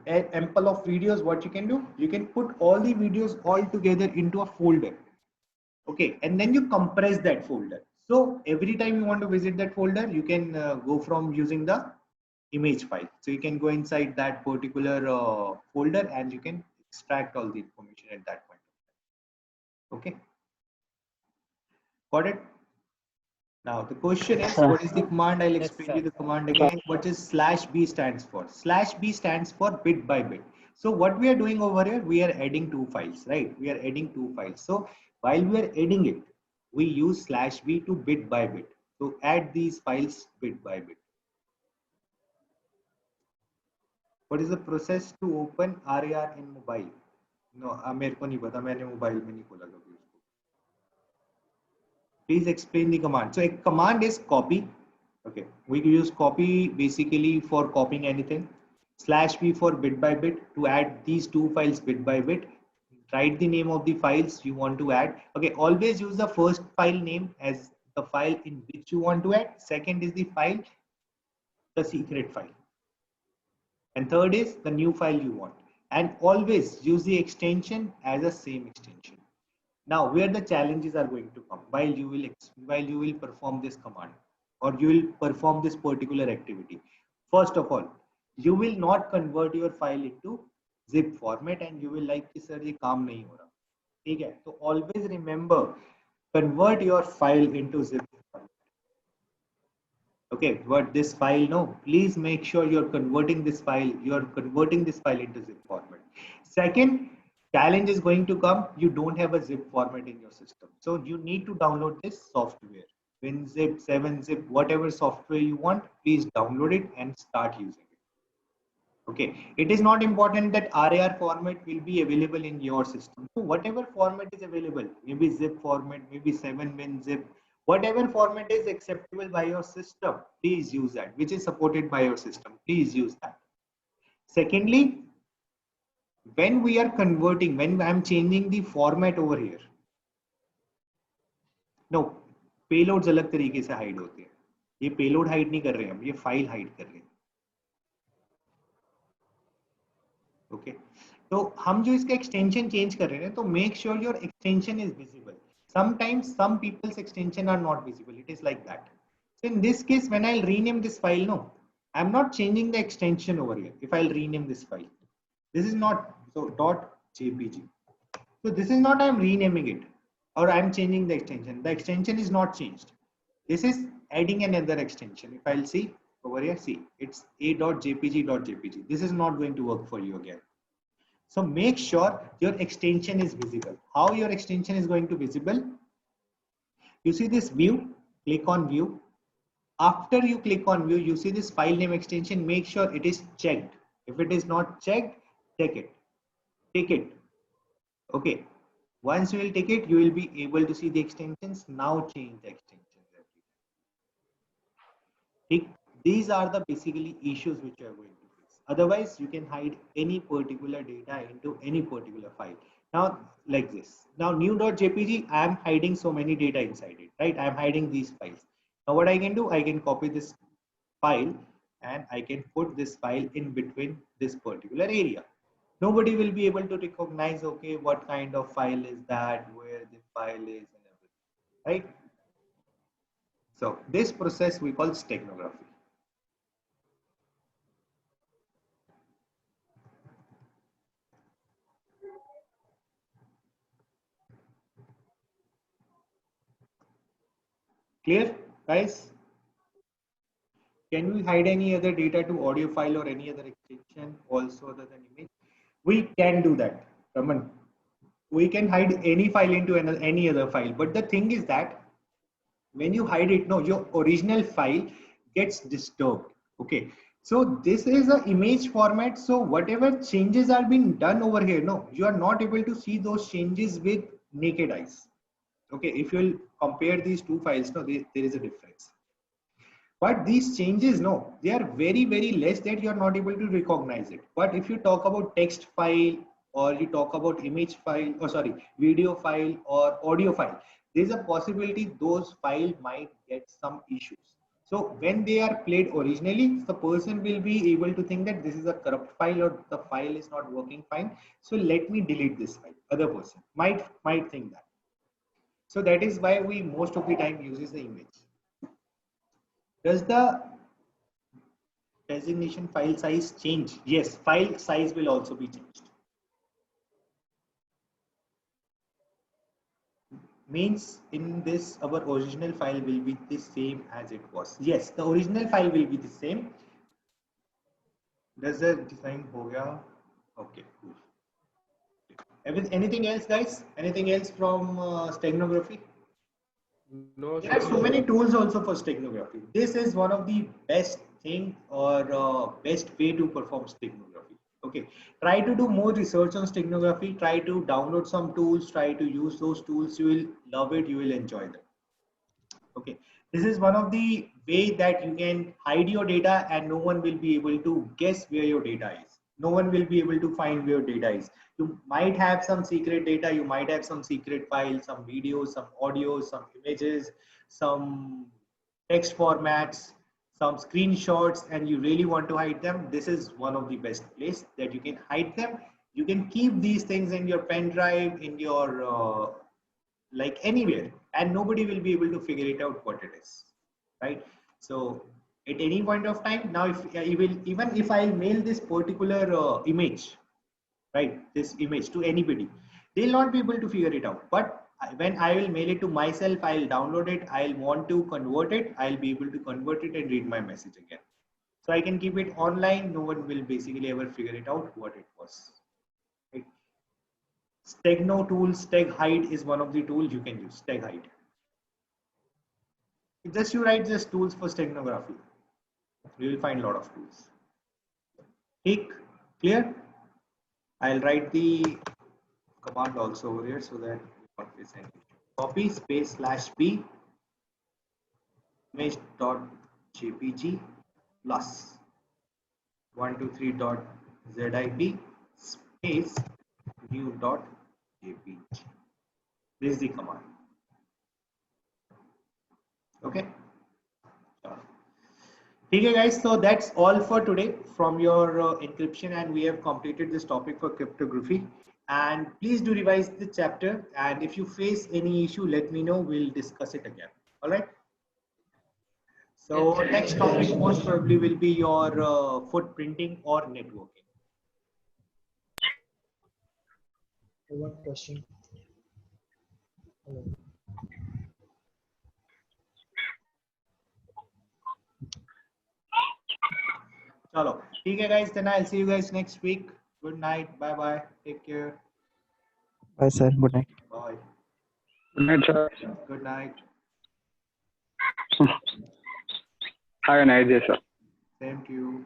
A: ample of videos, what you can do, you can put all the videos all together into a folder. Okay, and then you compress that folder. So every time you want to visit that folder, you can go from using the image file. So you can go inside that particular folder and you can extract all the information at that point. Okay, got it? Now the question is, what is the command? I'll explain you the command again. What is /b stands for? /b stands for bit by bit. So what we are doing over here, we are adding two files, right? We are adding two files. So while we are adding it, we use /b to bit by bit. So add these files bit by bit. What is the process to open RAR in mobile? No, मेरे को नहीं पता, मैंने mobile में नहीं खोला कभी उसको. Please explain the command. So a command is copy. Okay, we use copy basically for copying anything. /b for bit by bit to add these two files bit by bit. Write the name of the files you want to add. Okay, always use the first file name as the file in which you want to add. Second is the file, the secret file. And third is the new file you want. And always use the extension as the same extension. Now, where the challenges are going to come while you will perform this command or you will perform this particular activity. First of all, you will not convert your file into zip format and you will like कि sir ये काम नहीं हो रहा. ठीक है? So always remember, convert your file into zip format. Okay, but this file, no, please make sure you're converting this file into zip format. Second challenge is going to come, you don't have a zip format in your system. So you need to download this software, WinZip, 7-zip, whatever software you want, please download it and start using it. Okay, it is not important that RAR format will be available in your system. So whatever format is available, maybe zip format, maybe 7-WinZip, whatever format is acceptable by your system, please use that, which is supported by your system, please use that. Secondly, when we are converting, when I'm changing the format over here, no, payloads अलग तरीके से hide होते हैं. ये payload hide नहीं कर रहे हम, ये file hide कर रहे हैं. Okay, तो हम जो इसका extension change कर रहे हैं, तो make sure your extension is visible. Sometimes some people's extension are not visible. It is like that. So in this case, when I'll rename this file, no, I'm not changing the extension over here. If I'll rename this file, this is not so .jpg. So this is not I'm renaming it or I'm changing the extension. The extension is not changed. This is adding another extension. If I'll see over here, see it's a.jpg.jpg. This is not going to work for you again. So make sure your extension is visible. How your extension is going to visible? You see this view, click on view. After you click on view, you see this file name extension, make sure it is checked. If it is not checked, take it. Take it. Okay. Once you will take it, you will be able to see the extensions. Now change the extensions. These are the basically issues which you are going to face. Otherwise, you can hide any particular data into any particular file. Now, like this. Now, new.jpg, I am hiding so many data inside it, right? I am hiding these files. Now, what I can do, I can copy this file and I can put this file in between this particular area. Nobody will be able to recognize, okay, what kind of file is that, where the file is and everything, right? So this process we call steganography. Clear, guys? Can we hide any other data to audio file or any other extension also other than image? We can do that, Raman. We can hide any file into any other file. But the thing is that when you hide it, no, your original file gets disturbed. Okay. So this is an image format. So whatever changes are being done over here, no, you are not able to see those changes with naked eyes. Okay. If you'll compare these two files, no, there is a difference. But these changes, no, they are very, very less that you are not able to recognize it. But if you talk about text file or you talk about image file, or sorry, video file or audio file, there's a possibility those files might get some issues. So when they are played originally, the person will be able to think that this is a corrupt file or the file is not working fine. So let me delete this file. Other person might think that. So that is why we most of the time uses the image. Does the designation file size change? Yes, file size will also be changed. Means in this our original file will be the same as it was. Yes, the original file will be the same. Does the design ho gaya? Okay, cool. Anything else, guys? Anything else from steganography?
E: No,
A: There are so many tools also for steganography. This is one of the best thing or best way to perform steganography. Okay, try to do more research on steganography. Try to download some tools. Try to use those tools. You will love it. You will enjoy them. Okay, this is one of the way that you can hide your data and no one will be able to guess where your data is. No one will be able to find where your data is. You might have some secret data, you might have some secret files, some videos, some audios, some images, some text formats, some screenshots, and you really want to hide them. This is one of the best place that you can hide them. You can keep these things in your pen drive, in your like anywhere, and nobody will be able to figure it out what it is, right? So at any point of time, now if even if I mail this particular image, right, this image to anybody, they'll not be able to figure it out. But when I will mail it to myself, I'll download it, I'll want to convert it, I'll be able to convert it and read my message again. So I can keep it online. No one will basically ever figure it out what it was. Right? Stegno tool, Steg hide is one of the tools you can use. Steg hide. Just you write just tools for steganography. You will find a lot of tools. Tick, clear? I'll write the command also over here so that you don't miss any. Copy space /p image.jpg plus 123.zip space new.jpg. This is the command. Okay. Okay guys, so that's all for today from your encryption, and we have completed this topic for cryptography. And please do revise the chapter, and if you face any issue, let me know, we'll discuss it again. All right. So next topic most probably will be your footprinting or networking.
F: One question. Hello.
A: Chalo. Okay guys, then I'll see you guys next week. Good night. Bye bye. Take care.
C: Bye, sir. Good night.
A: Bye.
D: Good night, sir.
A: Good night.
D: Have a nice day, sir.
A: Same to you.